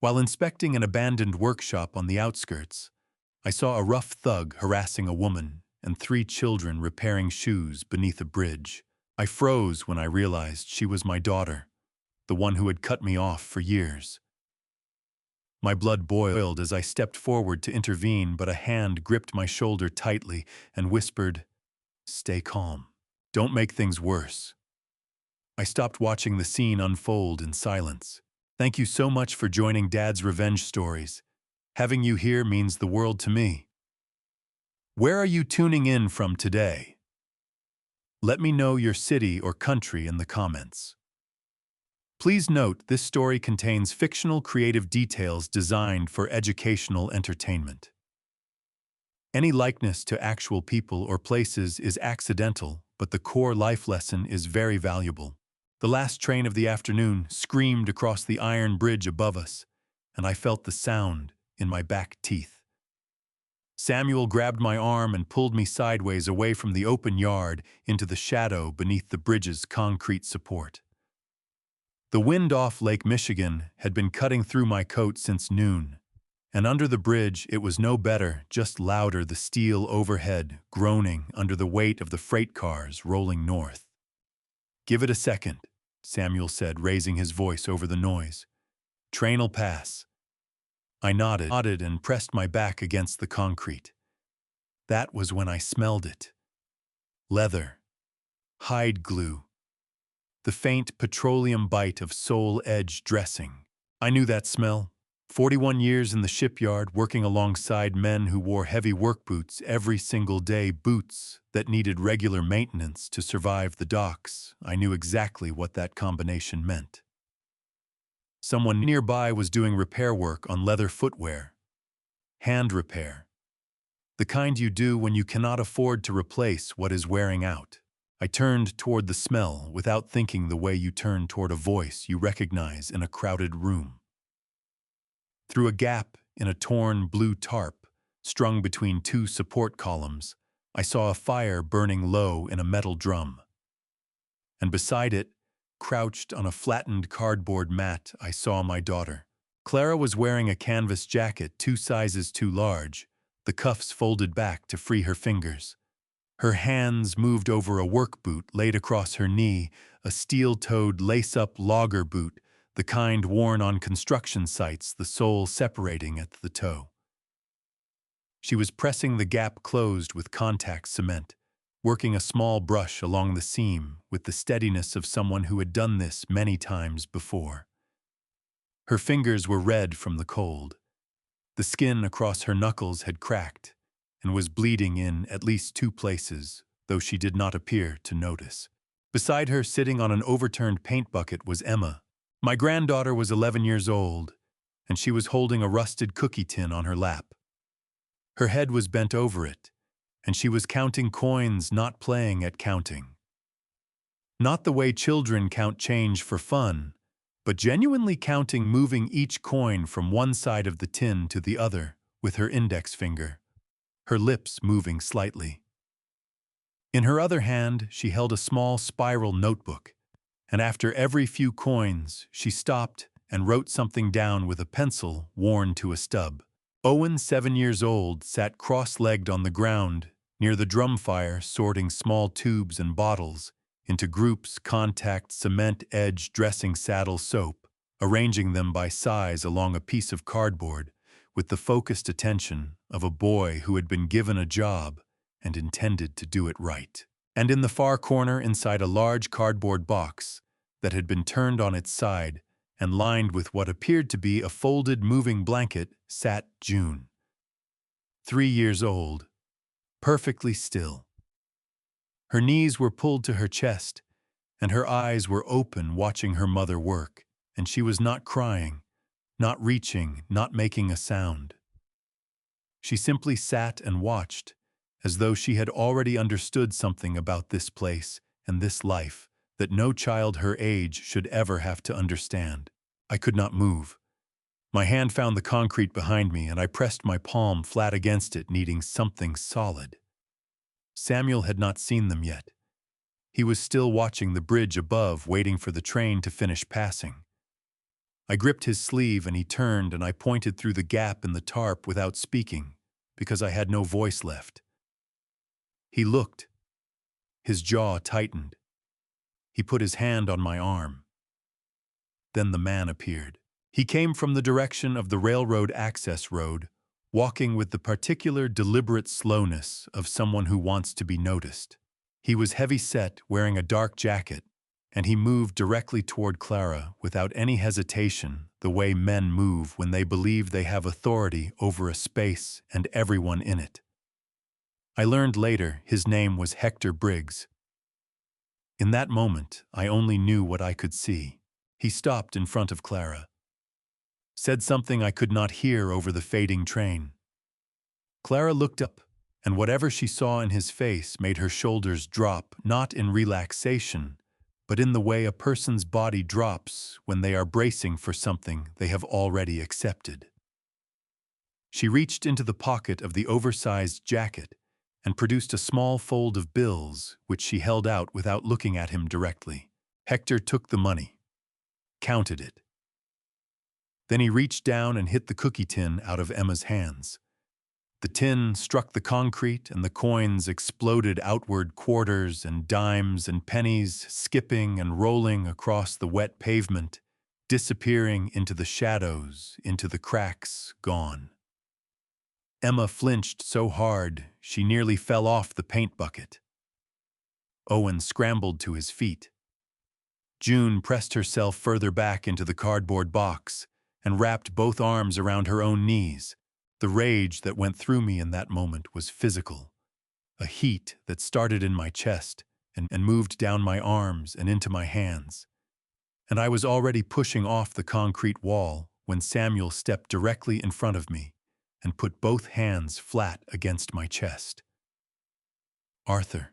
While inspecting an abandoned workshop on the outskirts, I saw a rough thug harassing a woman and 3 children repairing shoes beneath a bridge. I froze when I realized she was my daughter, the one who had cut me off for years. My blood boiled as I stepped forward to intervene, but a hand gripped my shoulder tightly and whispered, "Stay calm. Don't make things worse." I stopped watching the scene unfold in silence. Thank you so much for joining Dad's Revenge Stories. Having you here means the world to me. Where are you tuning in from today? Let me know your city or country in the comments. Please note this story contains fictional creative details designed for educational entertainment. Any likeness to actual people or places is accidental, but the core life lesson is very valuable. The last train of the afternoon screamed across the iron bridge above us, and I felt the sound in my back teeth. Samuel grabbed my arm and pulled me sideways away from the open yard into the shadow beneath the bridge's concrete support. The wind off Lake Michigan had been cutting through my coat since noon, and under the bridge it was no better, just louder, the steel overhead groaning under the weight of the freight cars rolling north. "Give it a second," Samuel said, raising his voice over the noise. "Train'll pass." I nodded and pressed my back against the concrete. That was when I smelled it. Leather. Hide glue. The faint petroleum bite of sole-edge dressing. I knew that smell. 41 years in the shipyard, working alongside men who wore heavy work boots every single day, boots that needed regular maintenance to survive the docks. I knew exactly what that combination meant. Someone nearby was doing repair work on leather footwear. Hand repair. The kind you do when you cannot afford to replace what is wearing out. I turned toward the smell without thinking, the way you turn toward a voice you recognize in a crowded room. Through a gap in a torn blue tarp, strung between 2 support columns, I saw a fire burning low in a metal drum. And beside it, crouched on a flattened cardboard mat, I saw my daughter. Clara was wearing a canvas jacket 2 sizes too large, the cuffs folded back to free her fingers. Her hands moved over a work boot laid across her knee, a steel-toed lace-up logger boot, the kind worn on construction sites, the sole separating at the toe. She was pressing the gap closed with contact cement, working a small brush along the seam with the steadiness of someone who had done this many times before. Her fingers were red from the cold. The skin across her knuckles had cracked and was bleeding in at least 2 places, though she did not appear to notice. Beside her, sitting on an overturned paint bucket, was Emma. My granddaughter was 11 years old, and she was holding a rusted cookie tin on her lap. Her head was bent over it, and she was counting coins, not playing at counting. Not the way children count change for fun, but genuinely counting, moving each coin from one side of the tin to the other with her index finger, her lips moving slightly. In her other hand, she held a small spiral notebook, and after every few coins, she stopped and wrote something down with a pencil worn to a stub. Owen, 7 years old, sat cross-legged on the ground near the drum fire, sorting small tubes and bottles into groups, contact, cement, edge, dressing, saddle, soap, arranging them by size along a piece of cardboard with the focused attention of a boy who had been given a job and intended to do it right. And in the far corner, inside a large cardboard box that had been turned on its side and lined with what appeared to be a folded moving blanket, sat June. 3 years old, perfectly still. Her knees were pulled to her chest, and her eyes were open, watching her mother work, and she was not crying, not reaching, not making a sound. She simply sat and watched, as though she had already understood something about this place and this life that no child her age should ever have to understand. I could not move. My hand found the concrete behind me, and I pressed my palm flat against it, needing something solid. Samuel had not seen them yet. He was still watching the bridge above, waiting for the train to finish passing. I gripped his sleeve and he turned and I pointed through the gap in the tarp without speaking, because I had no voice left. He looked. His jaw tightened. He put his hand on my arm. Then the man appeared. He came from the direction of the railroad access road, walking with the particular deliberate slowness of someone who wants to be noticed. He was heavy-set, wearing a dark jacket, and he moved directly toward Clara without any hesitation, the way men move when they believe they have authority over a space and everyone in it. I learned later his name was Hector Briggs. In that moment, I only knew what I could see. He stopped in front of Clara, said something I could not hear over the fading train. Clara looked up, and whatever she saw in his face made her shoulders drop, not in relaxation, but in the way a person's body drops when they are bracing for something they have already accepted. She reached into the pocket of the oversized jacket and produced a small fold of bills, which she held out without looking at him directly. Hector took the money, counted it. Then he reached down and hit the cookie tin out of Emma's hands. The tin struck the concrete and the coins exploded outward, quarters and dimes and pennies skipping and rolling across the wet pavement, disappearing into the shadows, into the cracks, gone. Emma flinched so hard she nearly fell off the paint bucket. Owen scrambled to his feet. June pressed herself further back into the cardboard box and wrapped both arms around her own knees. The rage that went through me in that moment was physical, a heat that started in my chest and moved down my arms and into my hands. And I was already pushing off the concrete wall when Samuel stepped directly in front of me and put both hands flat against my chest. Arthur.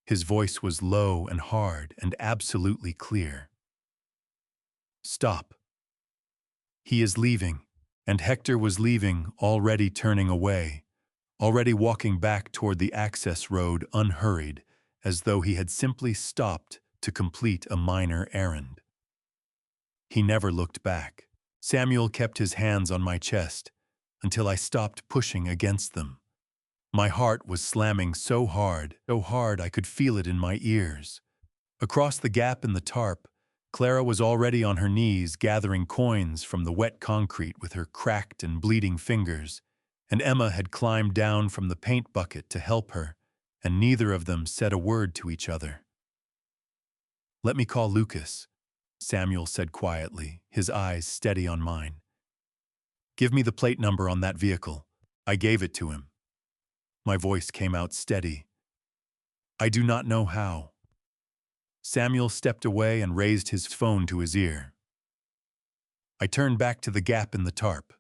His voice was low and hard and absolutely clear. Stop. He is leaving. And Hector was leaving, already turning away, already walking back toward the access road unhurried, as though he had simply stopped to complete a minor errand. He never looked back. Samuel kept his hands on my chest until I stopped pushing against them. My heart was slamming so hard I could feel it in my ears. Across the gap in the tarp, Clara was already on her knees gathering coins from the wet concrete with her cracked and bleeding fingers, and Emma had climbed down from the paint bucket to help her, and neither of them said a word to each other. "Let me call Lucas," Samuel said quietly, his eyes steady on mine. "Give me the plate number on that vehicle." I gave it to him. My voice came out steady. "I do not know how." Samuel stepped away and raised his phone to his ear. I turned back to the gap in the tarp.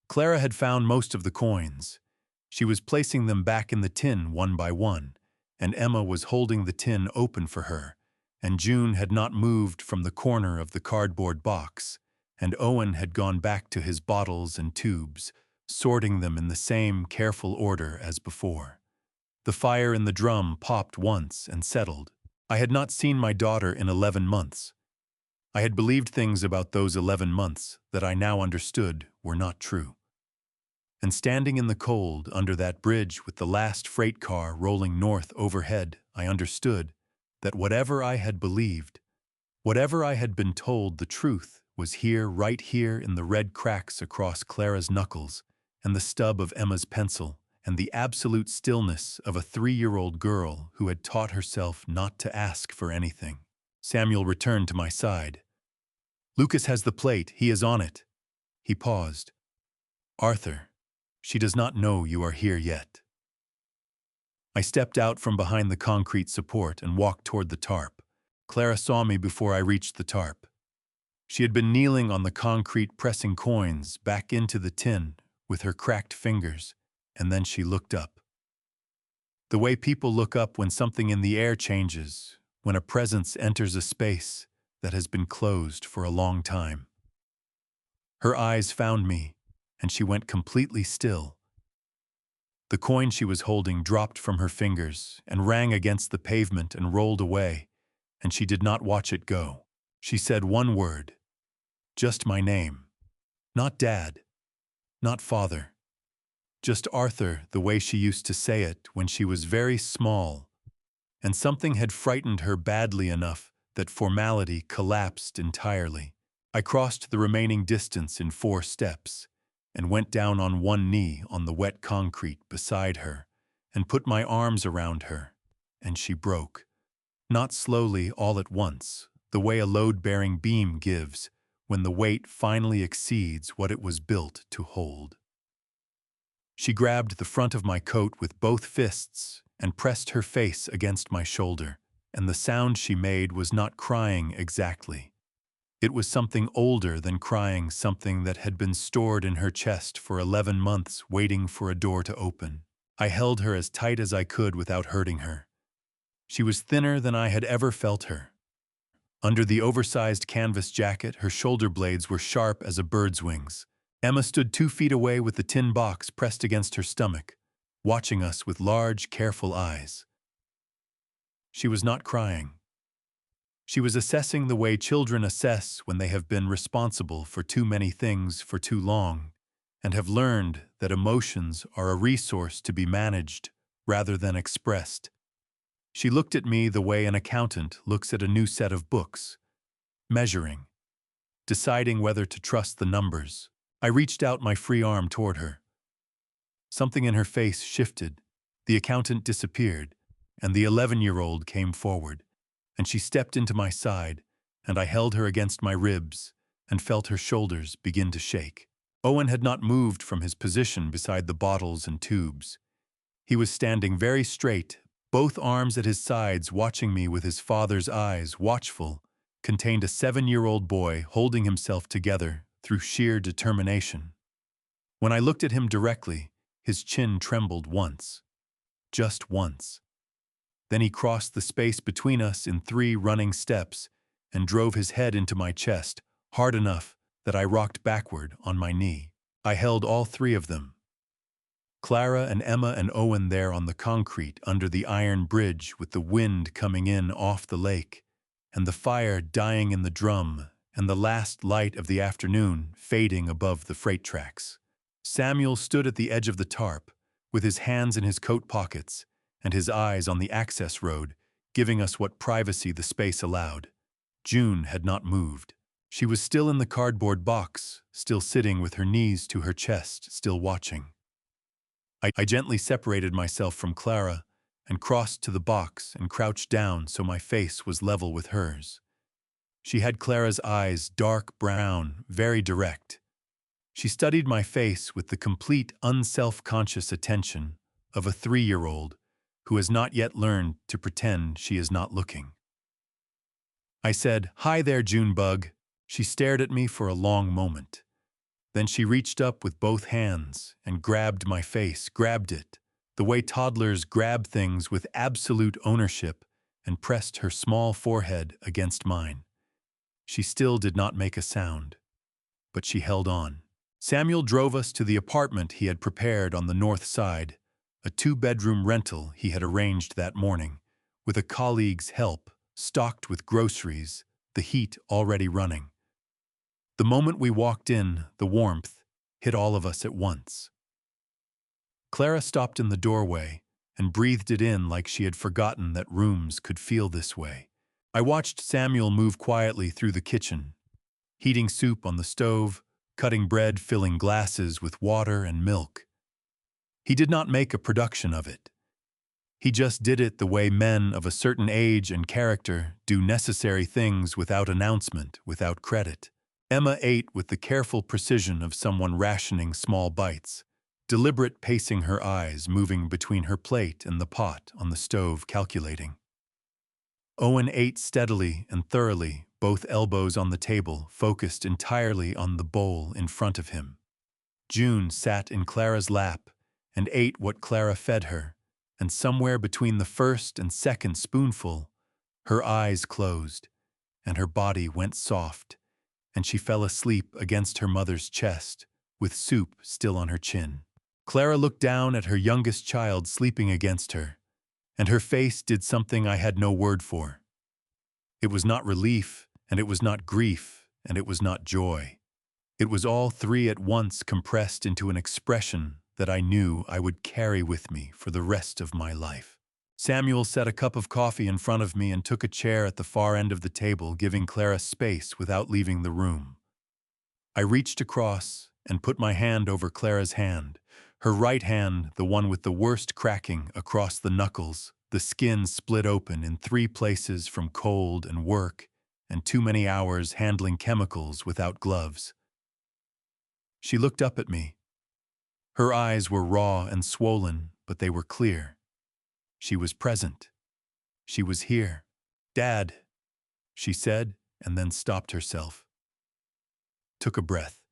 Clara had found most of the coins. She was placing them back in the tin one by one, and Emma was holding the tin open for her, and June had not moved from the corner of the cardboard box, and Owen had gone back to his bottles and tubes, sorting them in the same careful order as before. The fire in the drum popped once and settled. I had not seen my daughter in 11 months. I had believed things about those 11 months that I now understood were not true. And standing in the cold under that bridge with the last freight car rolling north overhead, I understood that whatever I had believed, whatever I had been told the truth, was here, right here in the red cracks across Clara's knuckles and the stub of Emma's pencil, and the absolute stillness of a 3-year-old girl who had taught herself not to ask for anything. Samuel returned to my side. "Lucas has the plate. He is on it." He paused. "Arthur, she does not know you are here yet." I stepped out from behind the concrete support and walked toward the tarp. Clara saw me before I reached the tarp. She had been kneeling on the concrete pressing coins back into the tin with her cracked fingers, and then she looked up. The way people look up when something in the air changes, when a presence enters a space that has been closed for a long time. Her eyes found me, and she went completely still. The coin she was holding dropped from her fingers and rang against the pavement and rolled away, and she did not watch it go. She said one word, Just my name. Not Dad. Not Father. Just Arthur, the way she used to say it when she was very small, and something had frightened her badly enough that formality collapsed entirely. I crossed the remaining distance in 4 steps and went down on one knee on the wet concrete beside her and put my arms around her, and she broke. Not slowly all at once, the way a load-bearing beam gives when the weight finally exceeds what it was built to hold. She grabbed the front of my coat with both fists and pressed her face against my shoulder, and the sound she made was not crying exactly. It was something older than crying, something that had been stored in her chest for 11 months waiting for a door to open. I held her as tight as I could without hurting her. She was thinner than I had ever felt her. Under the oversized canvas jacket, her shoulder blades were sharp as a bird's wings. Emma stood 2 feet away with the tin box pressed against her stomach, watching us with large, careful eyes. She was not crying. She was assessing the way children assess when they have been responsible for too many things for too long and have learned that emotions are a resource to be managed rather than expressed. She looked at me the way an accountant looks at a new set of books, measuring, deciding whether to trust the numbers. I reached out my free arm toward her. Something in her face shifted, the accountant disappeared, and the 11-year-old came forward, and she stepped into my side, and I held her against my ribs and felt her shoulders begin to shake. Owen had not moved from his position beside the bottles and tubes. He was standing very straight, both arms at his sides, watching me with his father's eyes, watchful, contained a 7-year-old boy holding himself together through sheer determination. When I looked at him directly, his chin trembled once. Just once. Then he crossed the space between us in 3 running steps and drove his head into my chest, hard enough that I rocked backward on my knee. I held all 3 of them. Clara and Emma and Owen there on the concrete under the iron bridge with the wind coming in off the lake, and the fire dying in the drum, and the last light of the afternoon fading above the freight tracks. Samuel stood at the edge of the tarp, with his hands in his coat pockets and his eyes on the access road, giving us what privacy the space allowed. June had not moved. She was still in the cardboard box, still sitting with her knees to her chest, still watching. I gently separated myself from Clara and crossed to the box and crouched down so my face was level with hers. She had Clara's eyes, dark brown, very direct. She studied my face with the complete unself-conscious attention of a 3-year-old who has not yet learned to pretend she is not looking. I said, "Hi there, Junebug." She stared at me for a long moment. Then she reached up with both hands and grabbed my face, grabbed it, the way toddlers grab things with absolute ownership, and pressed her small forehead against mine. She still did not make a sound, but she held on. Samuel drove us to the apartment he had prepared on the north side, a 2-bedroom rental he had arranged that morning, with a colleague's help, stocked with groceries, the heat already running. The moment we walked in, the warmth hit all of us at once. Clara stopped in the doorway and breathed it in like she had forgotten that rooms could feel this way. I watched Samuel move quietly through the kitchen, heating soup on the stove, cutting bread, filling glasses with water and milk. He did not make a production of it. He just did it the way men of a certain age and character do necessary things without announcement, without credit. Emma ate with the careful precision of someone rationing small bites, deliberate pacing her eyes moving between her plate and the pot on the stove, calculating. Owen ate steadily and thoroughly, both elbows on the table, focused entirely on the bowl in front of him. June sat in Clara's lap and ate what Clara fed her, and somewhere between the first and second spoonful, her eyes closed, and her body went soft, and she fell asleep against her mother's chest, with soup still on her chin. Clara looked down at her youngest child sleeping against her, and her face did something I had no word for. It was not relief, and it was not grief, and it was not joy. It was all three at once compressed into an expression that I knew I would carry with me for the rest of my life. Samuel set a cup of coffee in front of me and took a chair at the far end of the table, giving Clara space without leaving the room. I reached across and put my hand over Clara's hand, her right hand the one with the worst cracking across the knuckles, the skin split open in 3 places from cold and work and too many hours handling chemicals without gloves. She looked up at me. Her eyes were raw and swollen, but they were clear. She was present. She was here. "Dad," she said, and then stopped herself. Took a breath.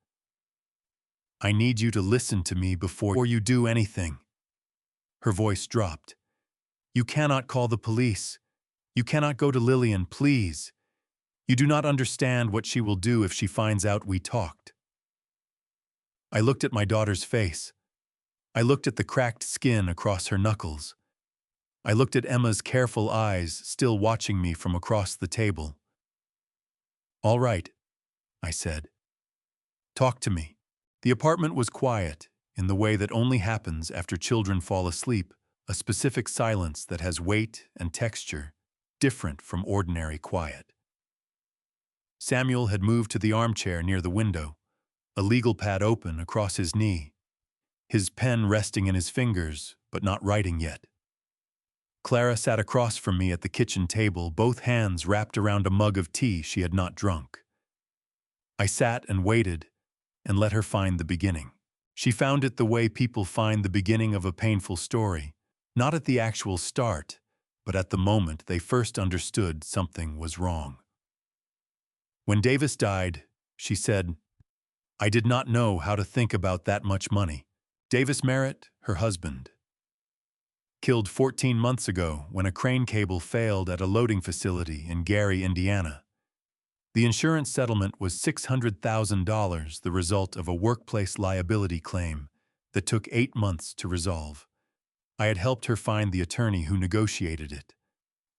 "I need you to listen to me before you do anything." Her voice dropped. "You cannot call the police. You cannot go to Lillian, please. You do not understand what she will do if she finds out we talked." I looked at my daughter's face. I looked at the cracked skin across her knuckles. I looked at Emma's careful eyes still watching me from across the table. "All right," I said. "Talk to me." The apartment was quiet, in the way that only happens after children fall asleep, a specific silence that has weight and texture, different from ordinary quiet. Samuel had moved to the armchair near the window, a legal pad open across his knee, his pen resting in his fingers, but not writing yet. Clara sat across from me at the kitchen table, both hands wrapped around a mug of tea she had not drunk. I sat and waited, and let her find the beginning. She found it the way people find the beginning of a painful story, not at the actual start, but at the moment they first understood something was wrong. "When Davis died," she said, "I did not know how to think about that much money. Davis Merritt, her husband, killed 14 months ago when a crane cable failed at a loading facility in Gary, Indiana. The insurance settlement was $600,000, the result of a workplace liability claim that took 8 months to resolve. I had helped her find the attorney who negotiated it.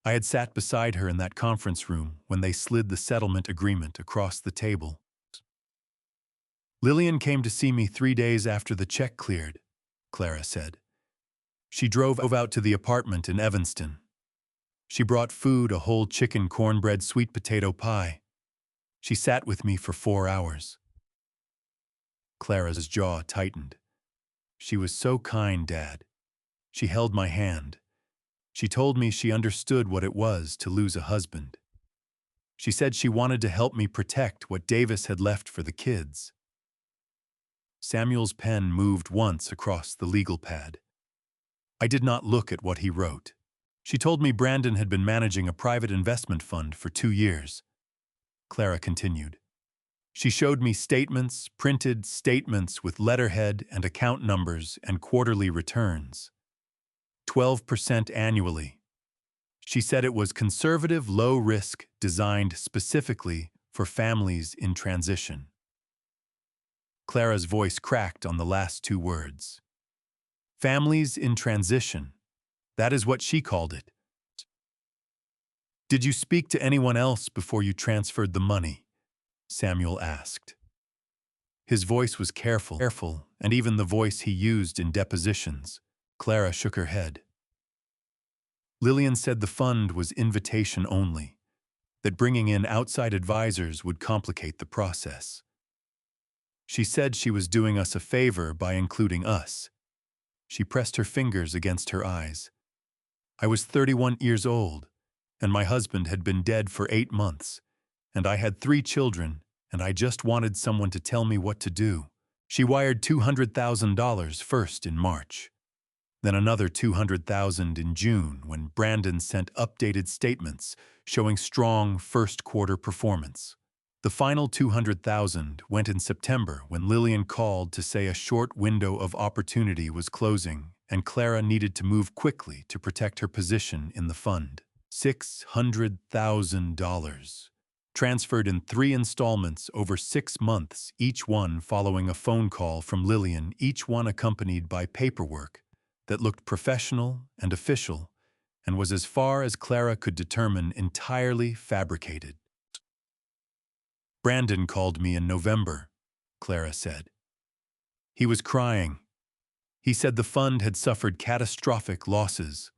I had sat beside her in that conference room when they slid the settlement agreement across the table. Lillian came to see me 3 days after the check cleared," Clara said. "She drove out to the apartment in Evanston. She brought food, a whole chicken, cornbread, sweet potato pie. She sat with me for 4 hours. Clara's jaw tightened. "She was so kind, Dad. She held my hand. She told me she understood what it was to lose a husband. She said she wanted to help me protect what Davis had left for the kids." Samuel's pen moved once across the legal pad. I did not look at what he wrote. "She told me Brandon had been managing a private investment fund for 2 years. Clara continued. "She showed me statements, printed statements with letterhead and account numbers and quarterly returns. 12% annually. She said it was conservative, low risk, designed specifically for families in transition." Clara's voice cracked on the last 2 words. "Families in transition. That is what she called it." "Did you speak to anyone else before you transferred the money?" Samuel asked. His voice was careful, and even the voice he used in depositions. Clara shook her head. "Lillian said the fund was invitation only, that bringing in outside advisors would complicate the process. She said she was doing us a favor by including us." She pressed her fingers against her eyes. "I was 31 years old, and my husband had been dead for 8 months, and I had 3 children, and I just wanted someone to tell me what to do. She wired $200,000 first in March, then another $200,000 in June when Brandon sent updated statements showing strong first-quarter performance. The final $200,000 went in September when Lillian called to say a short window of opportunity was closing and Clara needed to move quickly to protect her position in the fund. $600,000. Transferred in 3 installments over 6 months, each one following a phone call from Lillian, each one accompanied by paperwork that looked professional and official and was, as far as Clara could determine, entirely fabricated. Brandon called me in November, Clara said. He was crying. He said the fund had suffered catastrophic losses.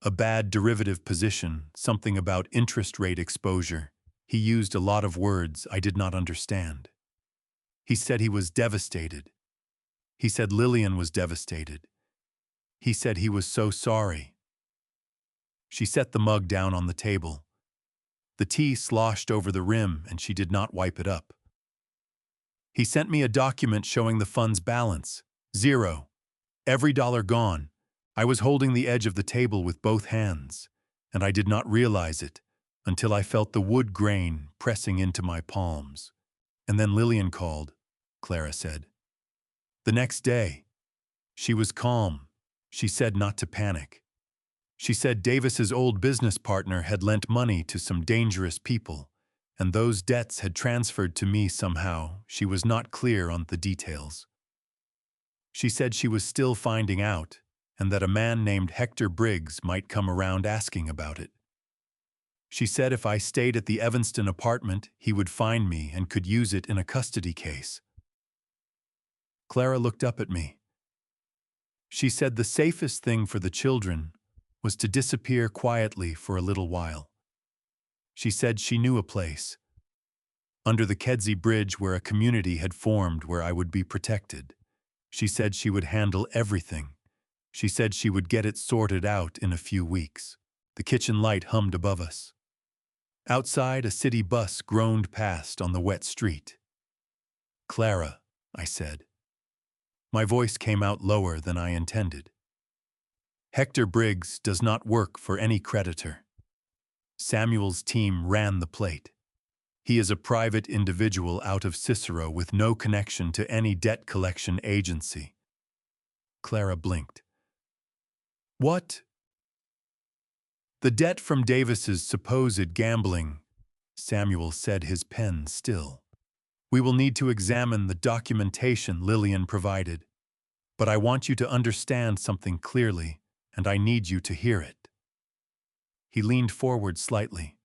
A bad derivative position, something about interest rate exposure. He used a lot of words I did not understand. He said he was devastated. He said Lillian was devastated. He said he was so sorry. She set the mug down on the table. The tea sloshed over the rim and she did not wipe it up. He sent me a document showing the fund's balance. 0. Every dollar gone. I was holding the edge of the table with both hands, and I did not realize it until I felt the wood grain pressing into my palms. And then Lillian called, Clara said. The next day, she was calm. She said not to panic. She said Davis's old business partner had lent money to some dangerous people, and those debts had transferred to me somehow. She was not clear on the details. She said she was still finding out, and that a man named Hector Briggs might come around asking about it. She said if I stayed at the Evanston apartment, he would find me and could use it in a custody case. Clara looked up at me. She said the safest thing for the children was to disappear quietly for a little while. She said she knew a place, under the Kedzie Bridge, where a community had formed where I would be protected. She said she would handle everything. She said she would get it sorted out in a few weeks. The kitchen light hummed above us. Outside, a city bus groaned past on the wet street. Clara, I said. My voice came out lower than I intended. Hector Briggs does not work for any creditor. Samuel's team ran the plate. He is a private individual out of Cicero with no connection to any debt collection agency. Clara blinked. What? The debt from Davis's supposed gambling, Samuel said, his pen still. We will need to examine the documentation Lillian provided. But I want you to understand something clearly, and I need you to hear it. He leaned forward slightly.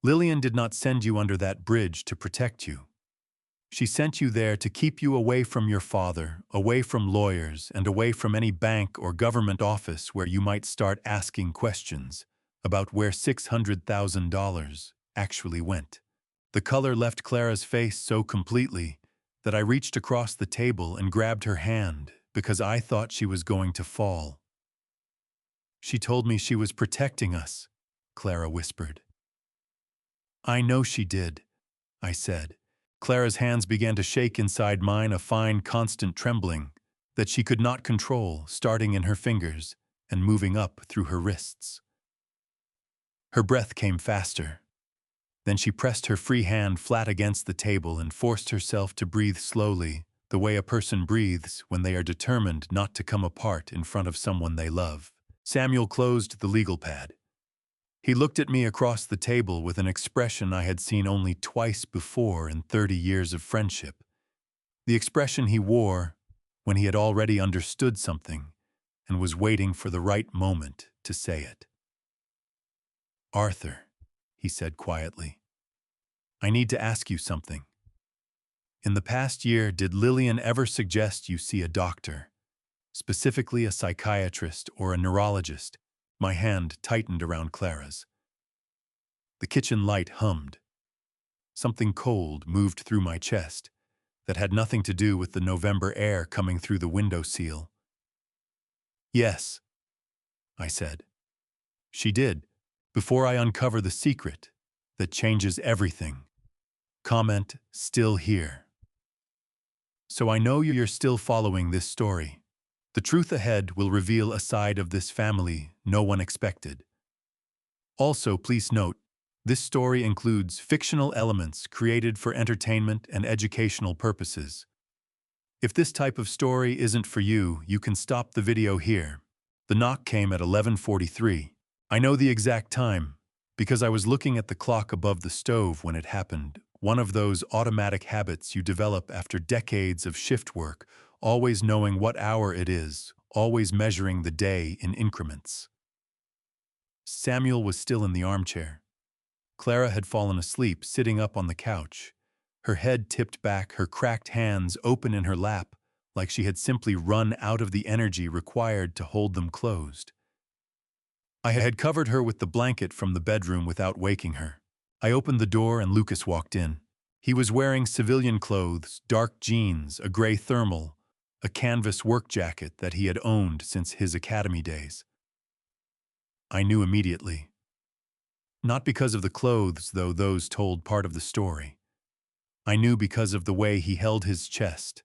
Lillian did not send you under that bridge to protect you. She sent you there to keep you away from your father, away from lawyers, and away from any bank or government office where you might start asking questions about where $600,000 actually went. The color left Clara's face so completely that I reached across the table and grabbed her hand because I thought she was going to fall. She told me she was protecting us, Clara whispered. I know she did, I said. Clara's hands began to shake inside mine, a fine, constant trembling that she could not control, starting in her fingers and moving up through her wrists. Her breath came faster. Then she pressed her free hand flat against the table and forced herself to breathe slowly, the way a person breathes when they are determined not to come apart in front of someone they love. Samuel closed the legal pad. He looked at me across the table with an expression I had seen only twice before in 30 years of friendship. The expression he wore when he had already understood something and was waiting for the right moment to say it. Arthur, he said quietly, I need to ask you something. In the past year, did Lillian ever suggest you see a doctor, specifically a psychiatrist or a neurologist? My hand tightened around Clara's. The kitchen light hummed. Something cold moved through my chest that had nothing to do with the November air coming through the window sill. Yes, I said. She did, before I uncover the secret that changes everything. Comment still here. So I know you're still following this story. The truth ahead will reveal a side of this family no one expected. Also, please note, this story includes fictional elements created for entertainment and educational purposes. If this type of story isn't for you, you can stop the video here. The knock came at 11:43. I know the exact time because I was looking at the clock above the stove when it happened, one of those automatic habits you develop after decades of shift work, always knowing what hour it is, always measuring the day in increments. Samuel was still in the armchair. Clara had fallen asleep, sitting up on the couch. Her head tipped back, her cracked hands open in her lap, like she had simply run out of the energy required to hold them closed. I had covered her with the blanket from the bedroom without waking her. I opened the door and Lucas walked in. He was wearing civilian clothes, dark jeans, a gray thermal, a canvas work jacket that he had owned since his academy days. I knew immediately. Not because of the clothes, though those told part of the story. I knew because of the way he held his chest.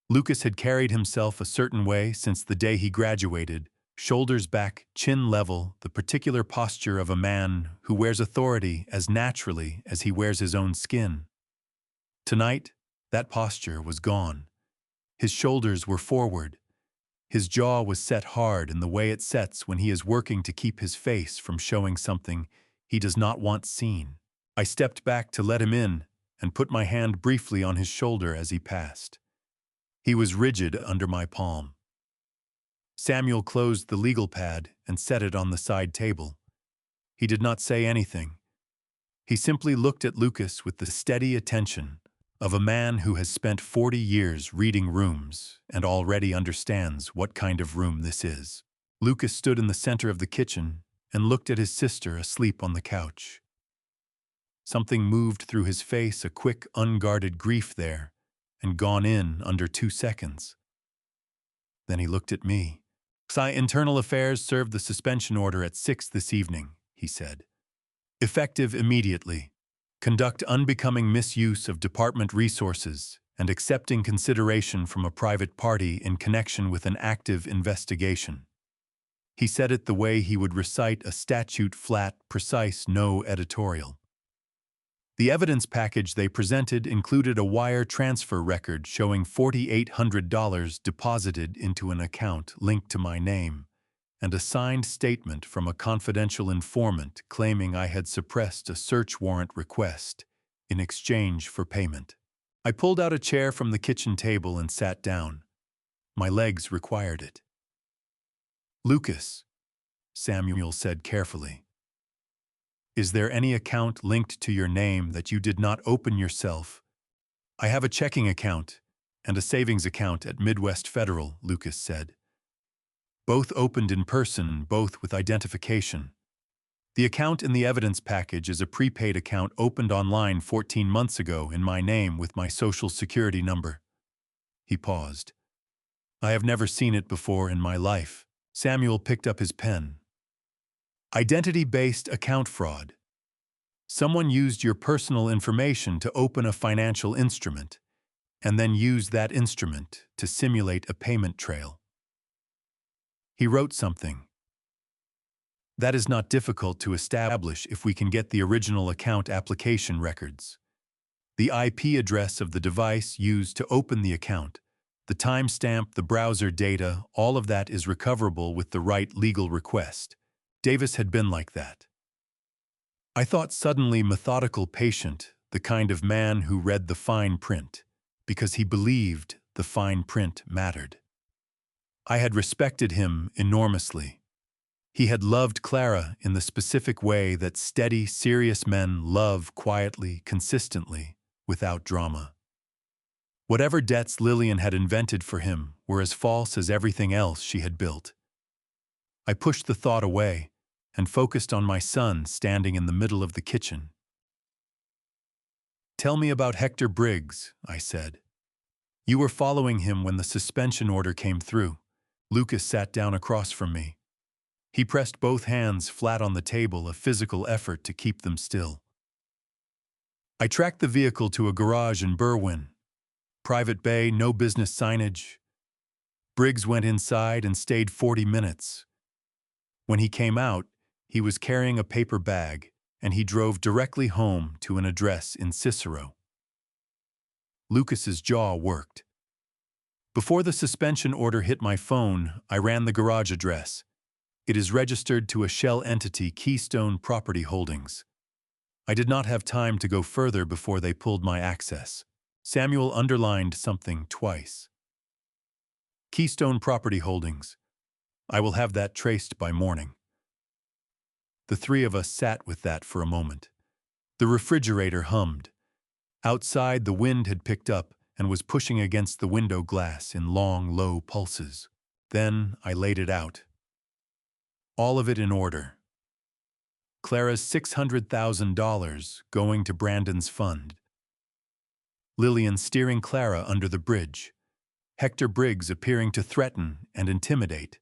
Lucas had carried himself a certain way since the day he graduated, shoulders back, chin level, the particular posture of a man who wears authority as naturally as he wears his own skin. Tonight, that posture was gone. His shoulders were forward. His jaw was set hard in the way it sets when he is working to keep his face from showing something he does not want seen. I stepped back to let him in and put my hand briefly on his shoulder as he passed. He was rigid under my palm. Samuel closed the legal pad and set it on the side table. He did not say anything. He simply looked at Lucas with the steady attention of a man who has spent 40 years reading rooms and already understands what kind of room this is. Lucas stood in the center of the kitchen and looked at his sister asleep on the couch. Something moved through his face, a quick, unguarded grief there, and gone in under 2 seconds. Then he looked at me. Internal Affairs served the suspension order at 6 this evening, he said. Effective immediately. Conduct unbecoming misuse of department resources and accepting consideration from a private party in connection with an active investigation. He said it the way he would recite a statute, flat, precise, no editorial. The evidence package they presented included a wire transfer record showing $4,800 deposited into an account linked to my name, and a signed statement from a confidential informant claiming I had suppressed a search warrant request in exchange for payment. I pulled out a chair from the kitchen table and sat down. My legs required it. Lucas, Samuel said carefully, is there any account linked to your name that you did not open yourself? I have a checking account and a savings account at Midwest Federal, Lucas said. Both opened in person, both with identification. The account in the evidence package is a prepaid account opened online 14 months ago in my name with my social security number. He paused. I have never seen it before in my life. Samuel picked up his pen. Identity-based account fraud. Someone used your personal information to open a financial instrument, and then used that instrument to simulate a payment trail. He wrote something. That is not difficult to establish if we can get the original account application records. The IP address of the device used to open the account, the timestamp, the browser data, all of that is recoverable with the right legal request. Davis had been like that. I thought suddenly methodical, patient, the kind of man who read the fine print, because he believed the fine print mattered. I had respected him enormously. He had loved Clara in the specific way that steady, serious men love quietly, consistently, without drama. Whatever debts Lillian had invented for him were as false as everything else she had built. I pushed the thought away and focused on my son standing in the middle of the kitchen. Tell me about Hector Briggs, I said. You were following him when the suspension order came through. Lucas sat down across from me. He pressed both hands flat on the table, a physical effort to keep them still. I tracked the vehicle to a garage in Berwyn. Private bay, no business signage. Briggs went inside and stayed 40 minutes. When he came out, he was carrying a paper bag, and he drove directly home to an address in Cicero. Lucas's jaw worked. Before the suspension order hit my phone, I ran the garage address. It is registered to a shell entity, Keystone Property Holdings. I did not have time to go further before they pulled my access. Samuel underlined something twice. Keystone Property Holdings. I will have that traced by morning. The three of us sat with that for a moment. The refrigerator hummed. Outside, the wind had picked up and was pushing against the window glass in long, low pulses. Then I laid it out. All of it in order. Clara's $600,000 going to Brandon's fund. Lillian steering Clara under the bridge. Hector Briggs appearing to threaten and intimidate.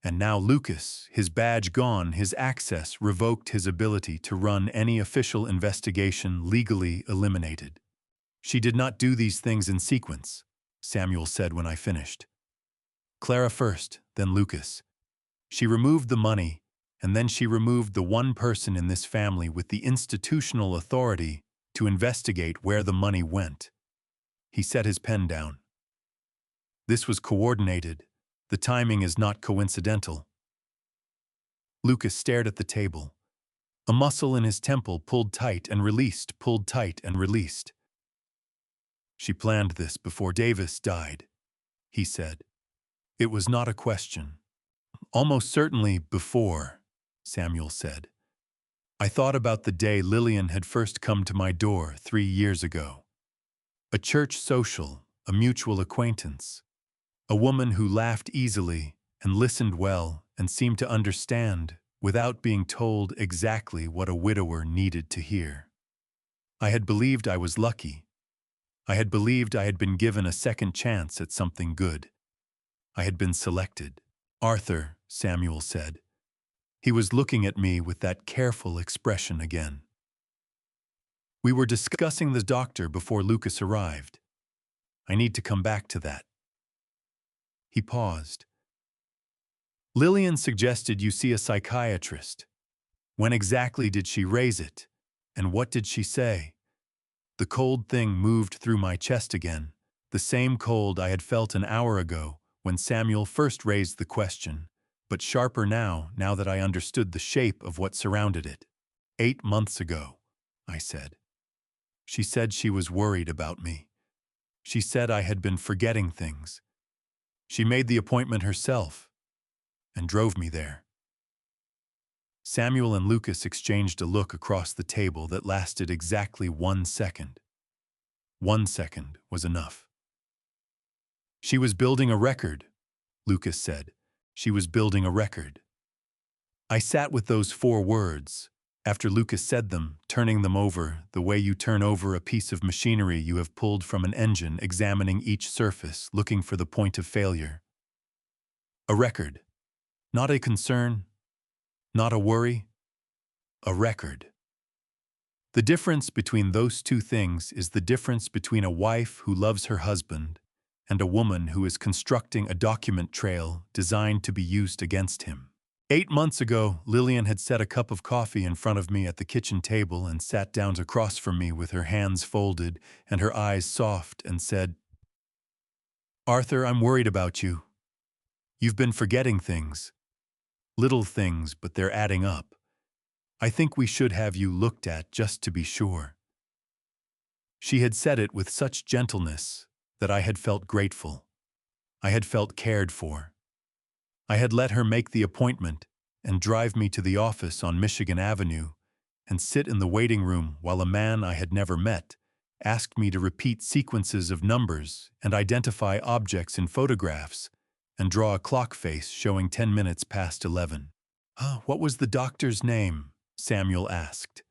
And now Lucas, his badge gone, his access revoked, his ability to run any official investigation legally eliminated. She did not do these things in sequence, Samuel said when I finished. Clara first, then Lucas. She removed the money, and then she removed the one person in this family with the institutional authority to investigate where the money went. He set his pen down. This was coordinated. The timing is not coincidental. Lucas stared at the table. A muscle in his temple pulled tight and released, pulled tight and released. She planned this before Davis died, he said. It was not a question. Almost certainly before, Samuel said. I thought about the day Lillian had first come to my door 3 years ago. A church social, a mutual acquaintance. A woman who laughed easily and listened well and seemed to understand without being told exactly what a widower needed to hear. I had believed I was lucky. I had believed I had been given a second chance at something good. I had been selected. Arthur, Samuel said. He was looking at me with that careful expression again. We were discussing the doctor before Lucas arrived. I need to come back to that. He paused. Lillian suggested you see a psychiatrist. When exactly did she raise it? And what did she say? The cold thing moved through my chest again, the same cold I had felt an hour ago when Samuel first raised the question, but sharper now that I understood the shape of what surrounded it. 8 months ago, I said. She said she was worried about me. She said I had been forgetting things. She made the appointment herself and drove me there. Samuel and Lucas exchanged a look across the table that lasted exactly 1 second. 1 second was enough. She was building a record, Lucas said. She was building a record. I sat with those 4 words, after Lucas said them, turning them over the way you turn over a piece of machinery you have pulled from an engine, examining each surface, looking for the point of failure. A record. Not a concern, not a worry, a record. The difference between those two things is the difference between a wife who loves her husband and a woman who is constructing a document trail designed to be used against him. 8 months ago, Lillian had set a cup of coffee in front of me at the kitchen table and sat down across from me with her hands folded and her eyes soft and said, Arthur, I'm worried about you. You've been forgetting things. Little things, but they're adding up. I think we should have you looked at just to be sure. She had said it with such gentleness that I had felt grateful. I had felt cared for. I had let her make the appointment and drive me to the office on Michigan Avenue and sit in the waiting room while a man I had never met asked me to repeat sequences of numbers and identify objects in photographs and draw a clock face showing 10 minutes past 11. What was the doctor's name? Samuel asked.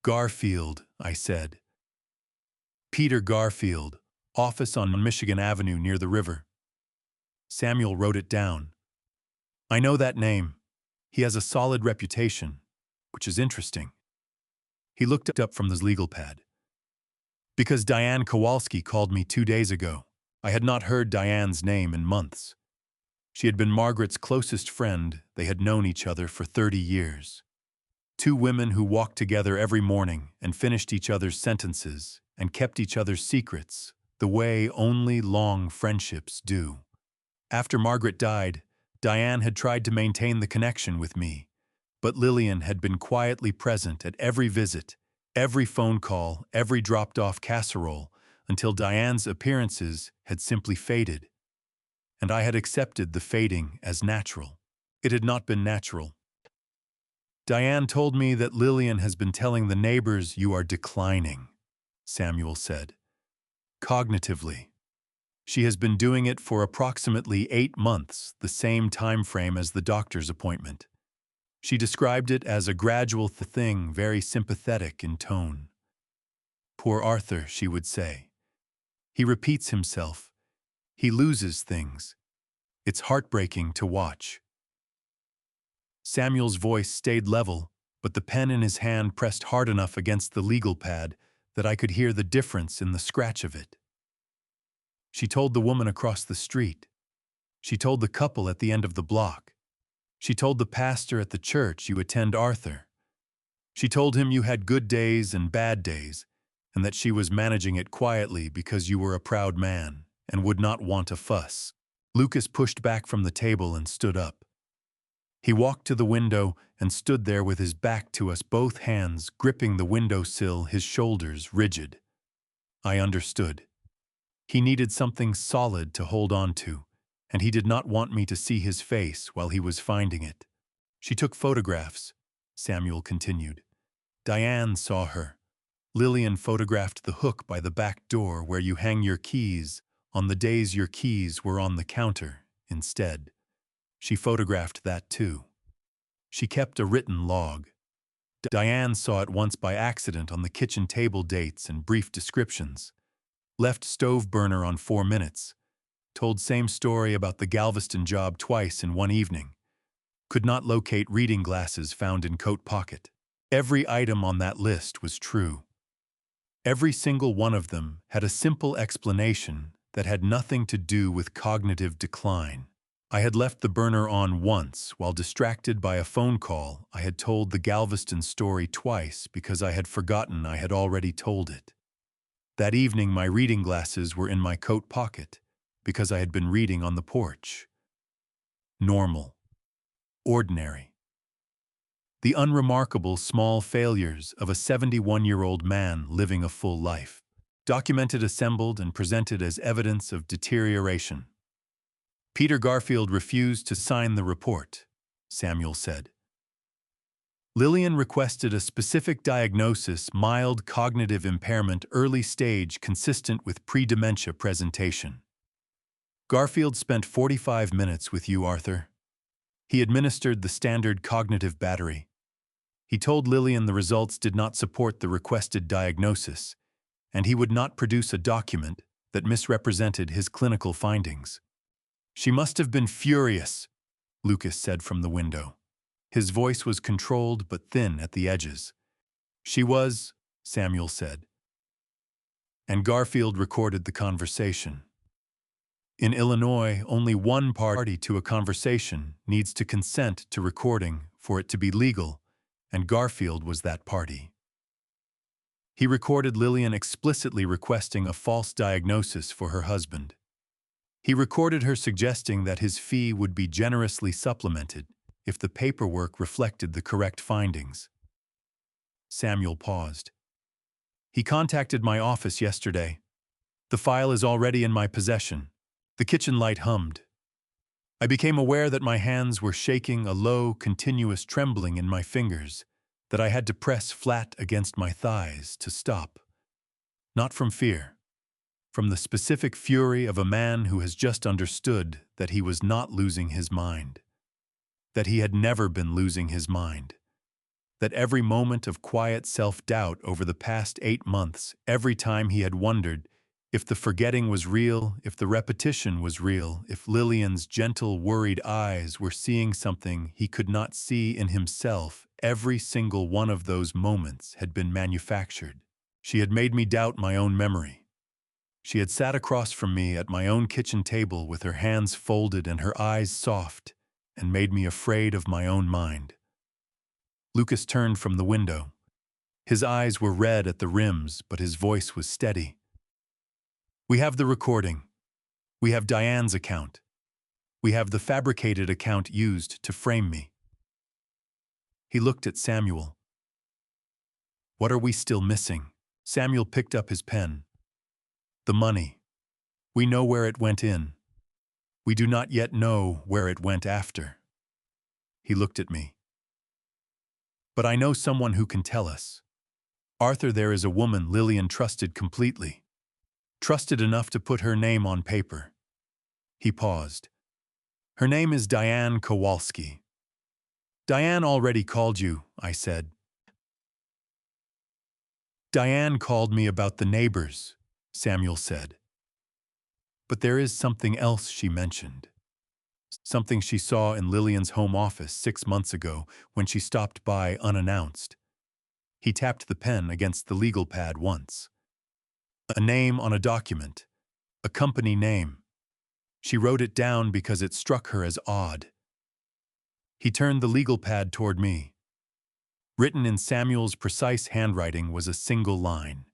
Garfield, I said. Peter Garfield, office on Michigan Avenue near the river. Samuel wrote it down. I know that name. He has a solid reputation, which is interesting. He looked up from his legal pad. Because Diane Kowalski called me 2 days ago. I had not heard Diane's name in months. She had been Margaret's closest friend. They had known each other for 30 years. 2 women who walked together every morning and finished each other's sentences and kept each other's secrets, the way only long friendships do. After Margaret died, Diane had tried to maintain the connection with me, but Lillian had been quietly present at every visit, every phone call, every dropped-off casserole, until Diane's appearances had simply faded. And I had accepted the fading as natural. It had not been natural. Diane told me that Lillian has been telling the neighbors you are declining, Samuel said. Cognitively. She has been doing it for approximately 8 months, the same time frame as the doctor's appointment. She described it as a gradual thing, very sympathetic in tone. Poor Arthur, she would say. He repeats himself. He loses things. It's heartbreaking to watch. Samuel's voice stayed level, but the pen in his hand pressed hard enough against the legal pad that I could hear the difference in the scratch of it. She told the woman across the street. She told the couple at the end of the block. She told the pastor at the church you attend, Arthur. She told him you had good days and bad days, and that she was managing it quietly because you were a proud man and would not want a fuss. Lucas pushed back from the table and stood up. He walked to the window and stood there with his back to us, both hands gripping the windowsill, his shoulders rigid. I understood. He needed something solid to hold on to, and he did not want me to see his face while he was finding it. She took photographs, Samuel continued. Diane saw her. Lillian photographed the hook by the back door where you hang your keys on the days your keys were on the counter instead. She photographed that too. She kept a written log. Diane saw it once by accident on the kitchen table, dates and brief descriptions. Left stove burner on 4 minutes. Told same story about the Galveston job twice in one evening. Could not locate reading glasses found in coat pocket. Every item on that list was true. Every single one of them had a simple explanation that had nothing to do with cognitive decline. I had left the burner on once while distracted by a phone call. I had told the Galveston story twice because I had forgotten I had already told it. That evening my reading glasses were in my coat pocket because I had been reading on the porch. Normal. Ordinary. The unremarkable small failures of a 71-year-old man living a full life. Documented, assembled, and presented as evidence of deterioration. Peter Garfield refused to sign the report, Samuel said. Lillian requested a specific diagnosis, mild cognitive impairment, early stage, consistent with pre-dementia presentation. Garfield spent 45 minutes with you, Arthur. He administered the standard cognitive battery. He told Lillian the results did not support the requested diagnosis, and he would not produce a document that misrepresented his clinical findings. She must have been furious, Lucas said from the window. His voice was controlled but thin at the edges. She was, Samuel said. And Garfield recorded the conversation. In Illinois, only one party to a conversation needs to consent to recording for it to be legal, and Garfield was that party. He recorded Lillian explicitly requesting a false diagnosis for her husband. He recorded her suggesting that his fee would be generously supplemented if the paperwork reflected the correct findings. Samuel paused. He contacted my office yesterday. The file is already in my possession. The kitchen light hummed. I became aware that my hands were shaking, a low, continuous trembling in my fingers, that I had to press flat against my thighs to stop. Not from fear. From the specific fury of a man who has just understood that he was not losing his mind. That he had never been losing his mind. That every moment of quiet self-doubt over the past 8 months, every time he had wondered if the forgetting was real, if the repetition was real, if Lillian's gentle, worried eyes were seeing something he could not see in himself, every single one of those moments had been manufactured. She had made me doubt my own memory. She had sat across from me at my own kitchen table with her hands folded and her eyes soft, and made me afraid of my own mind. Lucas turned from the window. His eyes were red at the rims, but his voice was steady. We have the recording. We have Diane's account. We have the fabricated account used to frame me. He looked at Samuel. What are we still missing? Samuel picked up his pen. The money. We know where it went in. We do not yet know where it went after. He looked at me. But I know someone who can tell us. Arthur, there is a woman Lillian trusted completely. Trusted enough to put her name on paper. He paused. Her name is Diane Kowalski. Diane already called you, I said. Diane called me about the neighbors, Samuel said. But there is something else she mentioned. Something she saw in Lillian's home office 6 months ago when she stopped by unannounced. He tapped the pen against the legal pad once. A name on a document. A company name. She wrote it down because it struck her as odd. He turned the legal pad toward me. Written in Samuel's precise handwriting was a single line.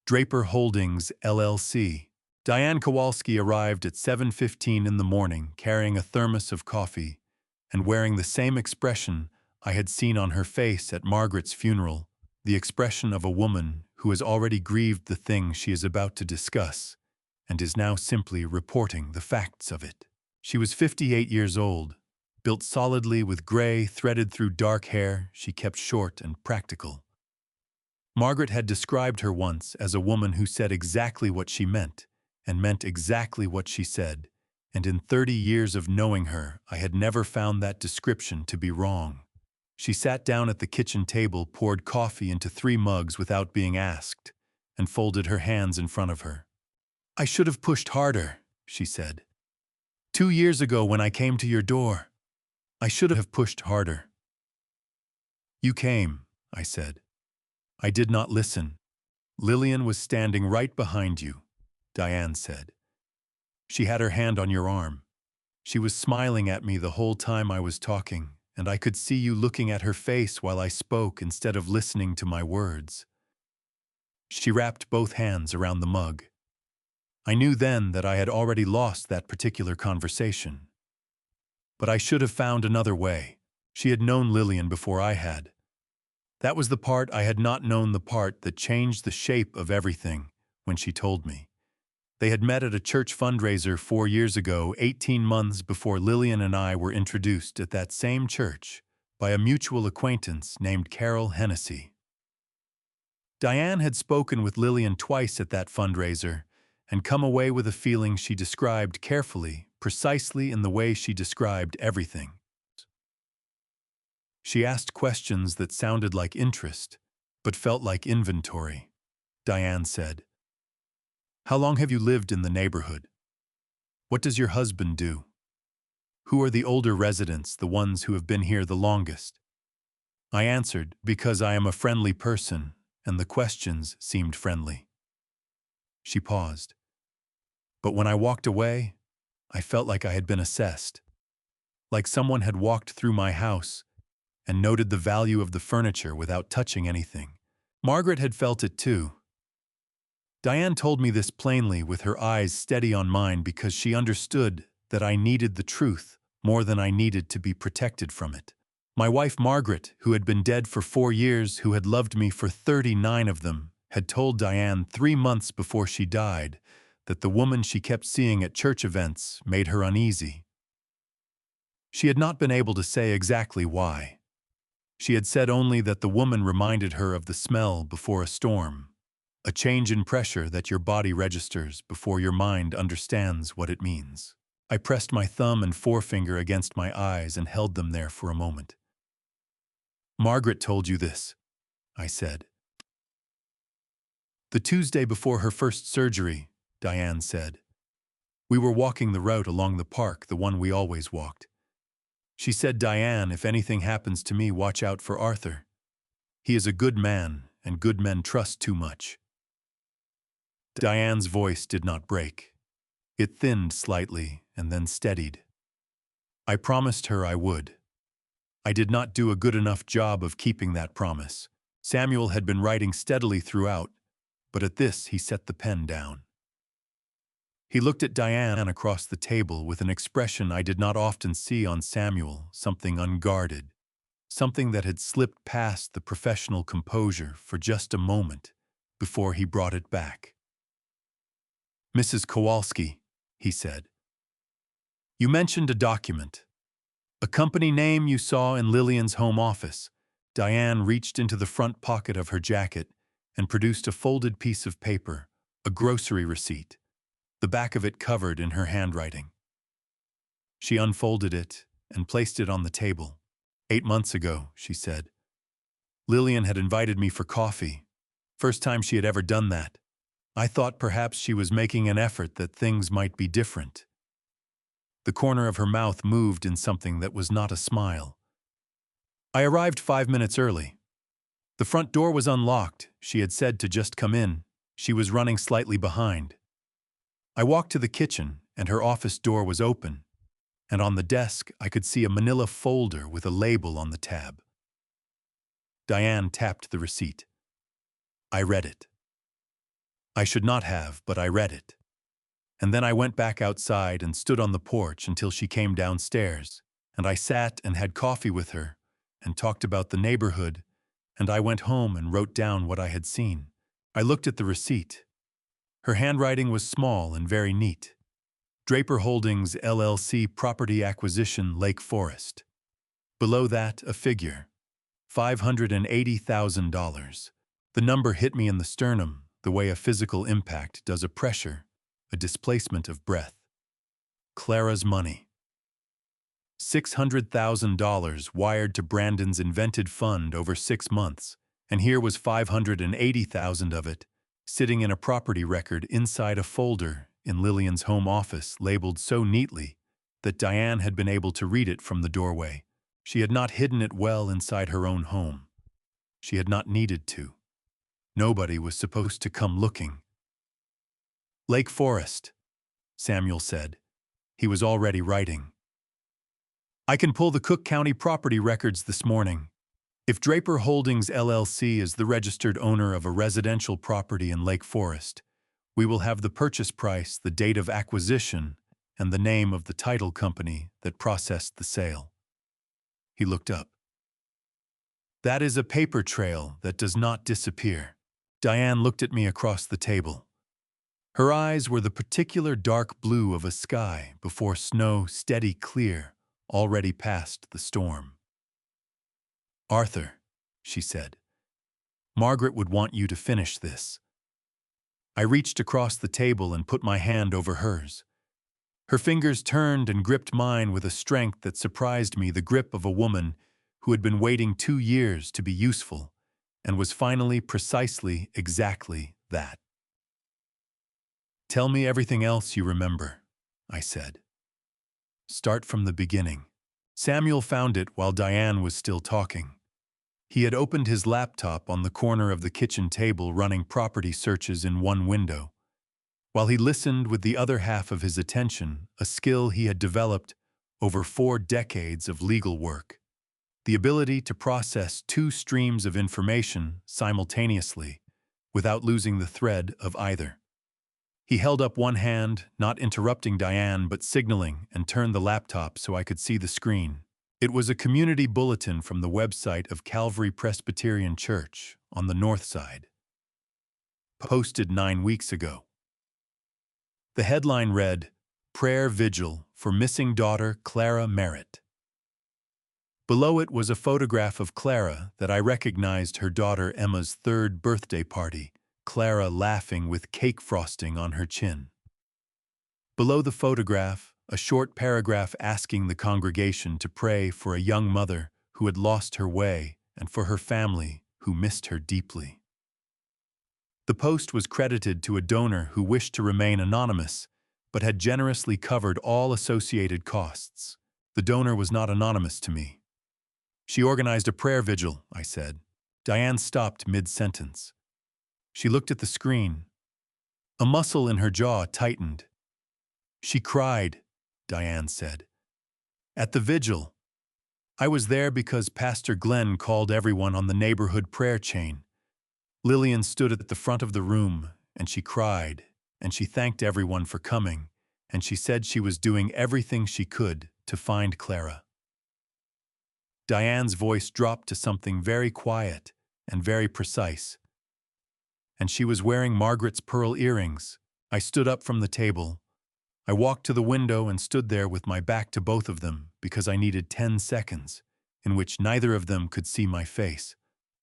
Draper Holdings, LLC. Diane Kowalski arrived at 7:15 in the morning carrying a thermos of coffee and wearing the same expression I had seen on her face at Margaret's funeral, the expression of a woman who has already grieved the thing she is about to discuss and is now simply reporting the facts of it. She was 58 years old, built solidly with gray, threaded through dark hair she kept short and practical. Margaret had described her once as a woman who said exactly what she meant and meant exactly what she said, and in 30 years of knowing her, I had never found that description to be wrong. She sat down at the kitchen table, poured coffee into 3 mugs without being asked, and folded her hands in front of her. I should have pushed harder, she said. 2 years ago when I came to your door, I should have pushed harder. You came, I said. I did not listen. Lillian was standing right behind you, Diane said. She had her hand on your arm. She was smiling at me the whole time I was talking, and I could see you looking at her face while I spoke instead of listening to my words. She wrapped both hands around the mug. I knew then that I had already lost that particular conversation. But I should have found another way. She had known Lillian before I had. That was the part I had not known, the part that changed the shape of everything when she told me. They had met at a church fundraiser 4 years ago, 18 months before Lillian and I were introduced at that same church by a mutual acquaintance named Carol Hennessy. Diane had spoken with Lillian twice at that fundraiser and come away with a feeling she described carefully, precisely in the way she described everything. She asked questions that sounded like interest, but felt like inventory. Diane said, "How long have you lived in the neighborhood? What does your husband do? Who are the older residents, the ones who have been here the longest?" I answered, because I am a friendly person, and the questions seemed friendly. She paused. But when I walked away, I felt like I had been assessed. Like someone had walked through my house and noted the value of the furniture without touching anything. Margaret had felt it too. Diane told me this plainly with her eyes steady on mine because she understood that I needed the truth more than I needed to be protected from it. My wife Margaret, who had been dead for 4 years, who had loved me for 39 of them, had told Diane 3 months before she died that the woman she kept seeing at church events made her uneasy. She had not been able to say exactly why. She had said only that the woman reminded her of the smell before a storm, a change in pressure that your body registers before your mind understands what it means. I pressed my thumb and forefinger against my eyes and held them there for a moment. Margaret told you this, I said. The Tuesday before her first surgery, Diane said. We were walking the route along the park, the one we always walked. She said, "Diane, if anything happens to me, watch out for Arthur. He is a good man, and good men trust too much." Diane's voice did not break. It thinned slightly and then steadied. I promised her I would. I did not do a good enough job of keeping that promise. Samuel had been writing steadily throughout, but at this he set the pen down. He looked at Diane across the table with an expression I did not often see on Samuel, something unguarded, something that had slipped past the professional composure for just a moment before he brought it back. "Mrs. Kowalski," he said, "you mentioned a document, a company name you saw in Lillian's home office. Diane reached into the front pocket of her jacket and produced a folded piece of paper, a grocery receipt, the back of it covered in her handwriting. She unfolded it and placed it on the table. 8 months ago, she said. Lillian had invited me for coffee. First time she had ever done that. I thought perhaps she was making an effort that things might be different. The corner of her mouth moved in something that was not a smile. I arrived 5 minutes early. The front door was unlocked. She had said to just come in. She was running slightly behind. I walked to the kitchen, and her office door was open, and on the desk I could see a manila folder with a label on the tab. Diane tapped the receipt. I read it. I should not have, but I read it. And then I went back outside and stood on the porch until she came downstairs, and I sat and had coffee with her and talked about the neighborhood, and I went home and wrote down what I had seen. I looked at the receipt. Her handwriting was small and very neat. Draper Holdings, LLC, Property Acquisition, Lake Forest. Below that, a figure. $580,000. The number hit me in the sternum, the way a physical impact does a pressure, a displacement of breath. Clara's money. $600,000 wired to Brandon's invented fund over 6 months, and here was $580,000 of it, sitting in a property record inside a folder in Lillian's home office labeled so neatly that Diane had been able to read it from the doorway. She had not hidden it well inside her own home. She had not needed to. Nobody was supposed to come looking. Lake Forest, Samuel said. He was already writing. I can pull the Cook County property records this morning. If Draper Holdings LLC is the registered owner of a residential property in Lake Forest, we will have the purchase price, the date of acquisition, and the name of the title company that processed the sale. He looked up. That is a paper trail that does not disappear. Diane looked at me across the table. Her eyes were the particular dark blue of a sky before snow steady clear, already past the storm. Arthur, she said, Margaret would want you to finish this. I reached across the table and put my hand over hers. Her fingers turned and gripped mine with a strength that surprised me, the grip of a woman who had been waiting 2 years to be useful and was finally precisely exactly that. Tell me everything else you remember, I said. Start from the beginning. Samuel found it while Diane was still talking. He had opened his laptop on the corner of the kitchen table, running property searches in one window, while he listened with the other half of his attention, a skill he had developed over 4 decades of legal work, the ability to process 2 streams of information simultaneously without losing the thread of either. He held up one hand, not interrupting Diane but signaling, and turned the laptop so I could see the screen. It was a community bulletin from the website of Calvary Presbyterian Church on the north side, posted 9 weeks ago. The headline read, Prayer Vigil for Missing Daughter Clara Merritt. Below it was a photograph of Clara that I recognized, her daughter Emma's 3rd birthday party, Clara laughing with cake frosting on her chin. Below the photograph, a short paragraph asking the congregation to pray for a young mother who had lost her way and for her family who missed her deeply. The post was credited to a donor who wished to remain anonymous but had generously covered all associated costs. The donor was not anonymous to me. She organized a prayer vigil, I said. Diane stopped mid-sentence. She looked at the screen. A muscle in her jaw tightened. She cried, Diane said. At the vigil. I was there because Pastor Glenn called everyone on the neighborhood prayer chain. Lillian stood at the front of the room, and she cried, and she thanked everyone for coming, and she said she was doing everything she could to find Clara. Diane's voice dropped to something very quiet and very precise. And she was wearing Margaret's pearl earrings. I stood up from the table. I walked to the window and stood there with my back to both of them because I needed 10 seconds. in which neither of them could see my face.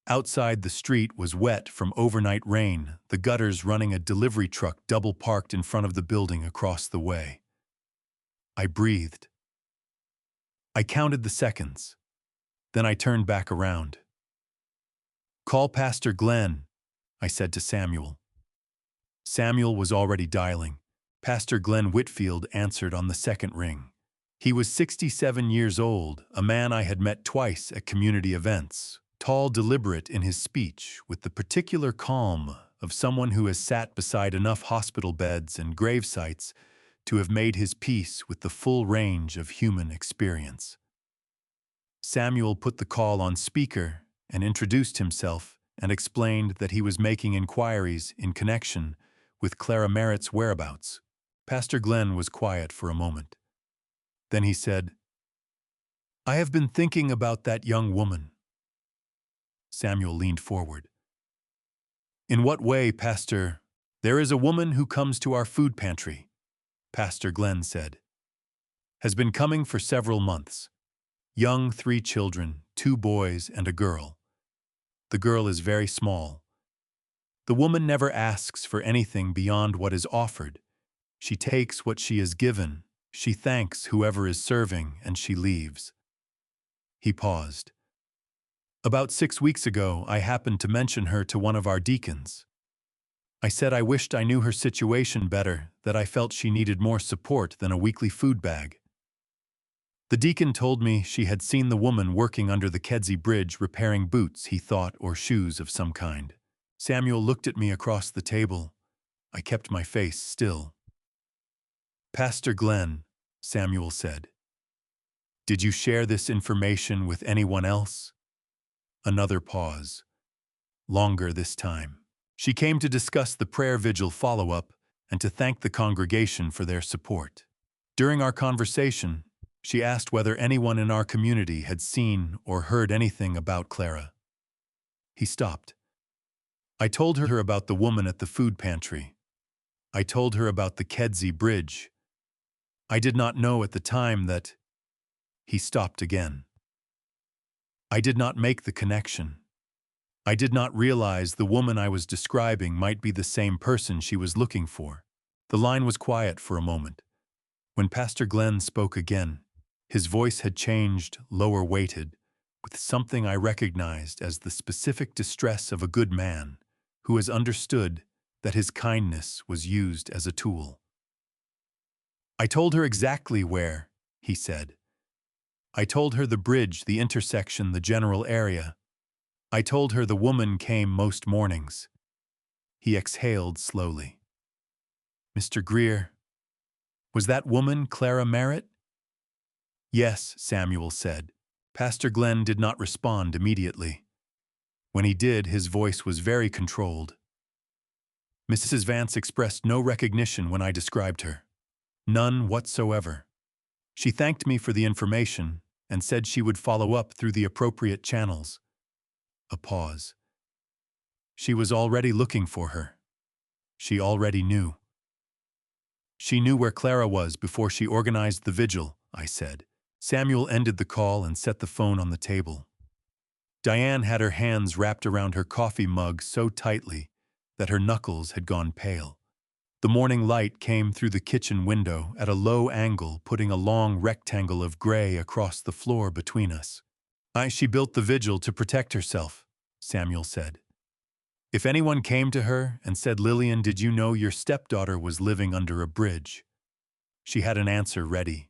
Outside, the street was wet from overnight rain, the gutters running. A delivery truck double-parked in front of the building across the way. I breathed. I counted the seconds. Then I turned back around. "Call Pastor Glenn," I said to Samuel. Samuel was already dialing. Pastor Glenn Whitfield answered on the second ring. He was 67 years old, a man I had met twice at community events, tall, deliberate in his speech, with the particular calm of someone who has sat beside enough hospital beds and grave sites to have made his peace with the full range of human experience. Samuel put the call on speaker and introduced himself and explained that he was making inquiries in connection with Clara Merritt's whereabouts. Pastor Glenn was quiet for a moment. Then he said, "I have been thinking about that young woman." Samuel leaned forward. "In what way, Pastor?" "There is a woman who comes to our food pantry," Pastor Glenn said. "Has been coming for several months. Young, 3 children, 2 boys and a girl. The girl is very small. The woman never asks for anything beyond what is offered. She takes what she is given. She thanks whoever is serving, and she leaves." He paused. "About 6 weeks ago, I happened to mention her to one of our deacons. I said I wished I knew her situation better, that I felt she needed more support than a weekly food bag. The deacon told me she had seen the woman working under the Kedzie Bridge repairing boots, he thought, or shoes of some kind." Samuel looked at me across the table. I kept my face still. "Pastor Glenn," Samuel said, "did you share this information with anyone else?" Another pause. Longer this time. "She came to discuss the prayer vigil follow-up and to thank the congregation for their support. During our conversation, she asked whether anyone in our community had seen or heard anything about Clara." He stopped. "I told her about the woman at the food pantry. I told her about the Kedzie Bridge. I did not know at the time that—" He stopped again. "I did not make the connection. I did not realize the woman I was describing might be the same person she was looking for." The line was quiet for a moment. When Pastor Glenn spoke again, his voice had changed, lower-weighted, with something I recognized as the specific distress of a good man who has understood that his kindness was used as a tool. "I told her exactly where," he said. "I told her the bridge, the intersection, the general area. I told her the woman came most mornings." He exhaled slowly. "Mr. Greer, was that woman Clara Merritt?" "Yes," Samuel said. Pastor Glenn did not respond immediately. When he did, his voice was very controlled. "Mrs. Vance expressed no recognition when I described her. None whatsoever. She thanked me for the information and said she would follow up through the appropriate channels." A pause. "She was already looking for her. She already knew." "She knew where Clara was before she organized the vigil," I said. Samuel ended the call and set the phone on the table. Diane had her hands wrapped around her coffee mug so tightly that her knuckles had gone pale. The morning light came through the kitchen window at a low angle, putting a long rectangle of gray across the floor between us. She built the vigil to protect herself," Samuel said. "If anyone came to her and said, 'Lillian, did you know your stepdaughter was living under a bridge?' she had an answer ready.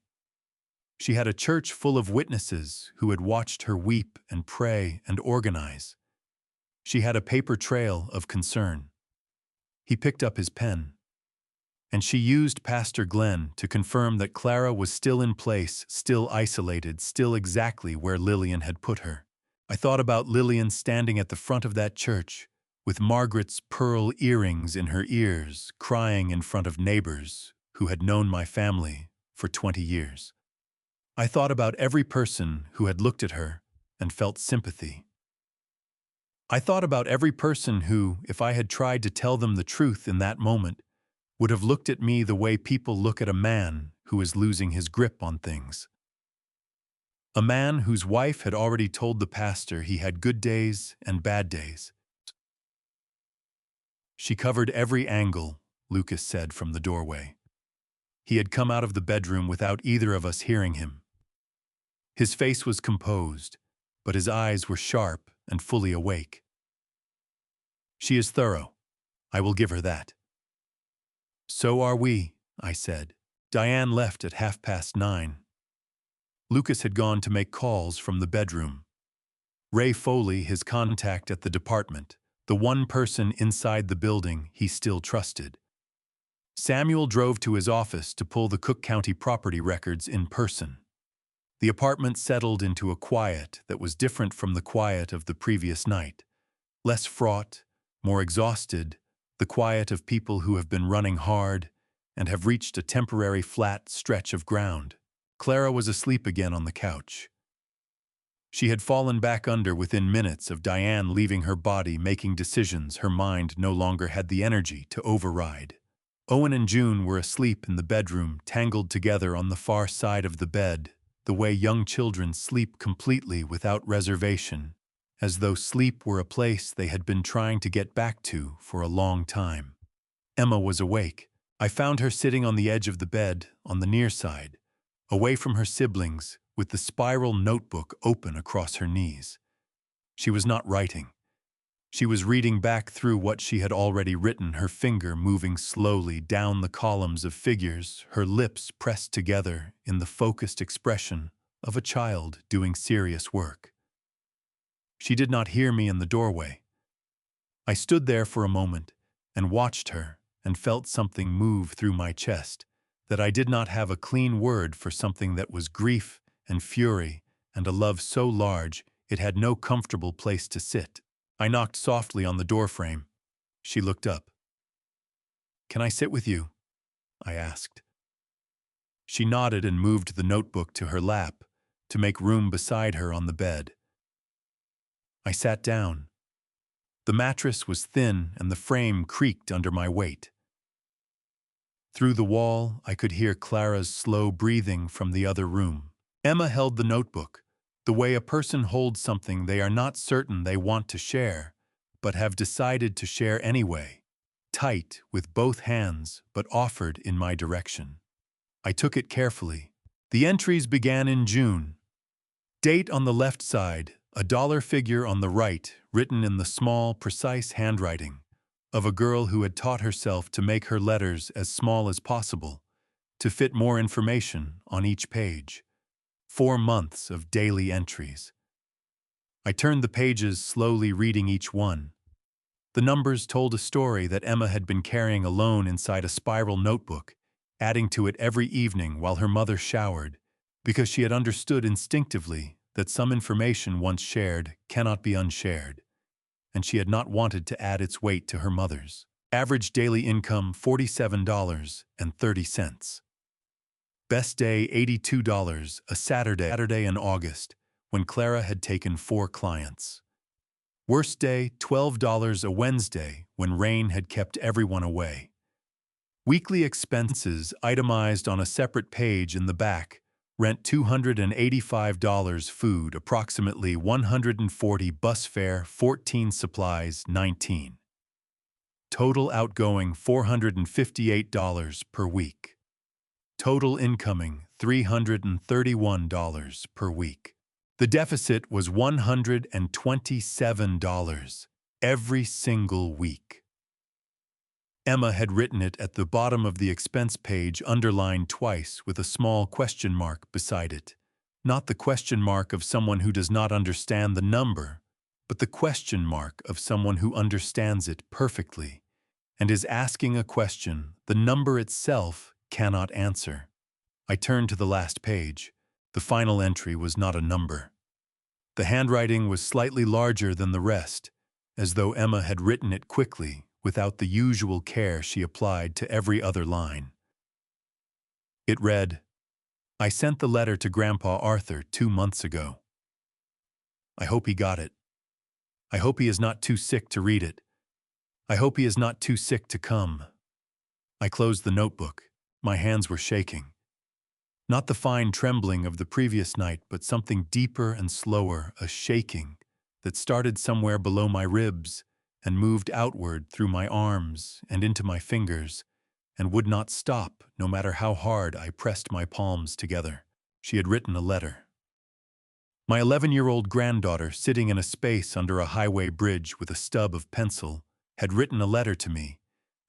She had a church full of witnesses who had watched her weep and pray and organize. She had a paper trail of concern." He picked up his pen. "And she used Pastor Glenn to confirm that Clara was still in place, still isolated, still exactly where Lillian had put her. I thought about Lillian standing at the front of that church, with Margaret's pearl earrings in her ears, crying in front of neighbors who had known my family for 20 years. I thought about every person who had looked at her and felt sympathy. I thought about every person who, if I had tried to tell them the truth in that moment, would have looked at me the way people look at a man who is losing his grip on things." A man whose wife had already told the pastor he had good days and bad days. She covered every angle, Lucas said from the doorway. He had come out of the bedroom without either of us hearing him. His face was composed, but his eyes were sharp and fully awake. She is thorough. I will give her that. So are we, I said. Diane left at 9:30. Lucas had gone to make calls from the bedroom. Ray Foley, his contact at the department, the one person inside the building he still trusted. Samuel drove to his office to pull the Cook County property records in person. The apartment settled into a quiet that was different from the quiet of the previous night. Less fraught, more exhausted, the quiet of people who have been running hard and have reached a temporary flat stretch of ground. Clara was asleep again on the couch. She had fallen back under within minutes of Diane leaving her body, making decisions her mind no longer had the energy to override. Owen and June were asleep in the bedroom, tangled together on the far side of the bed, the way young children sleep completely without reservation, as though sleep were a place they had been trying to get back to for a long time. Emma was awake. I found her sitting on the edge of the bed, on the near side, away from her siblings, with the spiral notebook open across her knees. She was not writing. She was reading back through what she had already written, her finger moving slowly down the columns of figures, her lips pressed together in the focused expression of a child doing serious work. She did not hear me in the doorway. I stood there for a moment and watched her and felt something move through my chest, that I did not have a clean word for something that was grief and fury and a love so large it had no comfortable place to sit. I knocked softly on the doorframe. She looked up. "Can I sit with you?" I asked. She nodded and moved the notebook to her lap to make room beside her on the bed. I sat down. The mattress was thin and the frame creaked under my weight. Through the wall, I could hear Clara's slow breathing from the other room. Emma held the notebook, the way a person holds something they are not certain they want to share, but have decided to share anyway, tight with both hands, but offered in my direction. I took it carefully. The entries began in June. Date on the left side, a dollar figure on the right, written in the small, precise handwriting of a girl who had taught herself to make her letters as small as possible, to fit more information on each page. 4 months of daily entries. I turned the pages, slowly reading each one. The numbers told a story that Emma had been carrying alone inside a spiral notebook, adding to it every evening while her mother showered, because she had understood instinctively that some information once shared cannot be unshared, and she had not wanted to add its weight to her mother's. Average daily income $47.30. Best day $82, a Saturday in August, when Clara had taken 4 clients. Worst day $12, a Wednesday, when rain had kept everyone away. Weekly expenses itemized on a separate page in the back: rent $285, food approximately $140, bus fare 14, supplies 19. Total outgoing $458 per week. Total incoming $331 per week. The deficit was $127 every single week. Emma had written it at the bottom of the expense page, underlined twice with a small question mark beside it. Not the question mark of someone who does not understand the number, but the question mark of someone who understands it perfectly and is asking a question the number itself cannot answer. I turned to the last page. The final entry was not a number. The handwriting was slightly larger than the rest, as though Emma had written it quickly, without the usual care she applied to every other line. It read, "I sent the letter to Grandpa Arthur 2 months ago. I hope he got it. I hope he is not too sick to read it. I hope he is not too sick to come." I closed the notebook. My hands were shaking. Not the fine trembling of the previous night, but something deeper and slower, a shaking that started somewhere below my ribs and moved outward through my arms and into my fingers and would not stop no matter how hard I pressed my palms together. She had written a letter. My 11-year-old granddaughter, sitting in a space under a highway bridge with a stub of pencil, had written a letter to me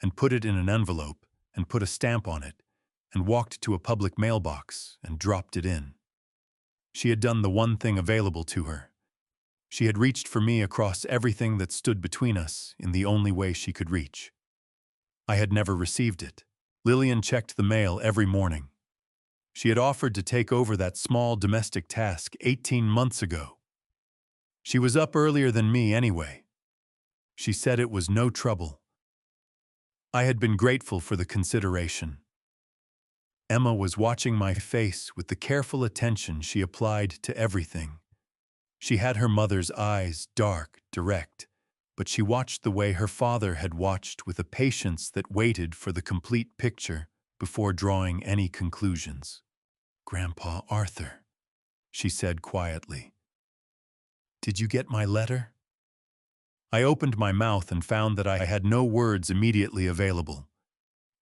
and put it in an envelope and put a stamp on it and walked to a public mailbox and dropped it in. She had done the one thing available to her. She had reached for me across everything that stood between us in the only way she could reach. I had never received it. Lillian checked the mail every morning. She had offered to take over that small domestic task 18 months ago. She was up earlier than me anyway. She said it was no trouble. I had been grateful for the consideration. Emma was watching my face with the careful attention she applied to everything. She had her mother's eyes, dark, direct, but she watched the way her father had watched with a patience that waited for the complete picture before drawing any conclusions. "Grandpa Arthur," she said quietly, "did you get my letter?" I opened my mouth and found that I had no words immediately available.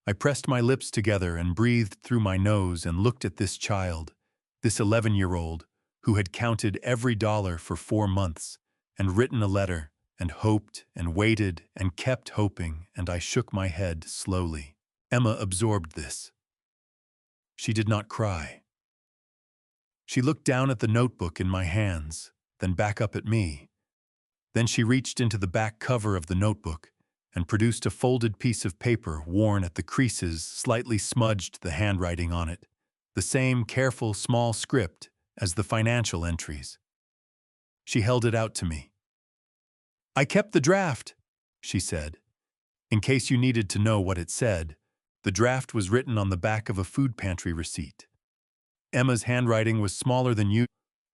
I pressed my lips together and breathed through my nose and looked at this child, this 11-year-old, who had counted every dollar for 4 months and written a letter and hoped and waited and kept hoping, and I shook my head slowly. Emma absorbed this. She did not cry. She looked down at the notebook in my hands, then back up at me. Then she reached into the back cover of the notebook and produced a folded piece of paper worn at the creases, slightly smudged the handwriting on it, the same careful small script as the financial entries. She held it out to me. "I kept the draft," she said. In case you needed to know what it said, the draft was written on the back of a food pantry receipt. Emma's handwriting was smaller than usual,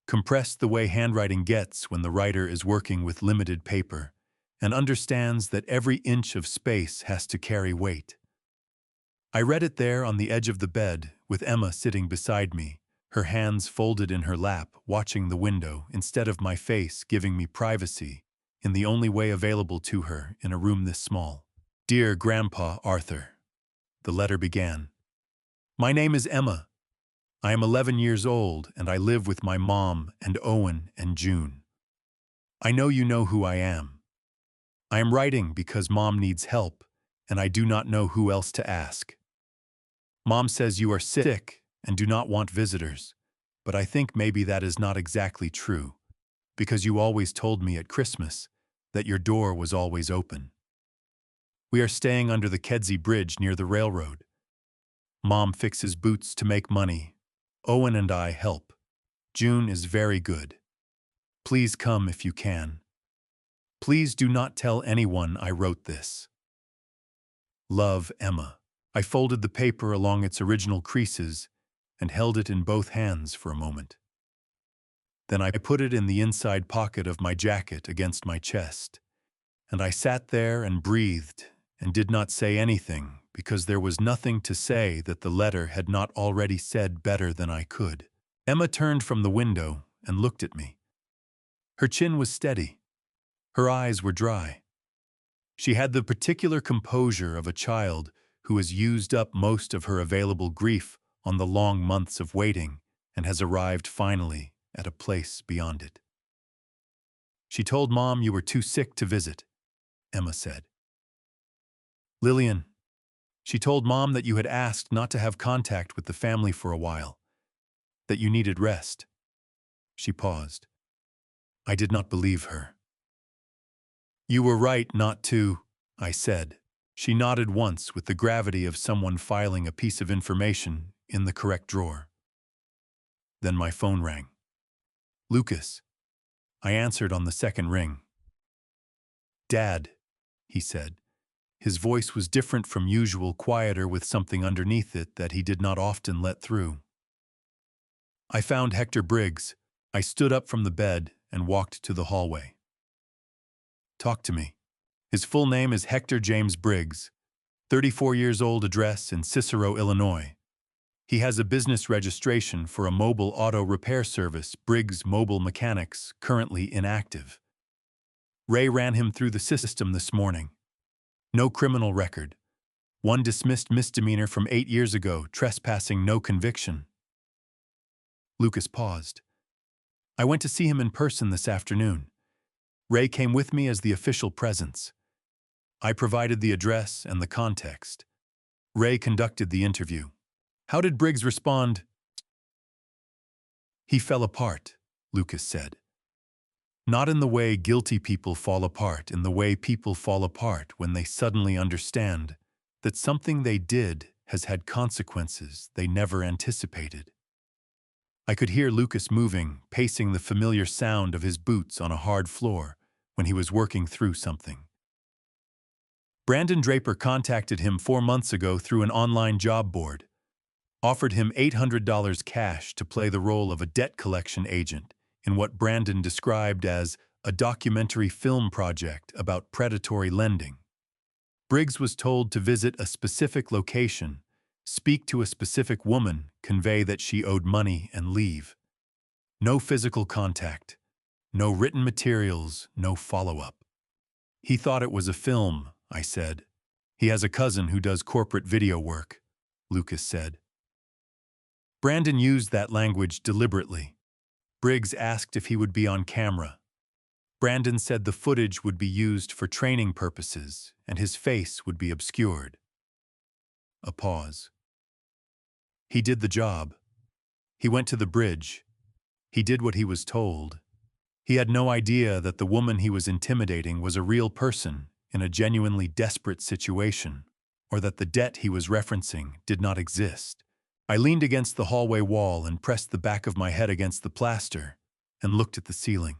compressed the way handwriting gets when the writer is working with limited paper and understands that every inch of space has to carry weight. I read it there on the edge of the bed, with Emma sitting beside me, her hands folded in her lap, watching the window instead of my face, giving me privacy in the only way available to her in a room this small. "Dear Grandpa Arthur," the letter began. "My name is Emma. I am 11 years old and I live with my mom and Owen and June. I know you know who I am. I am writing because Mom needs help and I do not know who else to ask. Mom says you are sick and do not want visitors, but I think maybe that is not exactly true, because you always told me at Christmas that your door was always open. We are staying under the Kedzie Bridge near the railroad. Mom fixes boots to make money. Owen and I help. June is very good. Please come if you can. Please do not tell anyone I wrote this. Love, Emma." I folded the paper along its original creases and held it in both hands for a moment. Then I put it in the inside pocket of my jacket against my chest, and I sat there and breathed and did not say anything because there was nothing to say that the letter had not already said better than I could. Emma turned from the window and looked at me. Her chin was steady. Her eyes were dry. She had the particular composure of a child who has used up most of her available grief on the long months of waiting and has arrived finally at a place beyond it. "She told Mom you were too sick to visit," Emma said. "Lillian, she told Mom that you had asked not to have contact with the family for a while, that you needed rest." She paused. I did not believe her. "You were right not to," I said. She nodded once with the gravity of someone filing a piece of information in the correct drawer. Then my phone rang. "Lucas." I answered on the second ring. "Dad," he said. His voice was different from usual, quieter with something underneath it that he did not often let through. "I found Hector Briggs." I stood up from the bed and walked to the hallway. "Talk to me." His full name is Hector James Briggs, 34 years old, address in Cicero, Illinois. He has a business registration for a mobile auto repair service, Briggs Mobile Mechanics, currently inactive. Ray ran him through the system this morning. No criminal record. One dismissed misdemeanor from 8 years ago, trespassing, no conviction. Lucas paused. I went to see him in person this afternoon. Ray came with me as the official presence. I provided the address and the context. Ray conducted the interview. How did Briggs respond? He fell apart, Lucas said. Not in the way guilty people fall apart, in the way people fall apart when they suddenly understand that something they did has had consequences they never anticipated. I could hear Lucas moving, pacing the familiar sound of his boots on a hard floor when he was working through something. Brandon Draper contacted him 4 months ago through an online job board, offered him $800 cash to play the role of a debt collection agent in what Brandon described as a documentary film project about predatory lending. Briggs was told to visit a specific location, speak to a specific woman, convey that she owed money, and leave. No physical contact, no written materials, no follow-up. He thought it was a film, I said. He has a cousin who does corporate video work, Lucas said. Brandon used that language deliberately. Briggs asked if he would be on camera. Brandon said the footage would be used for training purposes and his face would be obscured. A pause. He did the job. He went to the bridge. He did what he was told. He had no idea that the woman he was intimidating was a real person in a genuinely desperate situation, or that the debt he was referencing did not exist. I leaned against the hallway wall and pressed the back of my head against the plaster and looked at the ceiling.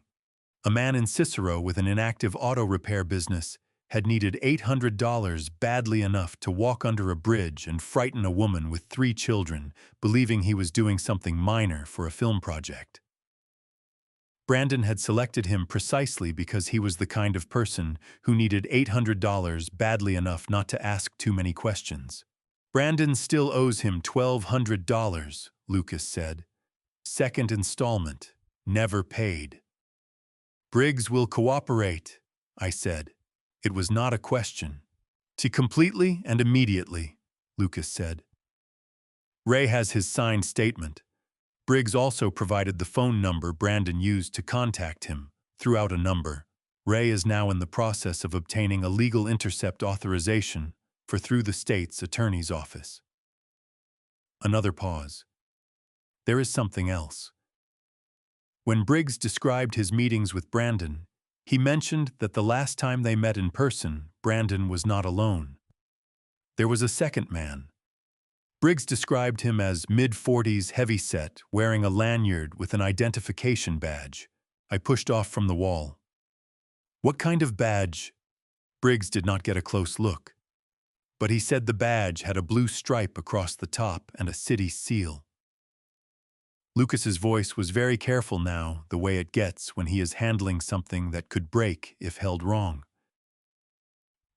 A man in Cicero with an inactive auto repair business had needed $800 badly enough to walk under a bridge and frighten a woman with 3 children, believing he was doing something minor for a film project. Brandon had selected him precisely because he was the kind of person who needed $800 badly enough not to ask too many questions. Brandon still owes him $1,200, Lucas said. Second installment, never paid. Briggs will cooperate, I said. It was not a question. "To completely and immediately," Lucas said. Ray has his signed statement. Briggs also provided the phone number Brandon used to contact him, threw out a number. Ray is now in the process of obtaining a legal intercept authorization for through the state's attorney's office. Another pause. There is something else. When Briggs described his meetings with Brandon, he mentioned that the last time they met in person, Brandon was not alone. There was a second man. Briggs described him as mid-40s, heavy-set, wearing a lanyard with an identification badge. I pushed off from the wall. What kind of badge? Briggs did not get a close look, but he said the badge had a blue stripe across the top and a city seal. Lucas's voice was very careful now, the way it gets when he is handling something that could break if held wrong.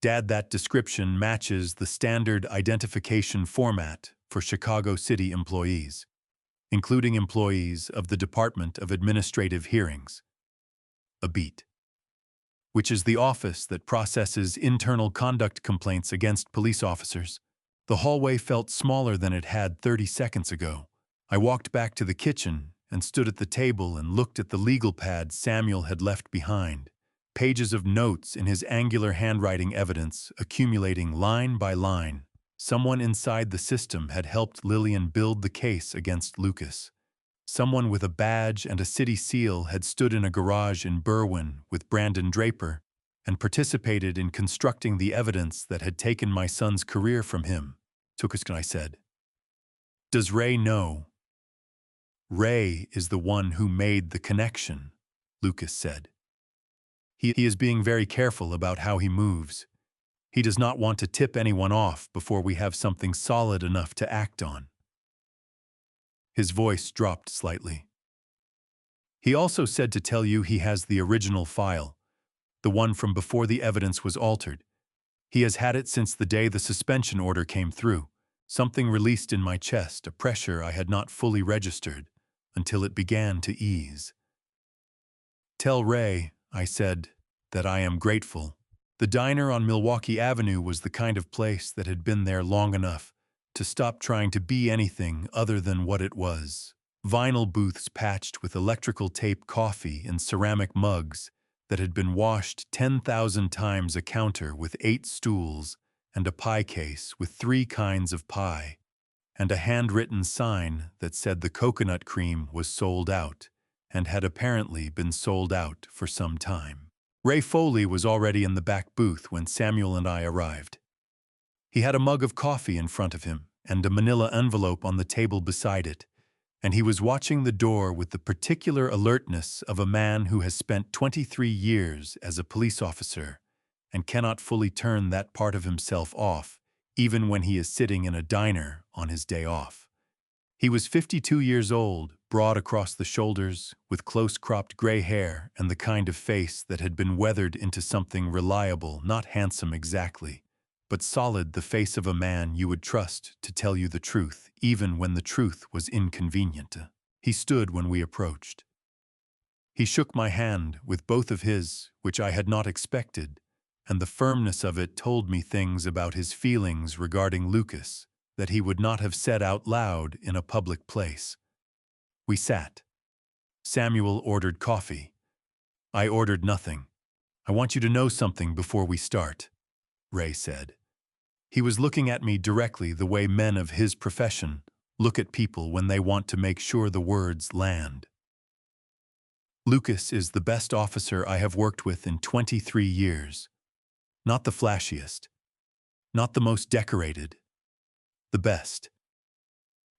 Dad, that description matches the standard identification format for Chicago City employees, including employees of the Department of Administrative Hearings, a beat, which is the office that processes internal conduct complaints against police officers. The hallway felt smaller than it had 30 seconds ago. I walked back to the kitchen and stood at the table and looked at the legal pad Samuel had left behind. Pages of notes in his angular handwriting, evidence accumulating line by line. Someone inside the system had helped Lillian build the case against Lucas. Someone with a badge and a city seal had stood in a garage in Berwyn with Brandon Draper and participated in constructing the evidence that had taken my son's career from him. I said. Does Ray know? Ray is the one who made the connection, Lucas said. He is being very careful about how he moves. He does not want to tip anyone off before we have something solid enough to act on. His voice dropped slightly. He also said to tell you he has the original file, the one from before the evidence was altered. He has had it since the day the suspension order came through. Something released in my chest, a pressure I had not fully registered, until it began to ease. "Tell Ray," I said, "that I am grateful." The diner on Milwaukee Avenue was the kind of place that had been there long enough to stop trying to be anything other than what it was. Vinyl booths patched with electrical tape coffee in ceramic mugs that had been washed 10,000 times, a counter with 8 stools and a pie case with 3 kinds of pie, and a handwritten sign that said the coconut cream was sold out and had apparently been sold out for some time. Ray Foley was already in the back booth when Samuel and I arrived. He had a mug of coffee in front of him and a manila envelope on the table beside it, and he was watching the door with the particular alertness of a man who has spent 23 years as a police officer and cannot fully turn that part of himself off, even when he is sitting in a diner on his day off. He was 52 years old, broad across the shoulders, with close-cropped gray hair and the kind of face that had been weathered into something reliable, not handsome exactly, but solid, the face of a man you would trust to tell you the truth, even when the truth was inconvenient. He stood when we approached. He shook my hand with both of his, which I had not expected, and the firmness of it told me things about his feelings regarding Lucas that he would not have said out loud in a public place. We sat. Samuel ordered coffee. I ordered nothing. "I want you to know something before we start," Ray said. He was looking at me directly, the way men of his profession look at people when they want to make sure the words land. "Lucas is the best officer I have worked with in 23 years. Not the flashiest. Not the most decorated. The best.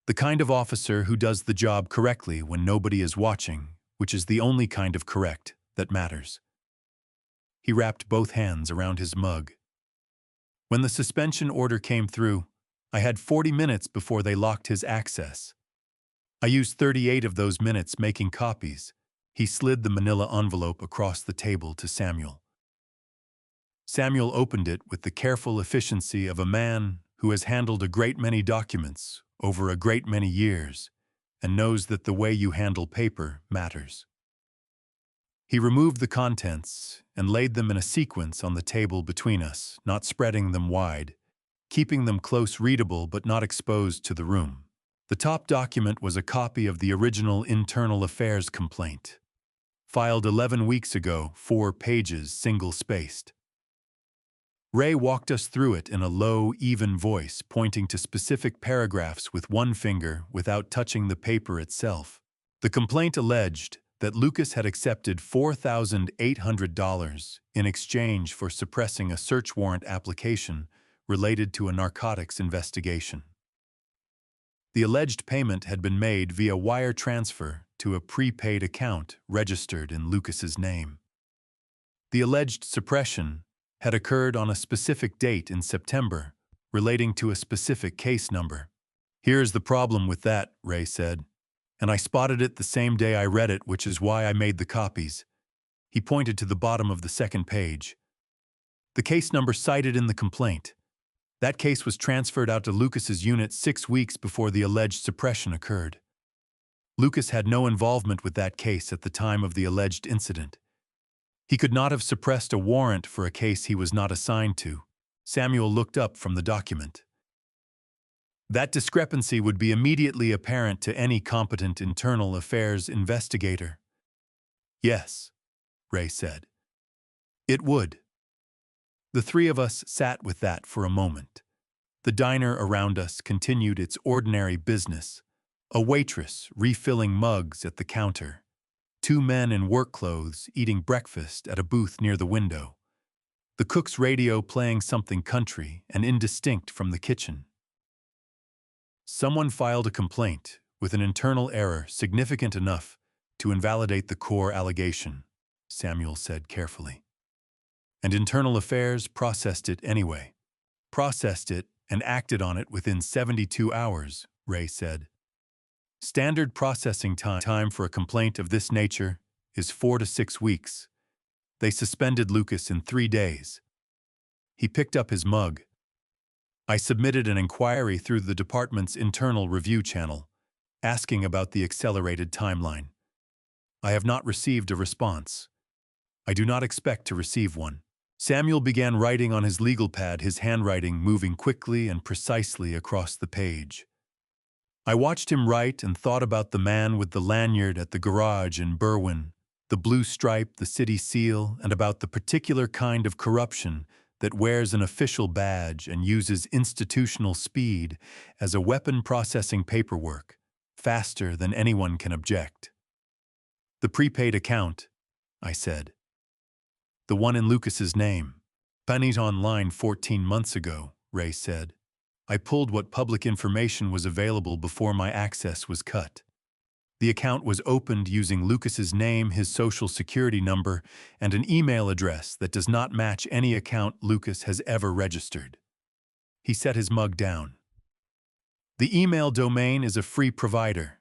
The kind of officer who does the job correctly when nobody is watching, which is the only kind of correct that matters." He wrapped both hands around his mug. "When the suspension order came through, I had 40 minutes before they locked his access. I used 38 of those minutes making copies." He slid the manila envelope across the table to Samuel. Samuel opened it with the careful efficiency of a man who has handled a great many documents over a great many years and knows that the way you handle paper matters. He removed the contents and laid them in a sequence on the table between us, not spreading them wide, keeping them close, readable but not exposed to the room. The top document was a copy of the original internal affairs complaint, filed 11 weeks ago, 4 pages, single-spaced. Ray walked us through it in a low, even voice, pointing to specific paragraphs with one finger without touching the paper itself. The complaint alleged that Lucas had accepted $4,800 in exchange for suppressing a search warrant application related to a narcotics investigation. The alleged payment had been made via wire transfer to a prepaid account registered in Lucas's name. The alleged suppression had occurred on a specific date in September, relating to a specific case number. "Here's the problem with that," Ray said, "and I spotted it the same day I read it, which is why I made the copies." He pointed to the bottom of the second page. "The case number cited in the complaint. That case was transferred out to Lucas's unit 6 weeks before the alleged suppression occurred. Lucas had no involvement with that case at the time of the alleged incident. He could not have suppressed a warrant for a case he was not assigned to." Samuel looked up from the document. "That discrepancy would be immediately apparent to any competent internal affairs investigator." "Yes," Ray said. "It would." The three of us sat with that for a moment. The diner around us continued its ordinary business. A waitress refilling mugs at the counter. 2 men in work clothes eating breakfast at a booth near the window. The cook's radio playing something country and indistinct from the kitchen. "Someone filed a complaint with an internal error significant enough to invalidate the core allegation," Samuel said carefully. "And Internal Affairs processed it anyway. Processed it and acted on it within 72 hours, Ray said. Standard processing time for a complaint of this nature is 4 to 6 weeks. They suspended Lucas in 3 days. He picked up his mug. I submitted an inquiry through the department's internal review channel, asking about the accelerated timeline. I have not received a response. I do not expect to receive one. Samuel began writing on his legal pad, his handwriting moving quickly and precisely across the page. I watched him write and thought about the man with the lanyard at the garage in Berwyn, the blue stripe, the city seal, and about the particular kind of corruption that wears an official badge and uses institutional speed as a weapon, processing paperwork faster than anyone can object. The prepaid account, I said. The one in Lucas's name. Pennies online 14 months ago, Ray said. I pulled what public information was available before my access was cut. The account was opened using Lucas's name, his social security number, and an email address that does not match any account Lucas has ever registered. He set his mug down. The email domain is a free provider.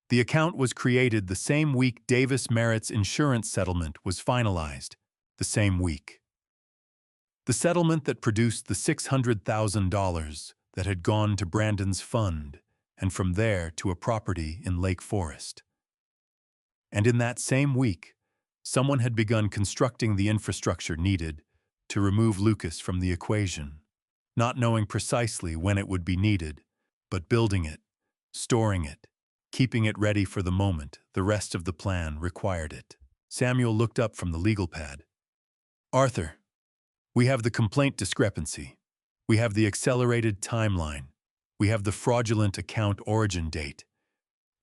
The account was created the same week Davis Merritt's insurance settlement was finalized, the same week. The settlement that produced the $600,000 that had gone to Brandon's fund, and from there to a property in Lake Forest. And in that same week, someone had begun constructing the infrastructure needed to remove Lucas from the equation, not knowing precisely when it would be needed, but building it, storing it, keeping it ready for the moment the rest of the plan required it. Samuel looked up from the legal pad. Arthur, we have the complaint discrepancy. We have the accelerated timeline. We have the fraudulent account origin date.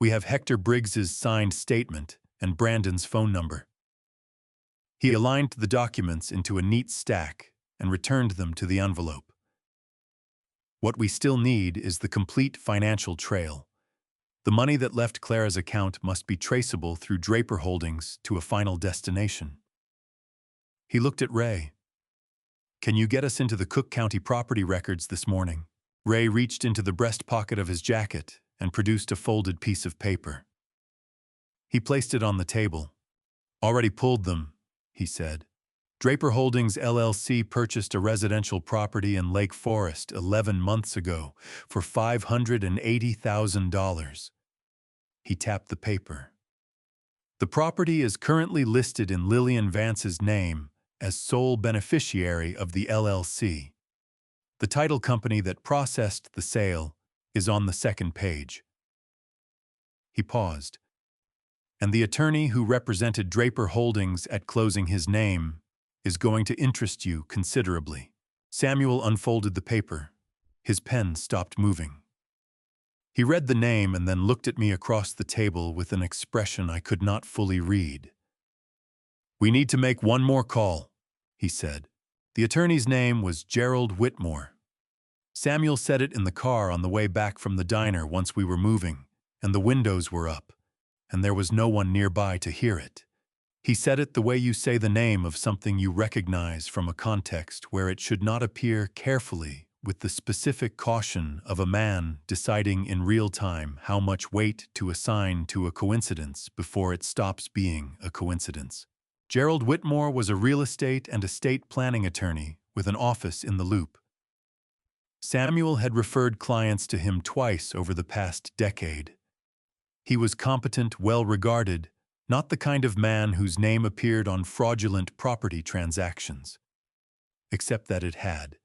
We have Hector Briggs's signed statement and Brandon's phone number. He aligned the documents into a neat stack and returned them to the envelope. What we still need is the complete financial trail. The money that left Clara's account must be traceable through Draper Holdings to a final destination. He looked at Ray. Can you get us into the Cook County property records this morning? Ray reached into the breast pocket of his jacket and produced a folded piece of paper. He placed it on the table. Already pulled them, he said. Draper Holdings LLC purchased a residential property in Lake Forest 11 months ago for $580,000. He tapped the paper. The property is currently listed in Lillian Vance's name as sole beneficiary of the LLC. The title company that processed the sale is on the second page. He paused. And the attorney who represented Draper Holdings at closing his name is going to interest you considerably. Samuel unfolded the paper. His pen stopped moving. He read the name and then looked at me across the table with an expression I could not fully read. We need to make one more call, he said. The attorney's name was Gerald Whitmore. Samuel said it in the car on the way back from the diner once we were moving, and the windows were up, and there was no one nearby to hear it. He said it the way you say the name of something you recognize from a context where it should not appear, carefully, with the specific caution of a man deciding in real time how much weight to assign to a coincidence before it stops being a coincidence. Gerald Whitmore was a real estate and estate planning attorney with an office in the Loop. Samuel had referred clients to him twice over the past decade. He was competent, well-regarded, not the kind of man whose name appeared on fraudulent property transactions. Except that it had.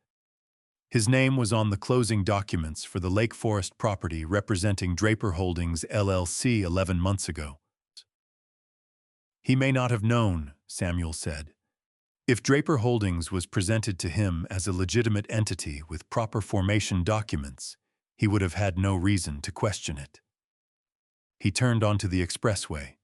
His name was on the closing documents for the Lake Forest property representing Draper Holdings LLC 11 months ago. He may not have known, Samuel said. If Draper Holdings was presented to him as a legitimate entity with proper formation documents, he would have had no reason to question it. He turned onto the expressway.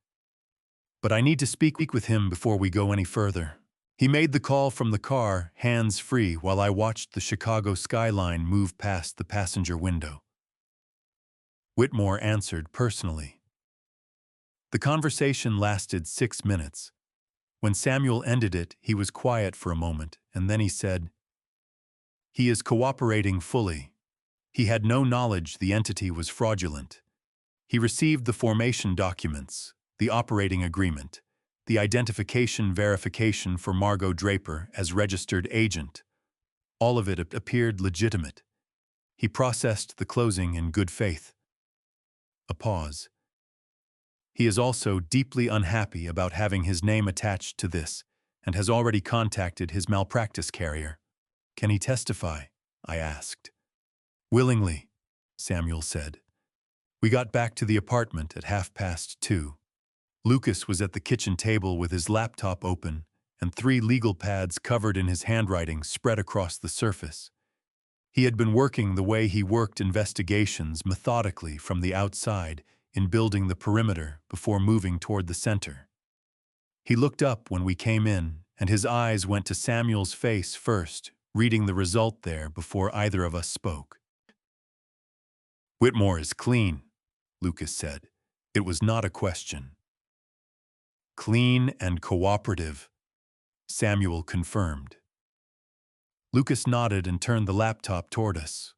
But I need to speak with him before we go any further. He made the call from the car, hands-free, while I watched the Chicago skyline move past the passenger window. Whitmore answered personally. The conversation lasted 6 minutes. When Samuel ended it, he was quiet for a moment, and then he said, "He is cooperating fully. He had no knowledge the entity was fraudulent. He received the formation documents, the operating agreement, the identification verification for Margot Draper as registered agent. All of it appeared legitimate. He processed the closing in good faith. A pause. He is also deeply unhappy about having his name attached to this and has already contacted his malpractice carrier. Can he testify? I asked. Willingly, Samuel said. We got back to the apartment at 2:30. Lucas was at the kitchen table with his laptop open and 3 legal pads covered in his handwriting spread across the surface. He had been working the way he worked investigations methodically from the outside in building the perimeter before moving toward the center. He looked up when we came in, and his eyes went to Samuel's face first, reading the result there before either of us spoke. Whitmore is clean, Lucas said. It was not a question. Clean and cooperative, Samuel confirmed. Lucas nodded and turned the laptop toward us.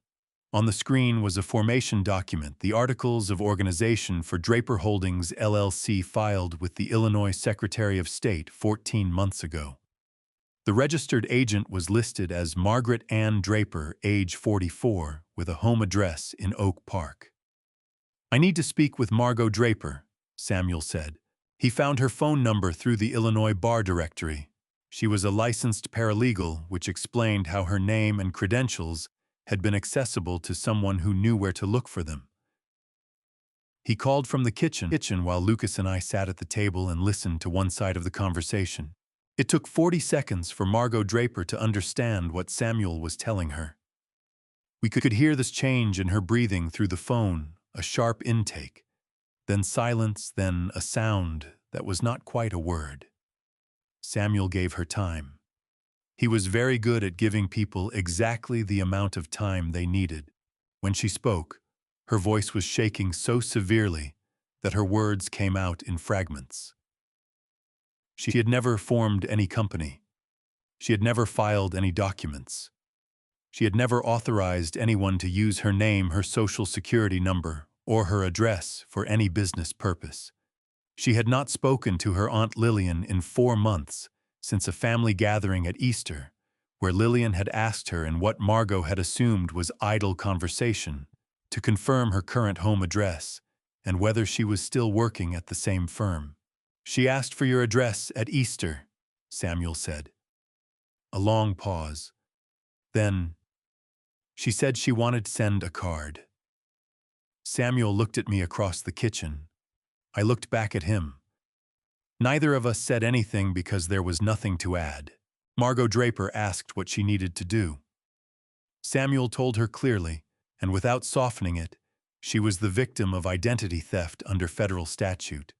On the screen was a formation document, the Articles of Organization for Draper Holdings, LLC, filed with the Illinois Secretary of State 14 months ago. The registered agent was listed as Margaret Ann Draper, age 44, with a home address in Oak Park. I need to speak with Margot Draper, Samuel said. He found her phone number through the Illinois Bar Directory. She was a licensed paralegal, which explained how her name and credentials had been accessible to someone who knew where to look for them. He called from the kitchen while Lucas and I sat at the table and listened to one side of the conversation. It took 40 seconds for Margot Draper to understand what Samuel was telling her. We could hear this change in her breathing through the phone, a sharp intake, then silence, then a sound that was not quite a word. Samuel gave her time. He was very good at giving people exactly the amount of time they needed. When she spoke, her voice was shaking so severely that her words came out in fragments. She had never formed any company. She had never filed any documents. She had never authorized anyone to use her name, her social security number, or her address for any business purpose. She had not spoken to her Aunt Lillian in 4 months, since a family gathering at Easter, where Lillian had asked her in what Margot had assumed was idle conversation to confirm her current home address and whether she was still working at the same firm. She asked for your address at Easter, Samuel said. A long pause. Then, she said she wanted to send a card. Samuel looked at me across the kitchen. I looked back at him. Neither of us said anything because there was nothing to add. Margot Draper asked what she needed to do. Samuel told her clearly, and without softening it, she was the victim of identity theft under federal statute.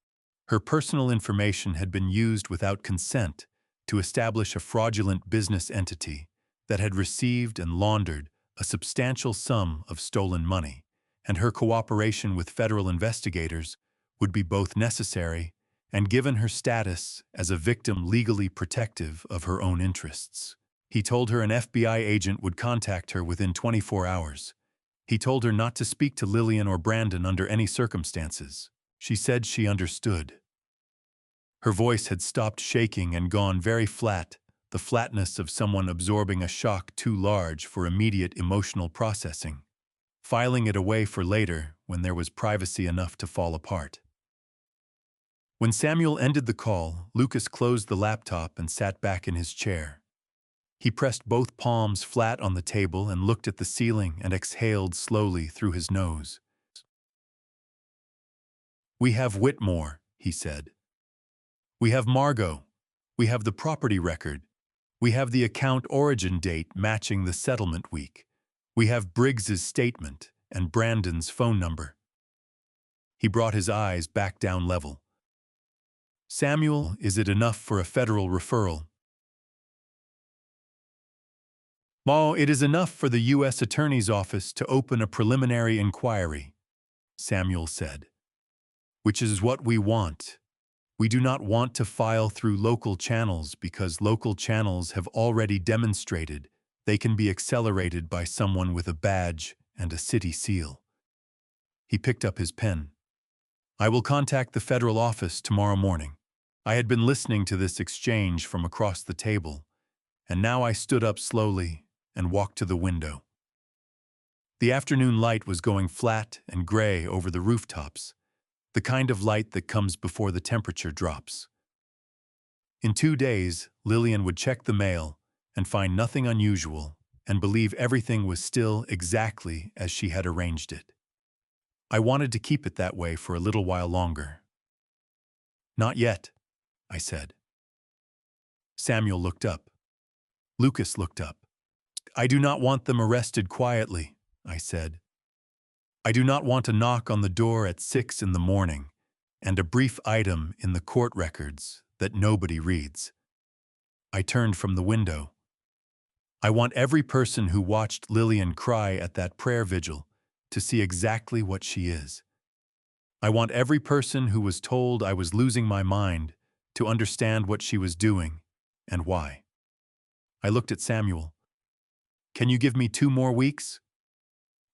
Her personal information had been used without consent to establish a fraudulent business entity that had received and laundered a substantial sum of stolen money, and her cooperation with federal investigators would be both necessary and, given her status as a victim, legally protective of her own interests. He told her an FBI agent would contact her within 24 hours. He told her not to speak to Lillian or Brandon under any circumstances. She said she understood. Her voice had stopped shaking and gone very flat, the flatness of someone absorbing a shock too large for immediate emotional processing, filing it away for later when there was privacy enough to fall apart. When Samuel ended the call, Lucas closed the laptop and sat back in his chair. He pressed both palms flat on the table and looked at the ceiling and exhaled slowly through his nose. We have Whitmore, he said. We have Margot. We have the property record. We have the account origin date matching the settlement week. We have Briggs's statement and Brandon's phone number. He brought his eyes back down level. Samuel, is it enough for a federal referral? Ma, it is enough for the U.S. Attorney's Office to open a preliminary inquiry, Samuel said. Which is what we want. We do not want to file through local channels because local channels have already demonstrated they can be accelerated by someone with a badge and a city seal. He picked up his pen. I will contact the federal office tomorrow morning. I had been listening to this exchange from across the table, and now I stood up slowly and walked to the window. The afternoon light was going flat and gray over the rooftops, the kind of light that comes before the temperature drops. In 2 days, Lillian would check the mail and find nothing unusual and believe everything was still exactly as she had arranged it. I wanted to keep it that way for a little while longer. "Not yet," I said. Samuel looked up. Lucas looked up. "I do not want them arrested quietly," I said. "I do not want a knock on the door at 6 in the morning and a brief item in the court records that nobody reads." I turned from the window. "I want every person who watched Lillian cry at that prayer vigil to see exactly what she is. I want every person who was told I was losing my mind to understand what she was doing and why." I looked at Samuel. "Can you give me 2 more weeks?"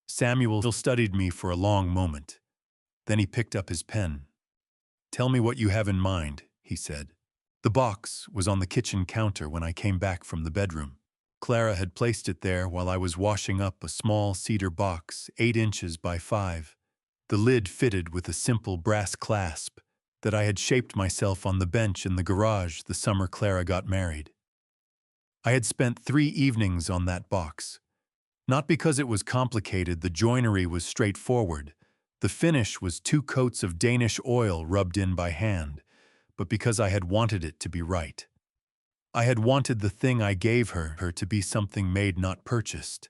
Samuel studied me for a long moment. Then he picked up his pen. "Tell me what you have in mind," he said. The box was on the kitchen counter when I came back from the bedroom. Clara had placed it there while I was washing up a small cedar box 8 inches by 5, the lid fitted with a simple brass clasp that I had shaped myself on the bench in the garage the summer Clara got married. I had spent 3 evenings on that box. Not because it was complicated, the joinery was straightforward. The finish was 2 coats of Danish oil rubbed in by hand, but because I had wanted it to be right. I had wanted the thing I gave her to be something made, not purchased.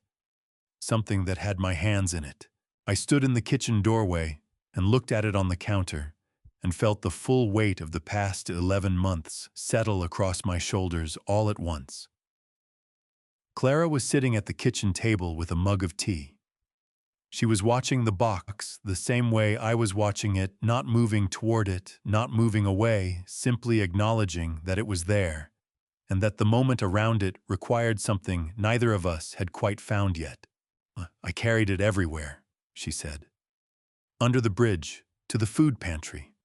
Something that had my hands in it. I stood in the kitchen doorway and looked at it on the counter and felt the full weight of the past 11 months settle across my shoulders all at once. Clara was sitting at the kitchen table with a mug of tea. She was watching the box the same way I was watching it, not moving toward it, not moving away, simply acknowledging that it was there, and that the moment around it required something neither of us had quite found yet. "I carried it everywhere," she said. "Under the bridge, to the food pantry.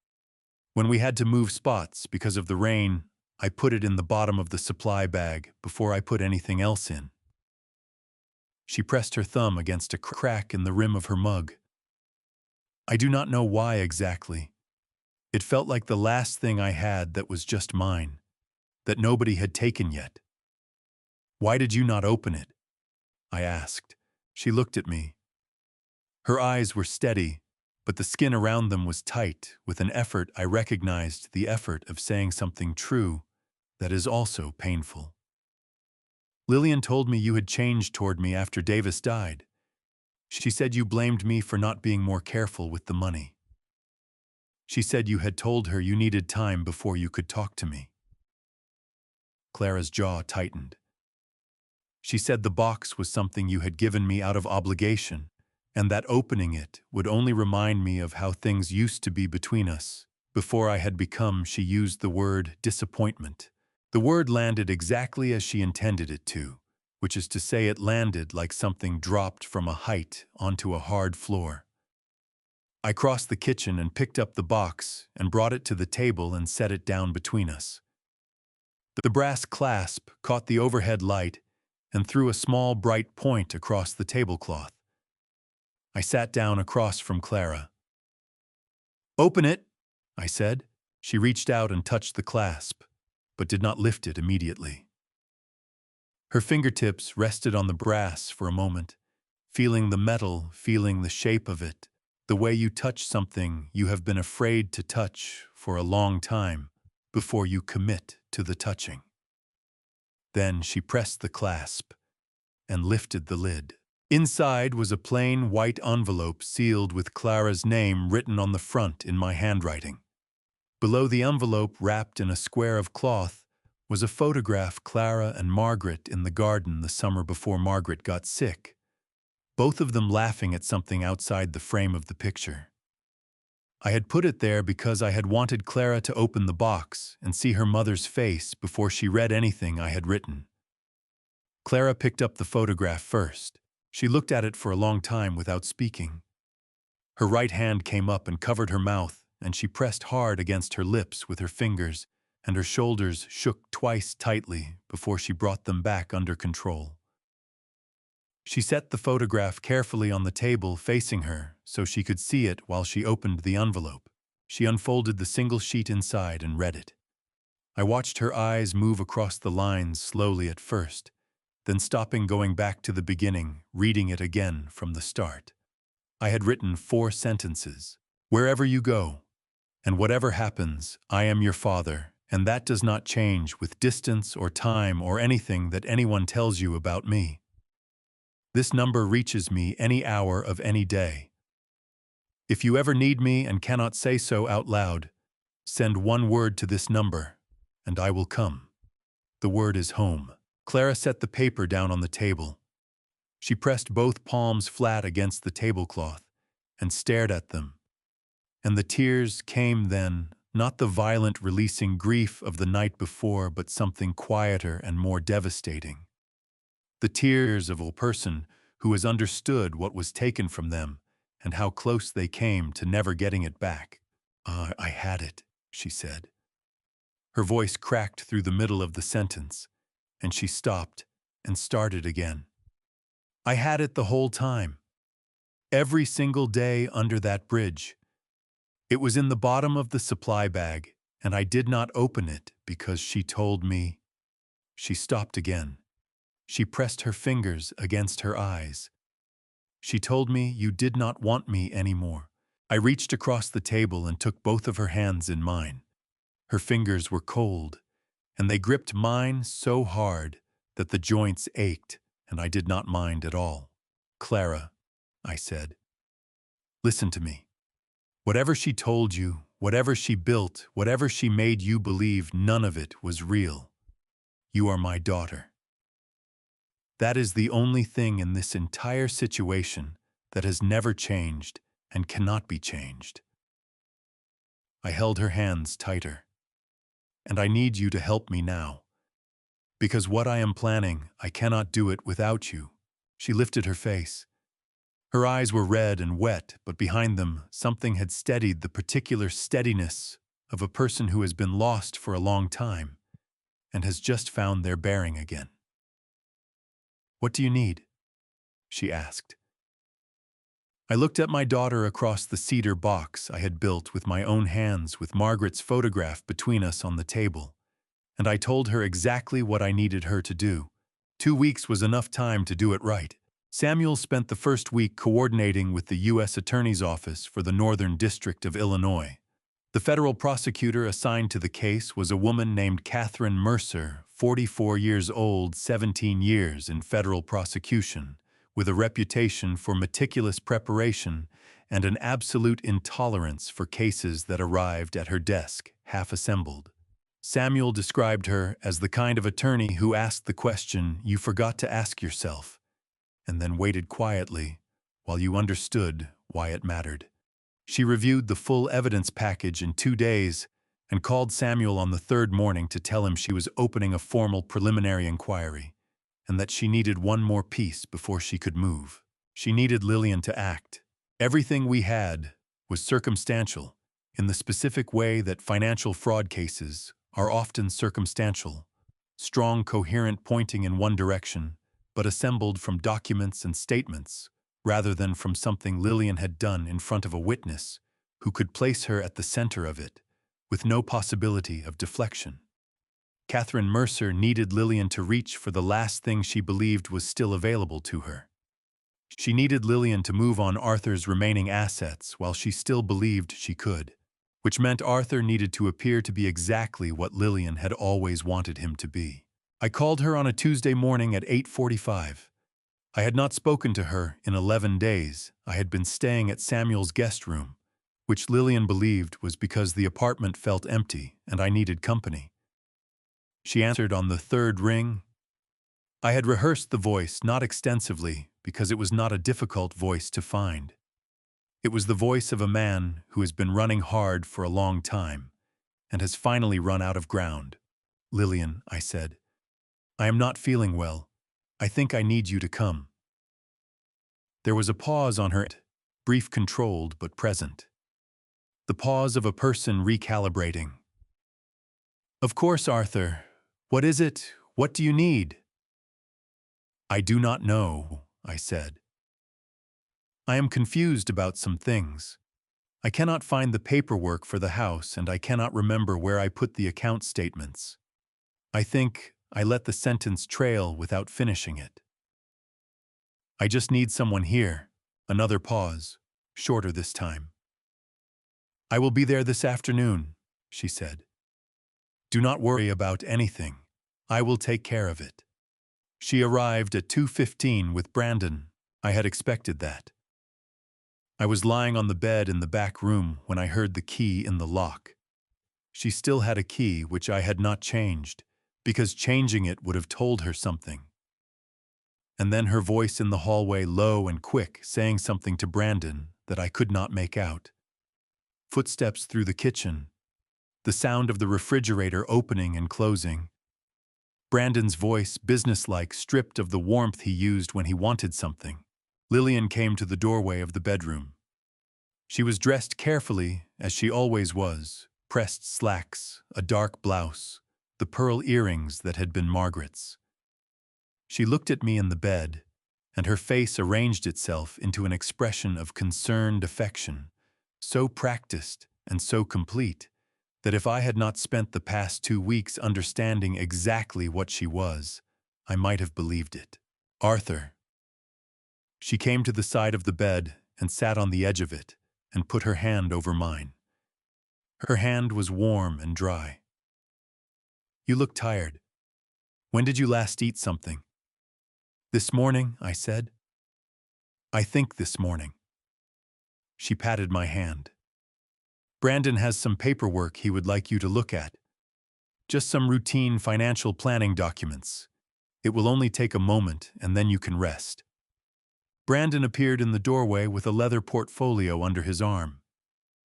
When we had to move spots because of the rain, I put it in the bottom of the supply bag before I put anything else in." She pressed her thumb against a crack in the rim of her mug. "I do not know why exactly. It felt like the last thing I had that was just mine, that nobody had taken yet." "Why did you not open it?" I asked. She looked at me. Her eyes were steady, but the skin around them was tight. With an effort, I recognized the effort of saying something true that is also painful. "Lillian told me you had changed toward me after Davis died. She said you blamed me for not being more careful with the money. She said you had told her you needed time before you could talk to me." Clara's jaw tightened. "She said the box was something you had given me out of obligation, and that opening it would only remind me of how things used to be between us. Before I had become," she used the word, "disappointment." The word landed exactly as she intended it to, which is to say it landed like something dropped from a height onto a hard floor. I crossed the kitchen and picked up the box and brought it to the table and set it down between us. The brass clasp caught the overhead light and threw a small bright point across the tablecloth. I sat down across from Clara. "Open it," I said. She reached out and touched the clasp, but did not lift it immediately. Her fingertips rested on the brass for a moment, feeling the metal, feeling the shape of it, the way you touch something you have been afraid to touch for a long time before you commit to the touching. Then she pressed the clasp and lifted the lid. Inside was a plain white envelope sealed with Clara's name written on the front in my handwriting. Below the envelope, wrapped in a square of cloth, was a photograph Clara and Margaret in the garden the summer before Margaret got sick, both of them laughing at something outside the frame of the picture. I had put it there because I had wanted Clara to open the box and see her mother's face before she read anything I had written. Clara picked up the photograph first. She looked at it for a long time without speaking. Her right hand came up and covered her mouth, and she pressed hard against her lips with her fingers, and her shoulders shook twice tightly before she brought them back under control. She set the photograph carefully on the table facing her so she could see it while she opened the envelope. She unfolded the single sheet inside and read it. I watched her eyes move across the lines slowly at first, then stopping, going back to the beginning, reading it again from the start. I had written 4 sentences. Wherever you go, and whatever happens, I am your father, and that does not change with distance or time or anything that anyone tells you about me. This number reaches me any hour of any day. If you ever need me and cannot say so out loud, send one word to this number, and I will come. The word is home. Clara set the paper down on the table. She pressed both palms flat against the tablecloth and stared at them. And the tears came then, not the violent releasing grief of the night before, but something quieter and more devastating. The tears of a person who has understood what was taken from them and how close they came to never getting it back. I had it, she said. Her voice cracked through the middle of the sentence, and she stopped and started again. I had it the whole time. Every single day under that bridge. It was in the bottom of the supply bag, and I did not open it because she told me. She stopped again. She pressed her fingers against her eyes. She told me you did not want me anymore. I reached across the table and took both of her hands in mine. Her fingers were cold, and they gripped mine so hard that the joints ached, and I did not mind at all. Clara, I said, listen to me. Whatever she told you, whatever she built, whatever she made you believe, none of it was real. You are my daughter. That is the only thing in this entire situation that has never changed and cannot be changed. I held her hands tighter. And I need you to help me now. Because what I am planning, I cannot do it without you. She lifted her face. Her eyes were red and wet, but behind them, something had steadied the particular steadiness of a person who has been lost for a long time and has just found their bearing again. What do you need? She asked. I looked at my daughter across the cedar box I had built with my own hands with Margaret's photograph between us on the table, and I told her exactly what I needed her to do. 2 weeks was enough time to do it right. Samuel spent the first week coordinating with the U.S. Attorney's Office for the Northern District of Illinois. The federal prosecutor assigned to the case was a woman named Catherine Mercer, 44 years old, 17 years in federal prosecution, with a reputation for meticulous preparation and an absolute intolerance for cases that arrived at her desk, half-assembled. Samuel described her as the kind of attorney who asked the question you forgot to ask yourself, and then waited quietly while you understood why it mattered. She reviewed the full evidence package in 2 days and called Samuel on the 3rd morning to tell him she was opening a formal preliminary inquiry and that she needed one more piece before she could move. She needed Lillian to act. Everything we had was circumstantial, in the specific way that financial fraud cases are often circumstantial, strong, coherent pointing in one direction, but assembled from documents and statements, rather than from something Lillian had done in front of a witness who could place her at the center of it, with no possibility of deflection. Catherine Mercer needed Lillian to reach for the last thing she believed was still available to her. She needed Lillian to move on Arthur's remaining assets while she still believed she could, which meant Arthur needed to appear to be exactly what Lillian had always wanted him to be. I called her on a Tuesday morning at 8:45. I had not spoken to her in 11 days. I had been staying at Samuel's guest room, which Lillian believed was because the apartment felt empty and I needed company. She answered on the 3rd ring. I had rehearsed the voice, not extensively, because it was not a difficult voice to find. It was the voice of a man who has been running hard for a long time and has finally run out of ground. Lillian, I said, I am not feeling well. I think I need you to come. There was a pause on her, brief, controlled, but present. The pause of a person recalibrating. Of course, Arthur. What is it? What do you need? I do not know, I said. I am confused about some things. I cannot find the paperwork for the house and I cannot remember where I put the account statements. I think I let the sentence trail without finishing it. I just need someone here. Another pause, shorter this time. I will be there this afternoon, she said. Do not worry about anything. I will take care of it. She arrived at 2:15 with Brandon. I had expected that. I was lying on the bed in the back room when I heard the key in the lock. She still had a key which I had not changed, because changing it would have told her something. And then her voice in the hallway, low and quick, saying something to Brandon that I could not make out. Footsteps through the kitchen. The sound of the refrigerator opening and closing. Brandon's voice, businesslike, stripped of the warmth he used when he wanted something. Lillian came to the doorway of the bedroom. She was dressed carefully, as she always was, pressed slacks, a dark blouse, the pearl earrings that had been Margaret's. She looked at me in the bed, and her face arranged itself into an expression of concerned affection, so practiced and so complete that if I had not spent the past 2 weeks understanding exactly what she was, I might have believed it. Arthur. She came to the side of the bed and sat on the edge of it and put her hand over mine. Her hand was warm and dry. You look tired. When did you last eat something? This morning, I said. I think this morning. She patted my hand. Brandon has some paperwork he would like you to look at. Just some routine financial planning documents. It will only take a moment and then you can rest. Brandon appeared in the doorway with a leather portfolio under his arm.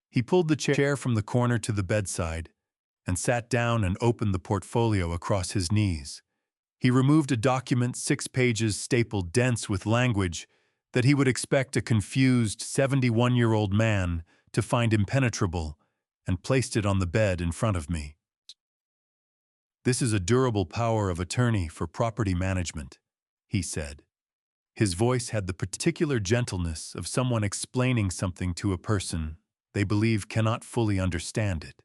He pulled the chair from the corner to the bedside and sat down and opened the portfolio across his knees. He removed a document 6 pages stapled dense with language that he would expect a confused 71-year-old man to find impenetrable and placed it on the bed in front of me. This is a durable power of attorney for property management, he said. His voice had the particular gentleness of someone explaining something to a person they believe cannot fully understand it.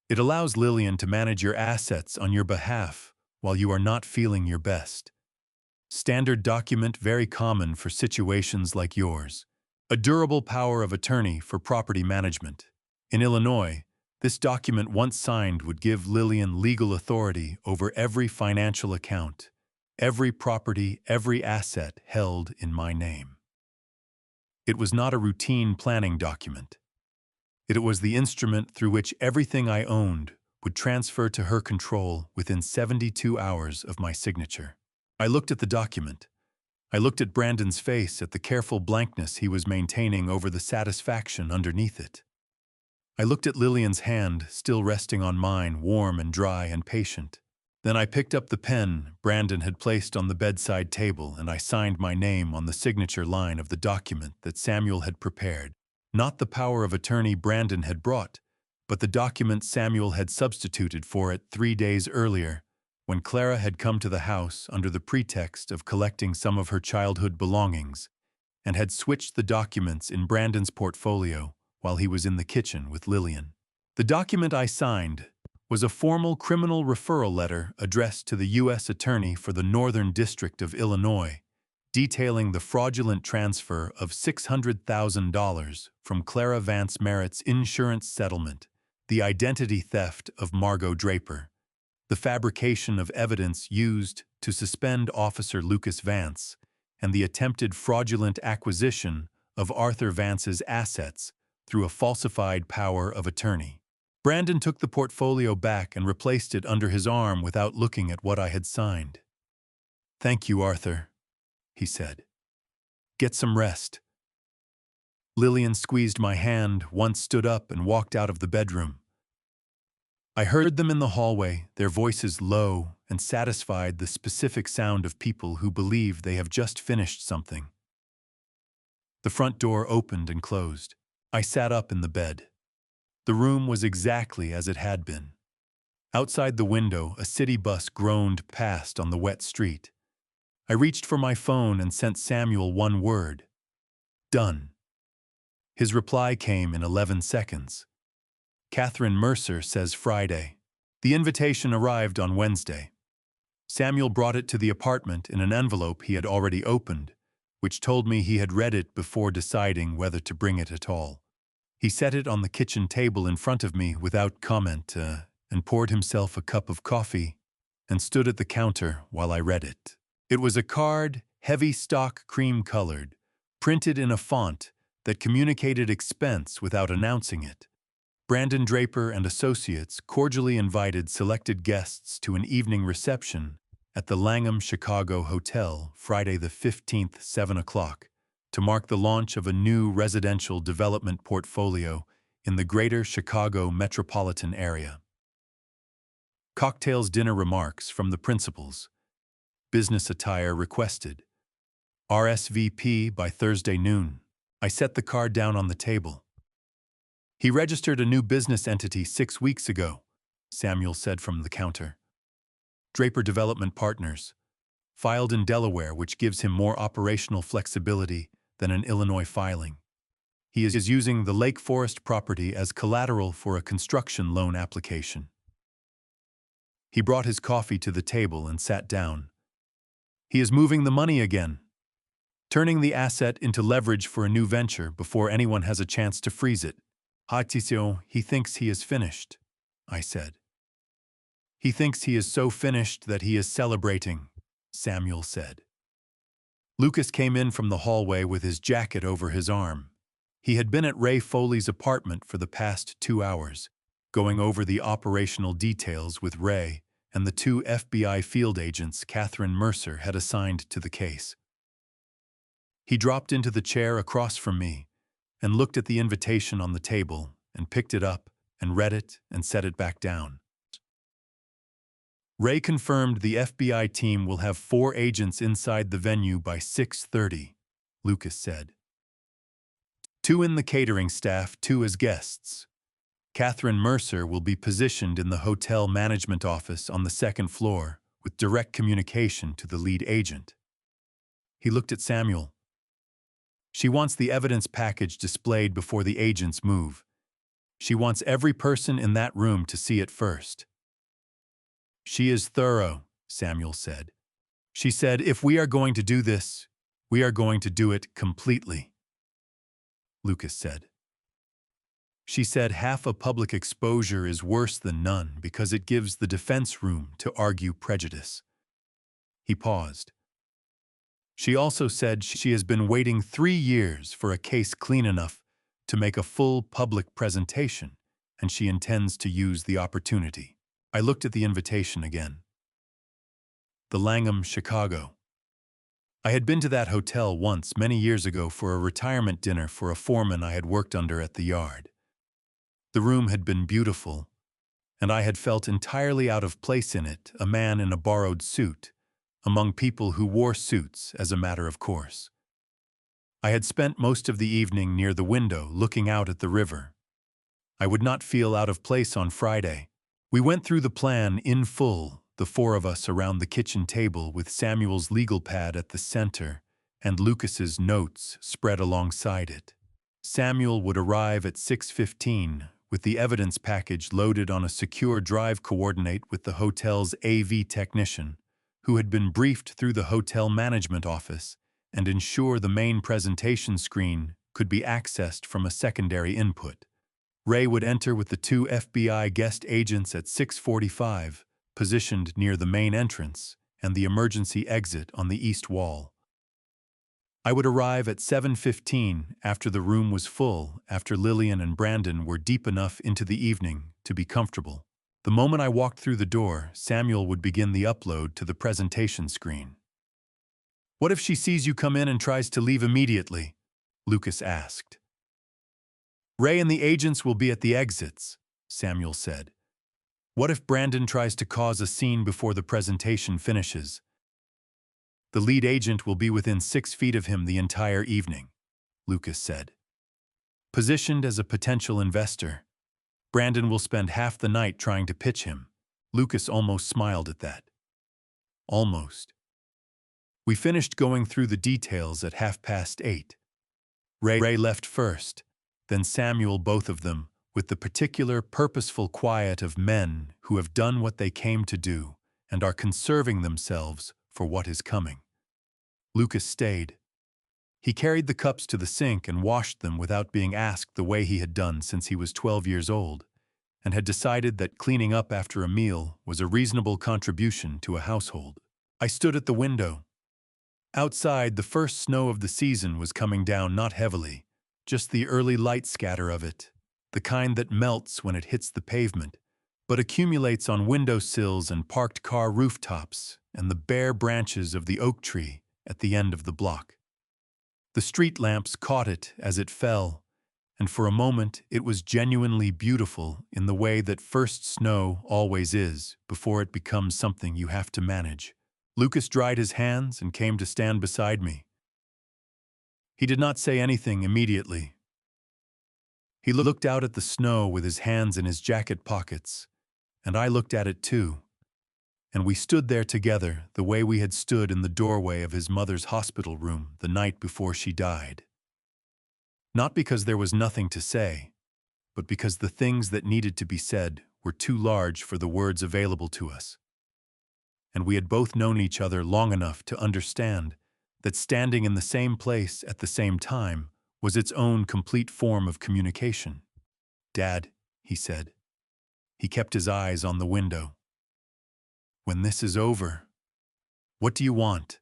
It allows Lillian to manage your assets on your behalf while you are not feeling your best. Standard document very common for situations like yours. A durable power of attorney for property management. In Illinois, this document once signed would give Lillian legal authority over every financial account, every property, every asset held in my name. It was not a routine planning document. It was the instrument through which everything I owned would transfer to her control within 72 hours of my signature. I looked at the document. I looked at Brandon's face, at the careful blankness he was maintaining over the satisfaction underneath it. I looked at Lillian's hand, still resting on mine, warm and dry and patient. Then I picked up the pen Brandon had placed on the bedside table and I signed my name on the signature line of the document that Samuel had prepared. Not the power of attorney Brandon had brought, but the document Samuel had substituted for it 3 days earlier, when Clara had come to the house under the pretext of collecting some of her childhood belongings, and had switched the documents in Brandon's portfolio while he was in the kitchen with Lillian. The document I signed was a formal criminal referral letter addressed to the U.S. Attorney for the Northern District of Illinois, detailing the fraudulent transfer of $600,000 from Clara Vance Merritt's insurance settlement, the identity theft of Margot Draper, the fabrication of evidence used to suspend Officer Lucas Vance, and the attempted fraudulent acquisition of Arthur Vance's assets through a falsified power of attorney. Brandon took the portfolio back and replaced it under his arm without looking at what I had signed. "Thank you, Arthur," he said. "Get some rest." Lillian squeezed my hand, once stood up and walked out of the bedroom. I heard them in the hallway, their voices low and satisfied, the specific sound of people who believe they have just finished something. The front door opened and closed. I sat up in the bed. The room was exactly as it had been. Outside the window, a city bus groaned past on the wet street. I reached for my phone and sent Samuel one word. Done. His reply came in 11 seconds. Catherine Mercer says Friday. The invitation arrived on Wednesday. Samuel brought it to the apartment in an envelope he had already opened, which told me he had read it before deciding whether to bring it at all. He set it on the kitchen table in front of me without comment and poured himself a cup of coffee and stood at the counter while I read it. It was a card, heavy stock cream-colored, printed in a font that communicated expense without announcing it. Brandon Draper and Associates cordially invited selected guests to an evening reception at the Langham Chicago Hotel Friday the 15th, 7 o'clock, to mark the launch of a new residential development portfolio in the greater Chicago metropolitan area. Cocktails, dinner remarks from the principals. Business attire requested. RSVP by Thursday noon. I set the card down on the table. He registered a new business entity 6 weeks ago, Samuel said from the counter. Draper Development Partners, filed in Delaware, which gives him more operational flexibility than an Illinois filing. He is using the Lake Forest property as collateral for a construction loan application. He brought his coffee to the table and sat down. He is moving the money again, turning the asset into leverage for a new venture before anyone has a chance to freeze it. He thinks he is finished, I said. He thinks he is so finished that he is celebrating, Samuel said. Lucas came in from the hallway with his jacket over his arm. He had been at Ray Foley's apartment for the past 2 hours, going over the operational details with Ray and the 2 FBI field agents Catherine Mercer had assigned to the case. He dropped into the chair across from me and looked at the invitation on the table and picked it up and read it and set it back down. Ray confirmed the FBI team will have 4 agents inside the venue by 6:30, Lucas said. 2 in the catering staff, 2 as guests. Catherine Mercer will be positioned in the hotel management office on the 2nd floor with direct communication to the lead agent. He looked at Samuel. She wants the evidence package displayed before the agents move. She wants every person in that room to see it first. She is thorough, Samuel said. She said, if we are going to do this, we are going to do it completely. Lucas said. She said half a public exposure is worse than none because it gives the defense room to argue prejudice. He paused. She also said she has been waiting 3 years for a case clean enough to make a full public presentation, and she intends to use the opportunity. I looked at the invitation again. The Langham, Chicago. I had been to that hotel once many years ago for a retirement dinner for a foreman I had worked under at the yard. The room had been beautiful, and I had felt entirely out of place in it, a man in a borrowed suit, among people who wore suits as a matter of course. I had spent most of the evening near the window looking out at the river. I would not feel out of place on Friday. We went through the plan in full, the 4 of us around the kitchen table with Samuel's legal pad at the center and Lucas's notes spread alongside it. Samuel would arrive at 6:15 with the evidence package loaded on a secure drive coordinate with the hotel's AV technician, who had been briefed through the hotel management office, and ensure the main presentation screen could be accessed from a secondary input. Ray would enter with the 2 FBI guest agents at 6:45, positioned near the main entrance and the emergency exit on the east wall. I would arrive at 7:15 after the room was full, after Lillian and Brandon were deep enough into the evening to be comfortable. The moment I walked through the door, Samuel would begin the upload to the presentation screen. "What if she sees you come in and tries to leave immediately?" Lucas asked. "Ray and the agents will be at the exits," Samuel said. "What if Brandon tries to cause a scene before the presentation finishes? The lead agent will be within 6 feet of him the entire evening," Lucas said. "Positioned as a potential investor, Brandon will spend half the night trying to pitch him." Lucas almost smiled at that. Almost. We finished going through the details at 8:30. Ray left first, then Samuel, both of them, with the particular purposeful quiet of men who have done what they came to do and are conserving themselves for what is coming. Lucas stayed. He carried the cups to the sink and washed them without being asked the way he had done since he was 12 years old, and had decided that cleaning up after a meal was a reasonable contribution to a household. I stood at the window. Outside, the first snow of the season was coming down, not heavily, just the early light scatter of it, the kind that melts when it hits the pavement, but accumulates on windowsills and parked car rooftops and the bare branches of the oak tree at the end of the block. The street lamps caught it as it fell, and for a moment it was genuinely beautiful in the way that first snow always is before it becomes something you have to manage. Lucas dried his hands and came to stand beside me. He did not say anything immediately. He looked out at the snow with his hands in his jacket pockets, and I looked at it too. And we stood there together the way we had stood in the doorway of his mother's hospital room the night before she died. Not because there was nothing to say, but because the things that needed to be said were too large for the words available to us. And we had both known each other long enough to understand that standing in the same place at the same time was its own complete form of communication. "Dad," he said. He kept his eyes on the window. "When this is over, what do you want?"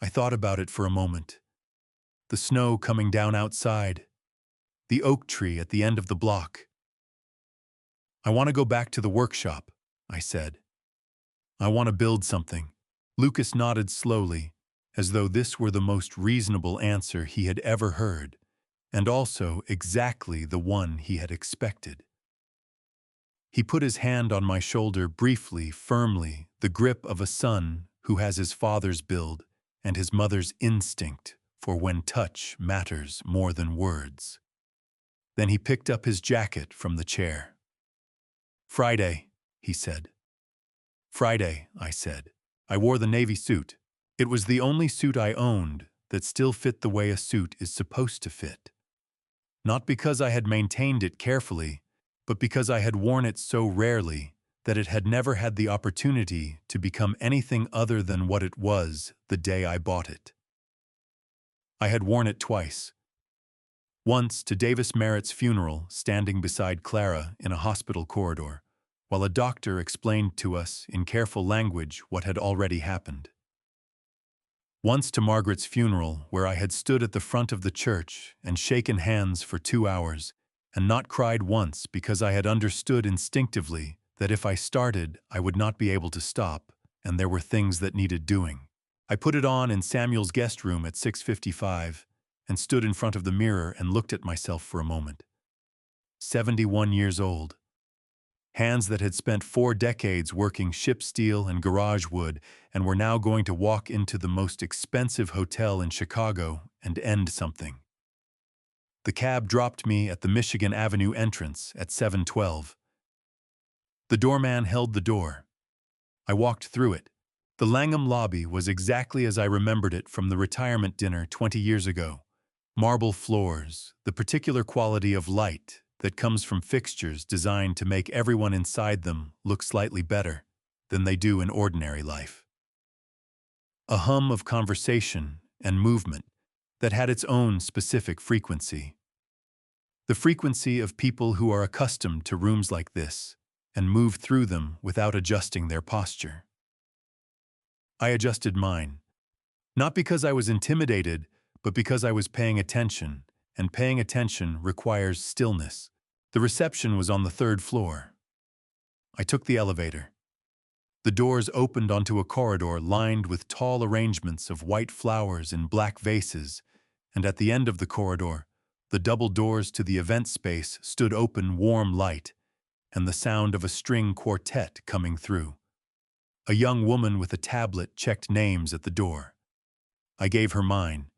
I thought about it for a moment. The snow coming down outside, the oak tree at the end of the block. "I want to go back to the workshop," I said. "I want to build something." Lucas nodded slowly, as though this were the most reasonable answer he had ever heard, and also exactly the one he had expected. He put his hand on my shoulder briefly, firmly, the grip of a son who has his father's build and his mother's instinct for when touch matters more than words. Then he picked up his jacket from the chair. "Friday," he said. "Friday," I said. I wore the navy suit. It was the only suit I owned that still fit the way a suit is supposed to fit. Not because I had maintained it carefully, but because I had worn it so rarely that it had never had the opportunity to become anything other than what it was the day I bought it. I had worn it twice. Once to Davis Merritt's funeral, standing beside Clara in a hospital corridor, while a doctor explained to us in careful language what had already happened. Once to Margaret's funeral, where I had stood at the front of the church and shaken hands for 2 hours, and not cried once because I had understood instinctively that if I started, I would not be able to stop, and there were things that needed doing. I put it on in Samuel's guest room at 6:55 and stood in front of the mirror and looked at myself for a moment. 71 years old. Hands that had spent 4 decades working ship steel and garage wood and were now going to walk into the most expensive hotel in Chicago and end something. The cab dropped me at the Michigan Avenue entrance at 7:12. The doorman held the door. I walked through it. The Langham lobby was exactly as I remembered it from the retirement dinner 20 years ago. Marble floors, the particular quality of light that comes from fixtures designed to make everyone inside them look slightly better than they do in ordinary life. A hum of conversation and movement that had its own specific frequency. The frequency of people who are accustomed to rooms like this and move through them without adjusting their posture. I adjusted mine, not because I was intimidated, but because I was paying attention, and paying attention requires stillness. The reception was on the 3rd floor. I took the elevator. The doors opened onto a corridor lined with tall arrangements of white flowers in black vases, and at the end of the corridor, the double doors to the event space stood open, warm light, and the sound of a string quartet coming through. A young woman with a tablet checked names at the door. I gave her mine.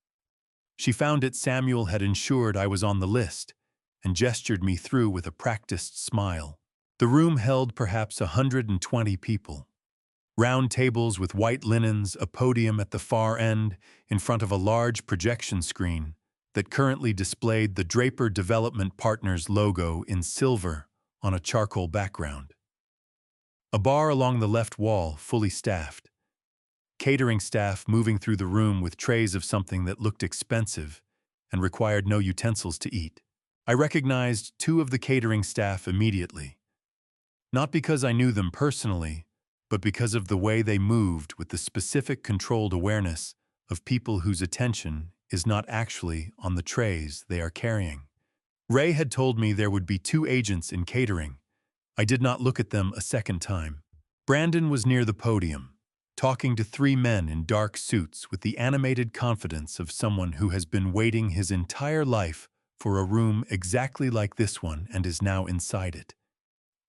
She found it Samuel had ensured I was on the list, and gestured me through with a practiced smile. The room held perhaps 120 people. Round tables with white linens, a podium at the far end, in front of a large projection screen that currently displayed the Draper Development Partners logo in silver on a charcoal background. A bar along the left wall, fully staffed. Catering staff moving through the room with trays of something that looked expensive and required no utensils to eat. I recognized two of the catering staff immediately. Not because I knew them personally, but because of the way they moved with the specific controlled awareness of people whose attention is not actually on the trays they are carrying. Ray had told me there would be two agents in catering. I did not look at them a second time. Brandon was near the podium, talking to three men in dark suits with the animated confidence of someone who has been waiting his entire life for a room exactly like this one and is now inside it.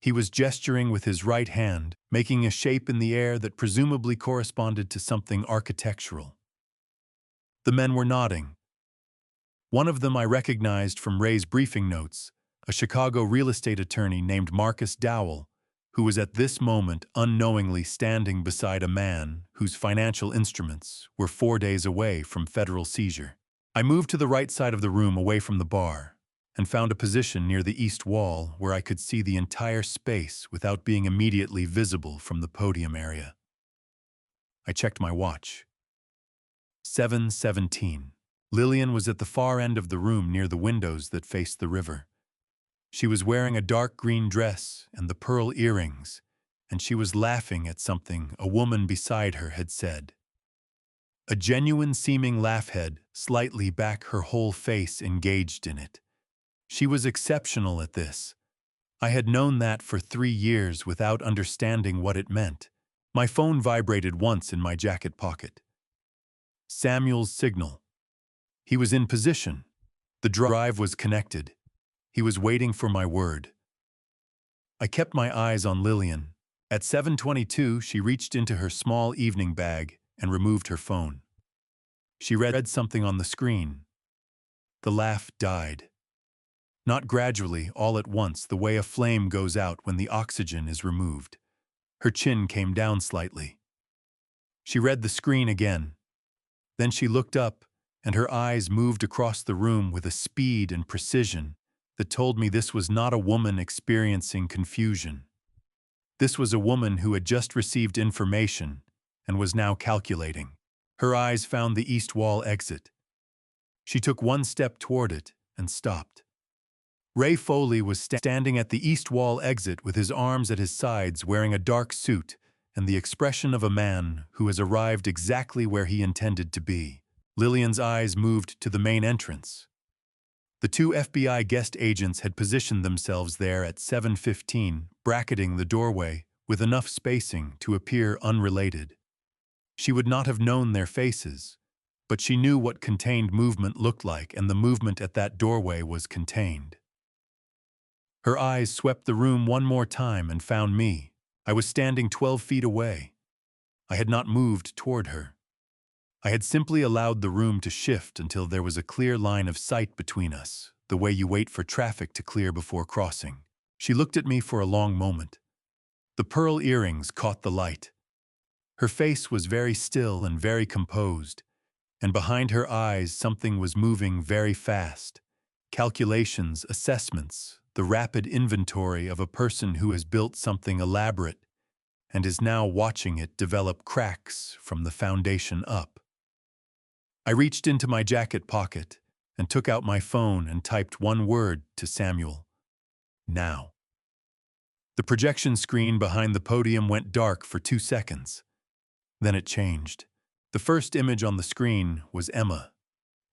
He was gesturing with his right hand, making a shape in the air that presumably corresponded to something architectural. The men were nodding. One of them I recognized from Ray's briefing notes, a Chicago real estate attorney named Marcus Dowell, who was at this moment unknowingly standing beside a man whose financial instruments were 4 days away from federal seizure. I moved to the right side of the room away from the bar and found a position near the east wall where I could see the entire space without being immediately visible from the podium area. I checked my watch. 7:17. Lillian was at the far end of the room near the windows that faced the river. She was wearing a dark green dress and the pearl earrings, and she was laughing at something a woman beside her had said. A genuine-seeming laugh-head slightly back, her whole face engaged in it. She was exceptional at this. I had known that for 3 years without understanding what it meant. My phone vibrated once in my jacket pocket. Samuel's signal. He was in position. The drive was connected. He was waiting for my word. I kept my eyes on Lillian. At 7:22, she reached into her small evening bag and removed her phone. She read something on the screen. The laugh died. Not gradually, all at once, the way a flame goes out when the oxygen is removed. Her chin came down slightly. She read the screen again. Then she looked up, and her eyes moved across the room with a speed and precision that told me this was not a woman experiencing confusion. This was a woman who had just received information and was now calculating. Her eyes found the east wall exit. She took one step toward it and stopped. Ray Foley was standing at the east wall exit with his arms at his sides, wearing a dark suit and the expression of a man who has arrived exactly where he intended to be. Lillian's eyes moved to the main entrance. The two FBI guest agents had positioned themselves there at 7:15, bracketing the doorway with enough spacing to appear unrelated. She would not have known their faces, but she knew what contained movement looked like, and the movement at that doorway was contained. Her eyes swept the room one more time and found me. I was standing 12 feet away. I had not moved toward her. I had simply allowed the room to shift until there was a clear line of sight between us, the way you wait for traffic to clear before crossing. She looked at me for a long moment. The pearl earrings caught the light. Her face was very still and very composed, and behind her eyes something was moving very fast. Calculations, assessments, the rapid inventory of a person who has built something elaborate and is now watching it develop cracks from the foundation up. I reached into my jacket pocket and took out my phone and typed one word to Samuel. Now. The projection screen behind the podium went dark for 2 seconds. Then it changed. The first image on the screen was Emma.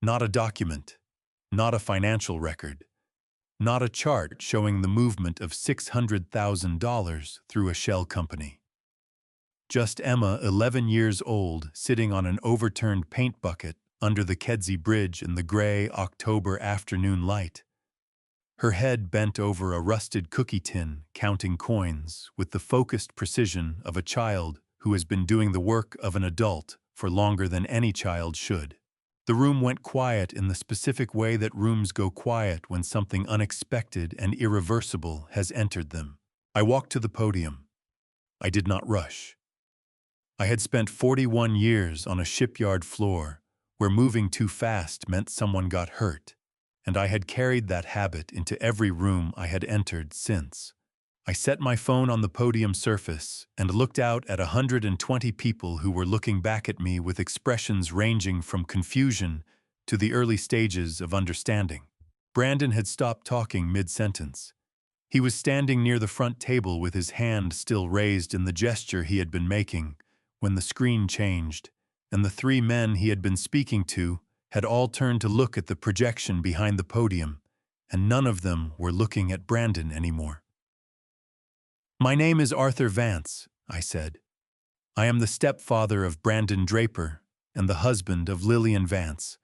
Not a document, not a financial record, not a chart showing the movement of $600,000 through a shell company. Just Emma, 11 years old, sitting on an overturned paint bucket under the Kedzie Bridge in the gray October afternoon light. Her head bent over a rusted cookie tin, counting coins with the focused precision of a child who has been doing the work of an adult for longer than any child should. The room went quiet in the specific way that rooms go quiet when something unexpected and irreversible has entered them. I walked to the podium. I did not rush. I had spent 41 years on a shipyard floor where moving too fast meant someone got hurt, and I had carried that habit into every room I had entered since. I set my phone on the podium surface and looked out at 120 people who were looking back at me with expressions ranging from confusion to the early stages of understanding. Brandon had stopped talking mid-sentence. He was standing near the front table with his hand still raised in the gesture he had been making when the screen changed, and the three men he had been speaking to had all turned to look at the projection behind the podium, and none of them were looking at Brandon anymore. "My name is Arthur Vance," I said. "I am the stepfather of Brandon Draper and the husband of Lillian Vance.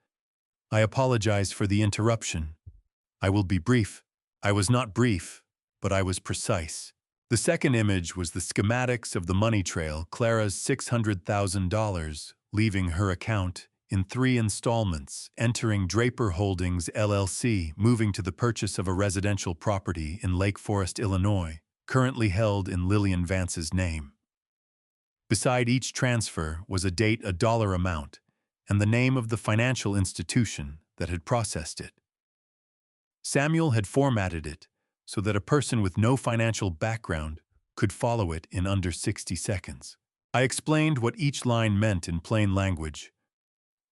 I apologize for the interruption. I will be brief." I was not brief, but I was precise. The second image was the schematics of the money trail, Clara's $600,000, leaving her account in 3 installments, entering Draper Holdings, LLC, moving to the purchase of a residential property in Lake Forest, Illinois, currently held in Lillian Vance's name. Beside each transfer was a date, a dollar amount, and the name of the financial institution that had processed it. Samuel had formatted it so that a person with no financial background could follow it in under 60 seconds. I explained what each line meant in plain language.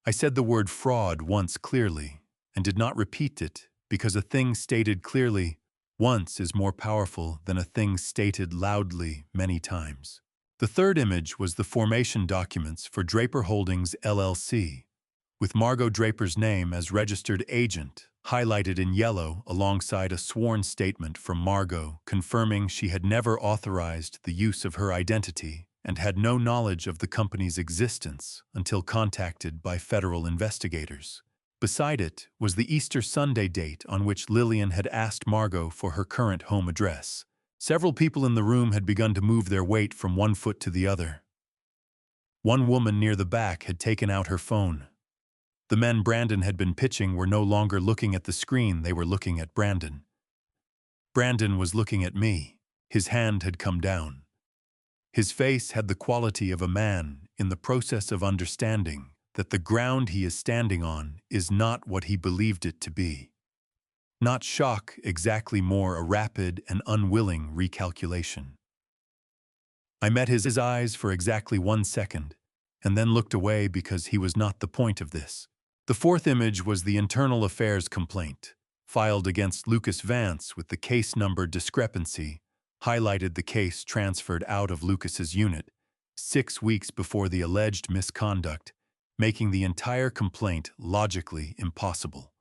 I said the word fraud once clearly and did not repeat it because a thing stated clearly once is more powerful than a thing stated loudly many times. The third image was the formation documents for Draper Holdings, LLC, with Margot Draper's name as registered agent, highlighted in yellow alongside a sworn statement from Margot confirming she had never authorized the use of her identity and had no knowledge of the company's existence until contacted by federal investigators. Beside it was the Easter Sunday date on which Lillian had asked Margot for her current home address. Several people in the room had begun to move their weight from one foot to the other. One woman near the back had taken out her phone. The men Brandon had been pitching were no longer looking at the screen, they were looking at Brandon. Brandon was looking at me. His hand had come down. His face had the quality of a man in the process of understanding that the ground he is standing on is not what he believed it to be. Not shock, exactly, more a rapid and unwilling recalculation. I met his eyes for exactly 1 second, and then looked away because he was not the point of this. The fourth image was the internal affairs complaint, filed against Lucas Vance with the case number discrepancy, highlighted the case transferred out of Lucas's unit 6 weeks before the alleged misconduct, making the entire complaint logically impossible.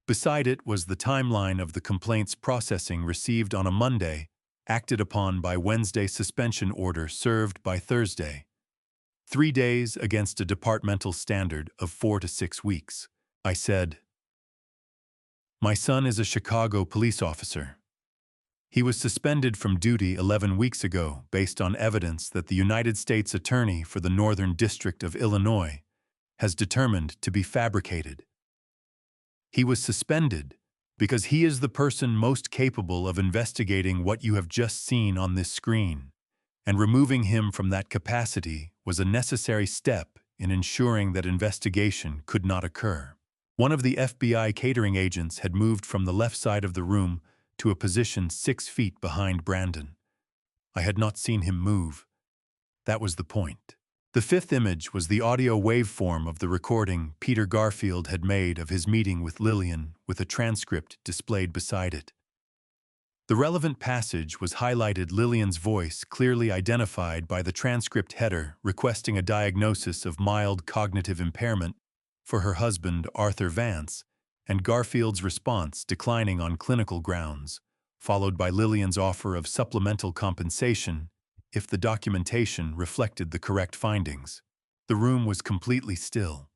Beside it was the timeline of the complaint's processing received on a Monday, acted upon by Wednesday, suspension order served by Thursday. 3 days against a departmental standard of 4 to 6 weeks. I said, "My son is a Chicago police officer. He was suspended from duty 11 weeks ago based on evidence that the United States Attorney for the Northern District of Illinois has determined to be fabricated. He was suspended because he is the person most capable of investigating what you have just seen on this screen, and removing him from that capacity was a necessary step in ensuring that investigation could not occur." One of the FBI catering agents had moved from the left side of the room to a position 6 feet behind Brandon. I had not seen him move. That was the point. The fifth image was the audio waveform of the recording Peter Garfield had made of his meeting with Lillian, with a transcript displayed beside it. The relevant passage was highlighted, Lillian's voice clearly identified by the transcript header requesting a diagnosis of mild cognitive impairment for her husband, Arthur Vance, and Garfield's response declining on clinical grounds, followed by Lillian's offer of supplemental compensation if the documentation reflected the correct findings. The room was completely still.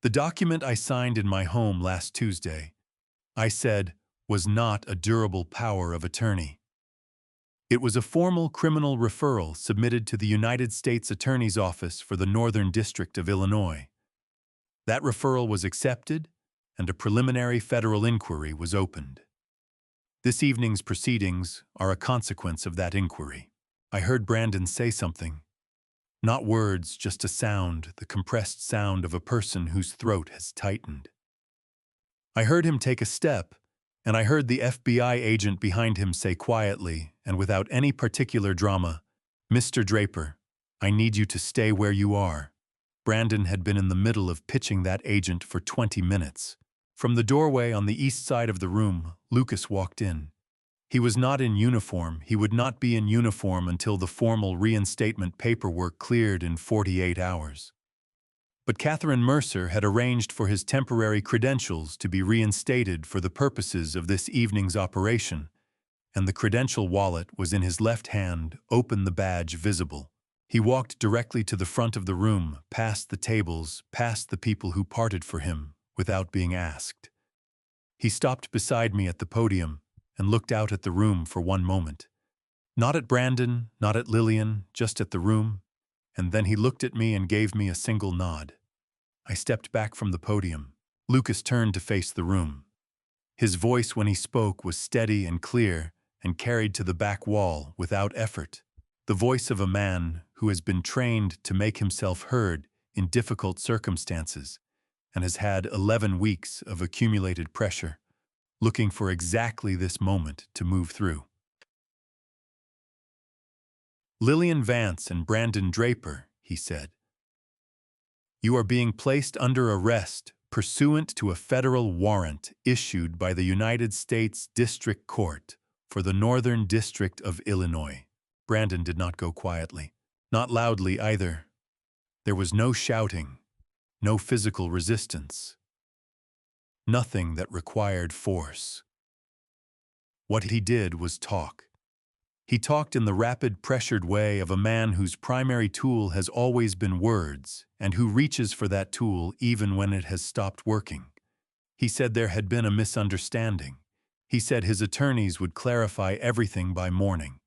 The document I signed in my home last Tuesday, I said, was not a durable power of attorney. It was a formal criminal referral submitted to the United States Attorney's Office for the Northern District of Illinois. That referral was accepted, and a preliminary federal inquiry was opened. This evening's proceedings are a consequence of that inquiry. I heard Brandon say something, Not words, just a sound, the compressed sound of a person whose throat has tightened. I heard him take a step, and I heard the FBI agent behind him say quietly, and without any particular drama, "Mr. Draper, I need you to stay where you are." Brandon had been in the middle of pitching that agent for 20 minutes. From the doorway on the east side of the room, Lucas walked in. He was not in uniform. He would not be in uniform until the formal reinstatement paperwork cleared in 48 hours. But Catherine Mercer had arranged for his temporary credentials to be reinstated for the purposes of this evening's operation, and the credential wallet was in his left hand, open, the badge visible. He walked directly to the front of the room, past the tables, past the people who parted for him, without being asked. He stopped beside me at the podium and looked out at the room for one moment. Not at Brandon, not at Lillian, just at the room, and then he looked at me and gave me a single nod. I stepped back from the podium. Lucas turned to face the room. His voice when he spoke was steady and clear and carried to the back wall without effort. The voice of a man who has been trained to make himself heard in difficult circumstances and has had 11 weeks of accumulated pressure, looking for exactly this moment to move through. "Lillian Vance and Brandon Draper," he said, "you are being placed under arrest pursuant to a federal warrant issued by the United States District Court for the Northern District of Illinois." Brandon did not go quietly, not loudly either. There was no shouting, no physical resistance, nothing that required force. What he did was talk. He talked in the rapid, pressured way of a man whose primary tool has always been words and who reaches for that tool even when it has stopped working. He said there had been a misunderstanding. He said his attorneys would clarify everything by morning.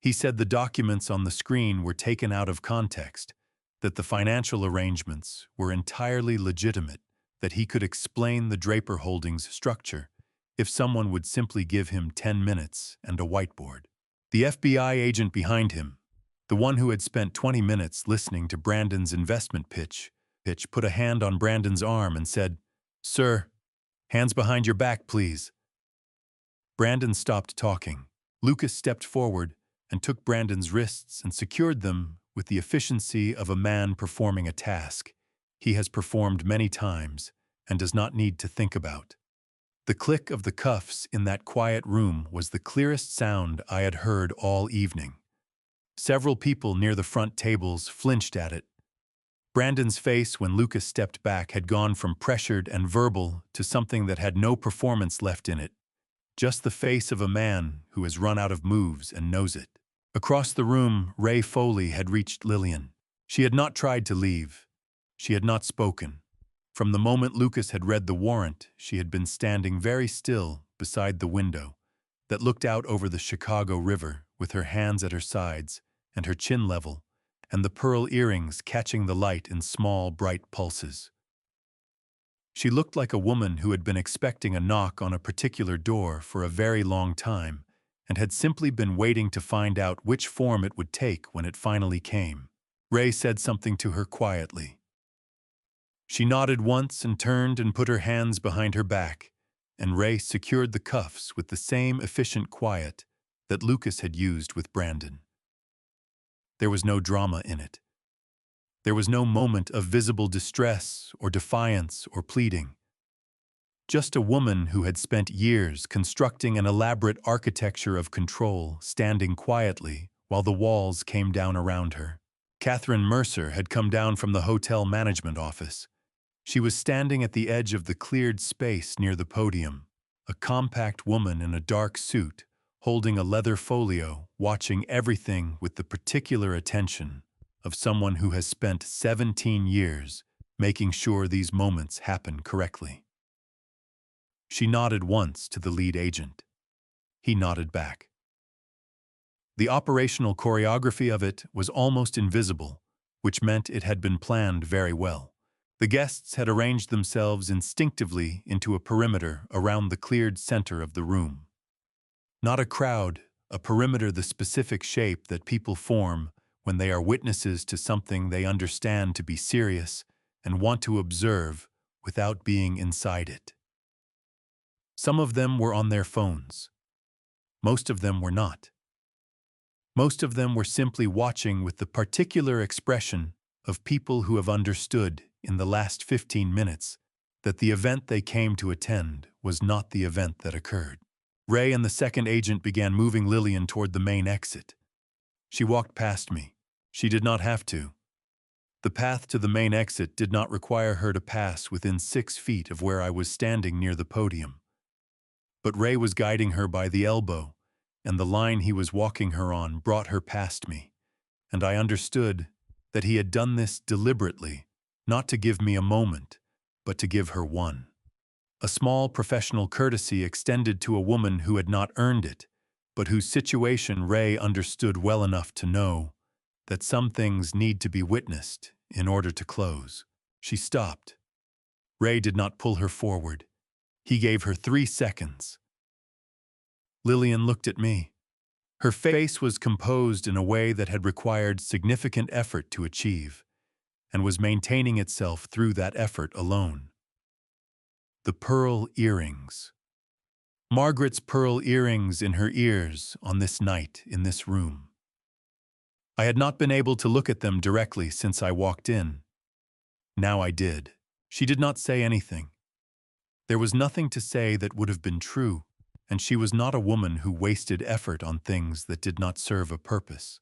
He said the documents on the screen were taken out of context, that the financial arrangements were entirely legitimate, that he could explain the Draper Holdings structure if someone would simply give him 10 minutes and a whiteboard. The FBI agent behind him, the one who had spent 20 minutes listening to Brandon's investment pitch, put a hand on Brandon's arm and said, "Sir, hands behind your back, please." Brandon stopped talking. Lucas stepped forward and took Brandon's wrists and secured them with the efficiency of a man performing a task he has performed many times and does not need to think about. The click of the cuffs in that quiet room was the clearest sound I had heard all evening. Several people near the front tables flinched at it. Brandon's face when Lucas stepped back had gone from pressured and verbal to something that had no performance left in it, just the face of a man who has run out of moves and knows it. Across the room, Ray Foley had reached Lillian. She had not tried to leave. She had not spoken. From the moment Lucas had read the warrant, she had been standing very still beside the window that looked out over the Chicago River with her hands at her sides and her chin level, and the pearl earrings catching the light in small, bright pulses. She looked like a woman who had been expecting a knock on a particular door for a very long time and had simply been waiting to find out which form it would take when it finally came. Ray said something to her quietly. She nodded once and turned and put her hands behind her back, and Ray secured the cuffs with the same efficient quiet that Lucas had used with Brandon. There was no drama in it. There was no moment of visible distress or defiance or pleading. Just a woman who had spent years constructing an elaborate architecture of control, standing quietly while the walls came down around her. Catherine Mercer had come down from the hotel management office. She was standing at the edge of the cleared space near the podium, a compact woman in a dark suit, holding a leather folio, watching everything with the particular attention of someone who has spent 17 years making sure these moments happen correctly. She nodded once to the lead agent. He nodded back. The operational choreography of it was almost invisible, which meant it had been planned very well. The guests had arranged themselves instinctively into a perimeter around the cleared center of the room. Not a crowd, a perimeter, the specific shape that people form when they are witnesses to something they understand to be serious and want to observe without being inside it. Some of them were on their phones. Most of them were not. Most of them were simply watching with the particular expression of people who have understood in the last 15 minutes that the event they came to attend was not the event that occurred. Ray and the second agent began moving Lillian toward the main exit. She walked past me. She did not have to. The path to the main exit did not require her to pass within 6 feet of where I was standing near the podium. But Ray was guiding her by the elbow, and the line he was walking her on brought her past me, and I understood that he had done this deliberately, not to give me a moment, but to give her one. A small professional courtesy extended to a woman who had not earned it, but whose situation Ray understood well enough to know that some things need to be witnessed in order to close. She stopped. Ray did not pull her forward. He gave her 3 seconds. Lillian looked at me. Her face was composed in a way that had required significant effort to achieve, and was maintaining itself through that effort alone. The pearl earrings. Margaret's pearl earrings in her ears on this night in this room. I had not been able to look at them directly since I walked in. Now I did. She did not say anything. There was nothing to say that would have been true, and she was not a woman who wasted effort on things that did not serve a purpose.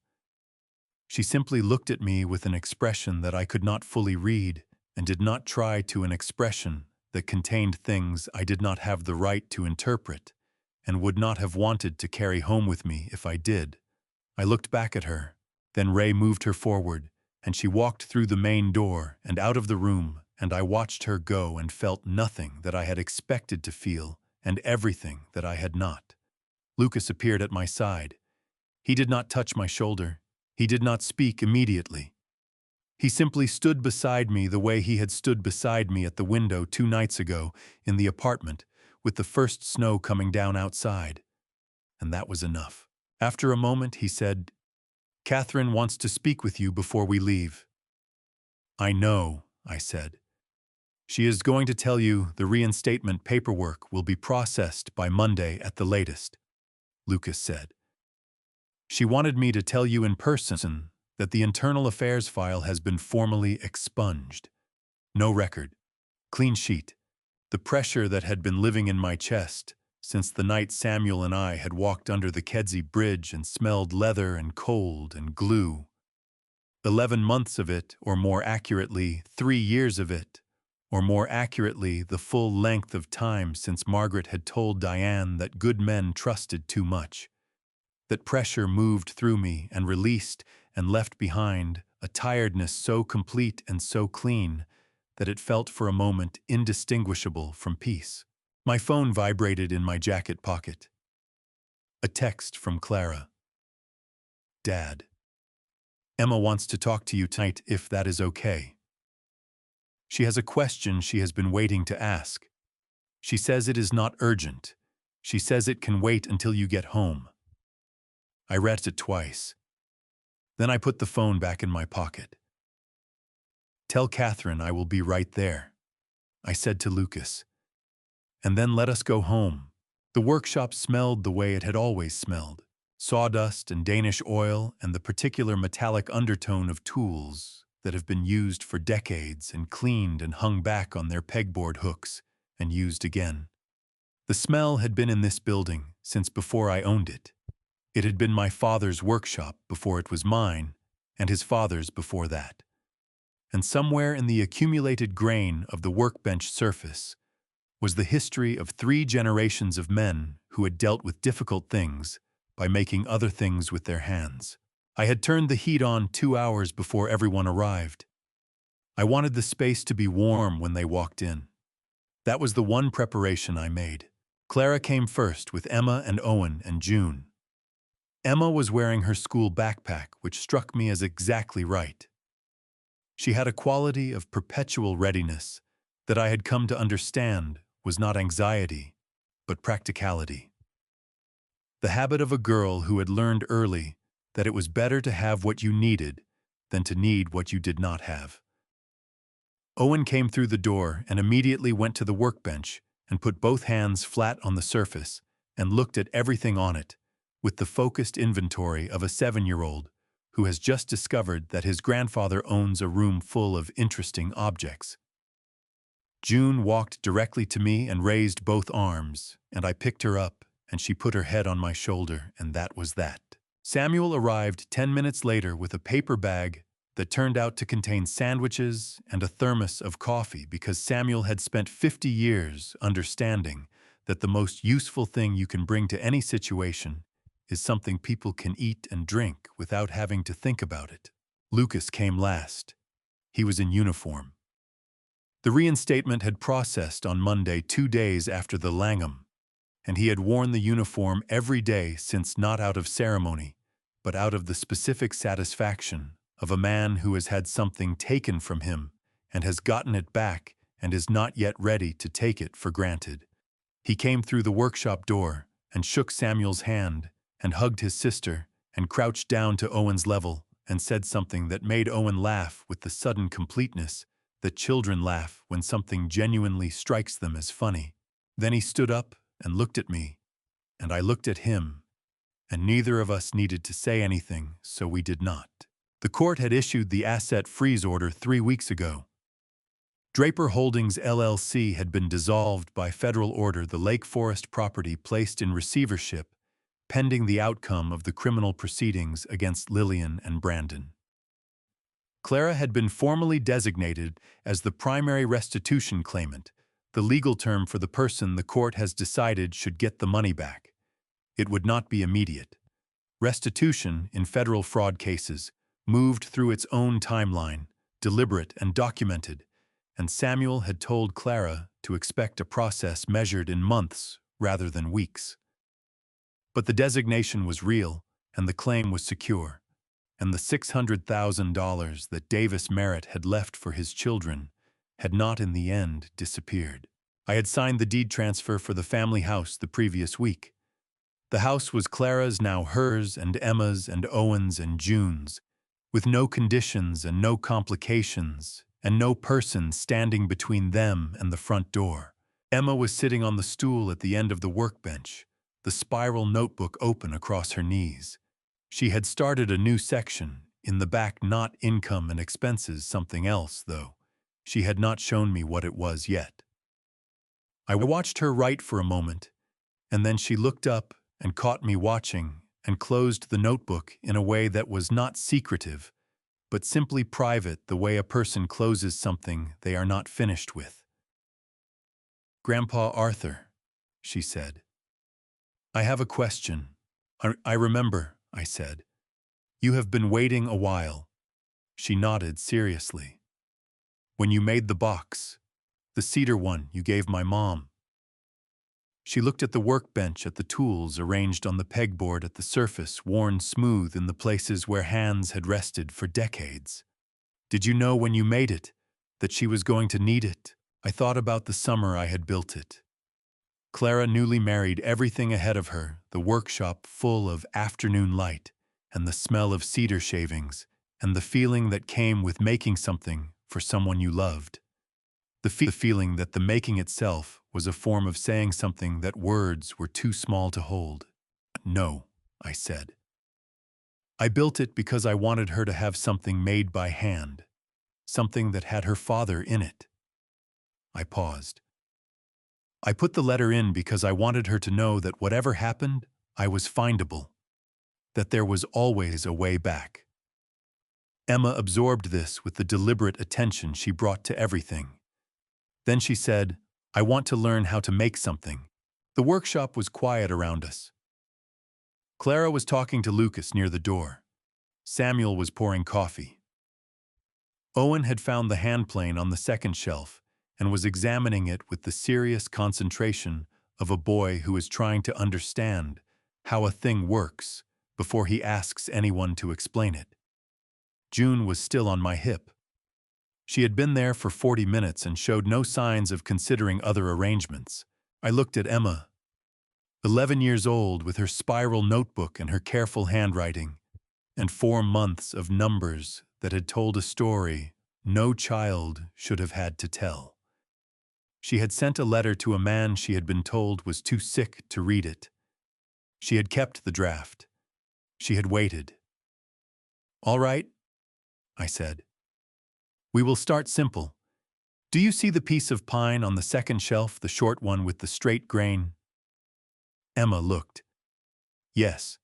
She simply looked at me with an expression that I could not fully read, and did not try to an expression that contained things I did not have the right to interpret, and would not have wanted to carry home with me if I did. I looked back at her. Then Ray moved her forward, and she walked through the main door and out of the room, and I watched her go and felt nothing that I had expected to feel, and everything that I had not. Lucas appeared at my side. He did not touch my shoulder. He did not speak immediately. He simply stood beside me the way he had stood beside me at the window 2 nights ago in the apartment, with the first snow coming down outside. And that was enough. After a moment, he said, "Catherine wants to speak with you before we leave." "I know," I said. "She is going to tell you the reinstatement paperwork will be processed by Monday at the latest," Lucas said. "She wanted me to tell you in person that the internal affairs file has been formally expunged. No record. Clean sheet. The pressure that had been living in my chest since the night Samuel and I had walked under the Kedzie Bridge and smelled leather and cold and glue. 11 months of it, or more accurately, 3 years of it, or more accurately, the full length of time since Margaret had told Diane that good men trusted too much. That pressure moved through me and released and left behind a tiredness so complete and so clean that it felt for a moment indistinguishable from peace. My phone vibrated in my jacket pocket. A text from Clara. "Dad. Emma wants to talk to you tonight if that is okay. She has a question she has been waiting to ask. She says it is not urgent. She says it can wait until you get home." I read it twice. Then I put the phone back in my pocket. "Tell Catherine I will be right there," I said to Lucas. "And then let us go home." The workshop smelled the way it had always smelled. Sawdust and Danish oil and the particular metallic undertone of tools that have been used for decades and cleaned and hung back on their pegboard hooks and used again. The smell had been in this building since before I owned it. It had been my father's workshop before it was mine, and his father's before that. And somewhere in the accumulated grain of the workbench surface was the history of 3 generations of men who had dealt with difficult things by making other things with their hands. I had turned the heat on 2 hours before everyone arrived. I wanted the space to be warm when they walked in. That was the one preparation I made. Clara came first with Emma and Owen and June. Emma was wearing her school backpack, which struck me as exactly right. She had a quality of perpetual readiness that I had come to understand was not anxiety, but practicality. The habit of a girl who had learned early that it was better to have what you needed than to need what you did not have. Owen came through the door and immediately went to the workbench and put both hands flat on the surface and looked at everything on it, with the focused inventory of a 7-year-old who has just discovered that his grandfather owns a room full of interesting objects. June walked directly to me and raised both arms, and I picked her up, and she put her head on my shoulder, and that was that. Samuel arrived 10 minutes later with a paper bag that turned out to contain sandwiches and a thermos of coffee because Samuel had spent 50 years understanding that the most useful thing you can bring to any situation is something people can eat and drink without having to think about it. Lucas came last. He was in uniform. The reinstatement had processed on Monday, 2 days after the Langham, and he had worn the uniform every day since, not out of ceremony, but out of the specific satisfaction of a man who has had something taken from him and has gotten it back and is not yet ready to take it for granted. He came through the workshop door and shook Samuel's hand and hugged his sister and crouched down to Owen's level and said something that made Owen laugh with the sudden completeness that children laugh when something genuinely strikes them as funny. Then he stood up and looked at me, and I looked at him, and neither of us needed to say anything, so we did not. The court had issued the asset freeze order 3 weeks ago. Draper Holdings LLC had been dissolved by federal order, the Lake Forest property placed in receivership, pending the outcome of the criminal proceedings against Lillian and Brandon. Clara had been formally designated as the primary restitution claimant, the legal term for the person the court has decided should get the money back. It would not be immediate. Restitution in federal fraud cases moved through its own timeline, deliberate and documented, and Samuel had told Clara to expect a process measured in months rather than weeks. But the designation was real, and the claim was secure, and the $600,000 that Davis Merritt had left for his children had not in the end disappeared. I had signed the deed transfer for the family house the previous week. The house was Clara's, now hers and Emma's and Owen's and June's, with no conditions and no complications, and no person standing between them and the front door. Emma was sitting on the stool at the end of the workbench, the spiral notebook open across her knees. She had started a new section, in the back, not income and expenses, something else, though. She had not shown me what it was yet. I watched her write for a moment, and then she looked up and caught me watching and closed the notebook in a way that was not secretive, but simply private, the way a person closes something they are not finished with. "Grandpa Arthur," she said, "I have a question." I remember," I said. "You have been waiting a while." She nodded seriously. "When you made the box, the cedar one you gave my mom." She looked at the workbench, at the tools arranged on the pegboard, at the surface worn smooth in the places where hands had rested for decades. "Did you know when you made it that she was going to need it?" I thought about the summer I had built it. Clara, newly married, everything ahead of her, the workshop full of afternoon light, and the smell of cedar shavings, and the feeling that came with making something for someone you loved. The feeling that the making itself was a form of saying something that words were too small to hold. "No," I said. "I built it because I wanted her to have something made by hand, something that had her father in it." I paused. "I put the letter in because I wanted her to know that whatever happened, I was findable, that there was always a way back." Emma absorbed this with the deliberate attention she brought to everything. Then she said, "I want to learn how to make something." The workshop was quiet around us. Clara was talking to Lucas near the door. Samuel was pouring coffee. Owen had found the handplane on the second shelf and was examining it with the serious concentration of a boy who is trying to understand how a thing works before he asks anyone to explain it. June was still on my hip. She had been there for 40 minutes and showed no signs of considering other arrangements. I looked at Emma, 11 years old, with her spiral notebook and her careful handwriting, and 4 months of numbers that had told a story no child should have had to tell. She had sent a letter to a man she had been told was too sick to read it. She had kept the draft. She had waited. "All right," I said. "We will start simple. Do you see the piece of pine on the second shelf, the short one with the straight grain?" Emma looked. "Yes."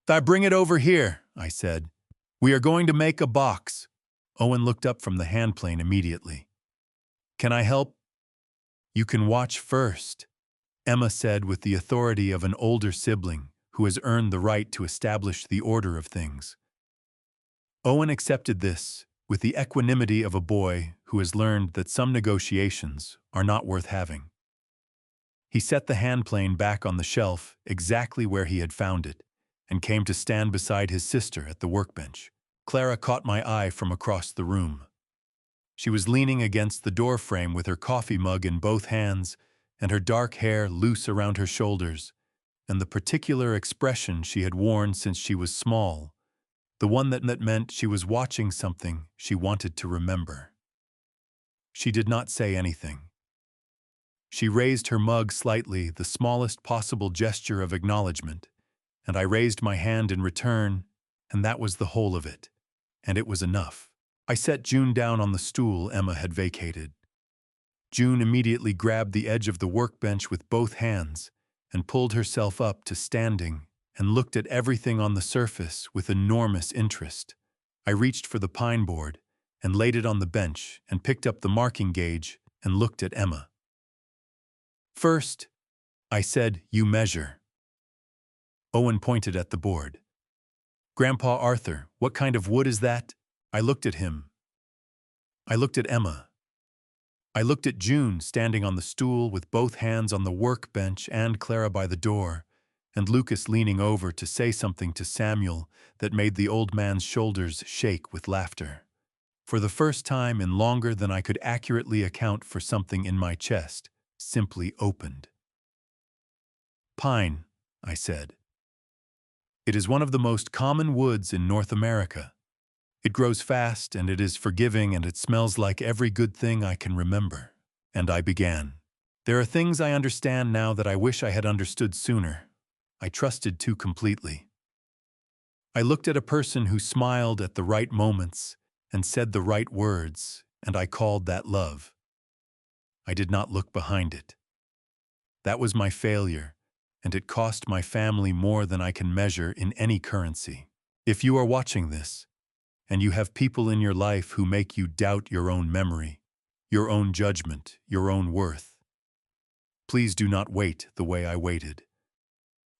"I bring it over here," I said. "We are going to make a box." Owen looked up from the handplane immediately. "Can I help?" "You can watch first," Emma said with the authority of an older sibling who has earned the right to establish the order of things. Owen accepted this with the equanimity of a boy who has learned that some negotiations are not worth having. He set the handplane back on the shelf exactly where he had found it and came to stand beside his sister at the workbench. Clara caught my eye from across the room. She was leaning against the door frame with her coffee mug in both hands and her dark hair loose around her shoulders, and the particular expression she had worn since she was small, the one that meant she was watching something she wanted to remember. She did not say anything. She raised her mug slightly, the smallest possible gesture of acknowledgement, and I raised my hand in return, and that was the whole of it. And it was enough. I set June down on the stool Emma had vacated. June immediately grabbed the edge of the workbench with both hands and pulled herself up to standing and looked at everything on the surface with enormous interest. I reached for the pine board and laid it on the bench and picked up the marking gauge and looked at Emma. "First," I said, "you measure." Owen pointed at the board. "Grandpa Arthur, what kind of wood is that?" I looked at him. I looked at Emma. I looked at June standing on the stool with both hands on the workbench and Clara by the door, and Lucas leaning over to say something to Samuel that made the old man's shoulders shake with laughter. For the first time in longer than I could accurately account for something in my chest, simply opened. "Pine," I said. "It is one of the most common woods in North America. It grows fast, and it is forgiving, and it smells like every good thing I can remember." And I began. "There are things I understand now that I wish I had understood sooner. I trusted too completely. I looked at a person who smiled at the right moments and said the right words, and I called that love. I did not look behind it. That was my failure, and it cost my family more than I can measure in any currency. If you are watching this, and you have people in your life who make you doubt your own memory, your own judgment, your own worth, please do not wait the way I waited.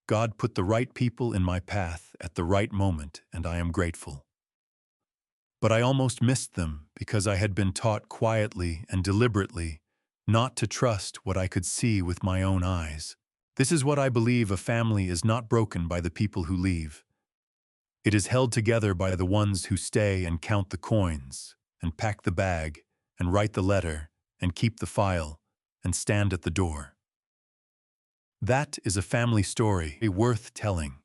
God put the right people in my path at the right moment, and I am grateful. But I almost missed them because I had been taught quietly and deliberately not to trust what I could see with my own eyes. This is what I believe: a family is not broken by the people who leave. It is held together by the ones who stay and count the coins, and pack the bag, and write the letter, and keep the file, and stand at the door. That is a family story worth telling.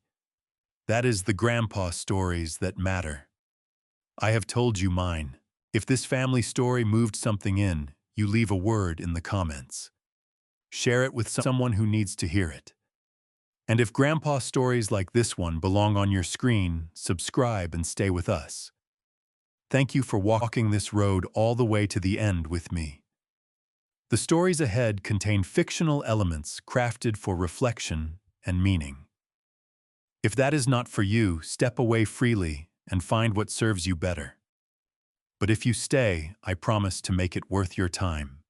That is the grandpa stories that matter. I have told you mine. If this family story moved something in, you leave a word in the comments. Share it with someone who needs to hear it. And if grandpa stories like this one belong on your screen, subscribe and stay with us. Thank you for walking this road all the way to the end with me. The stories ahead contain fictional elements crafted for reflection and meaning. If that is not for you, step away freely and find what serves you better. But if you stay, I promise to make it worth your time.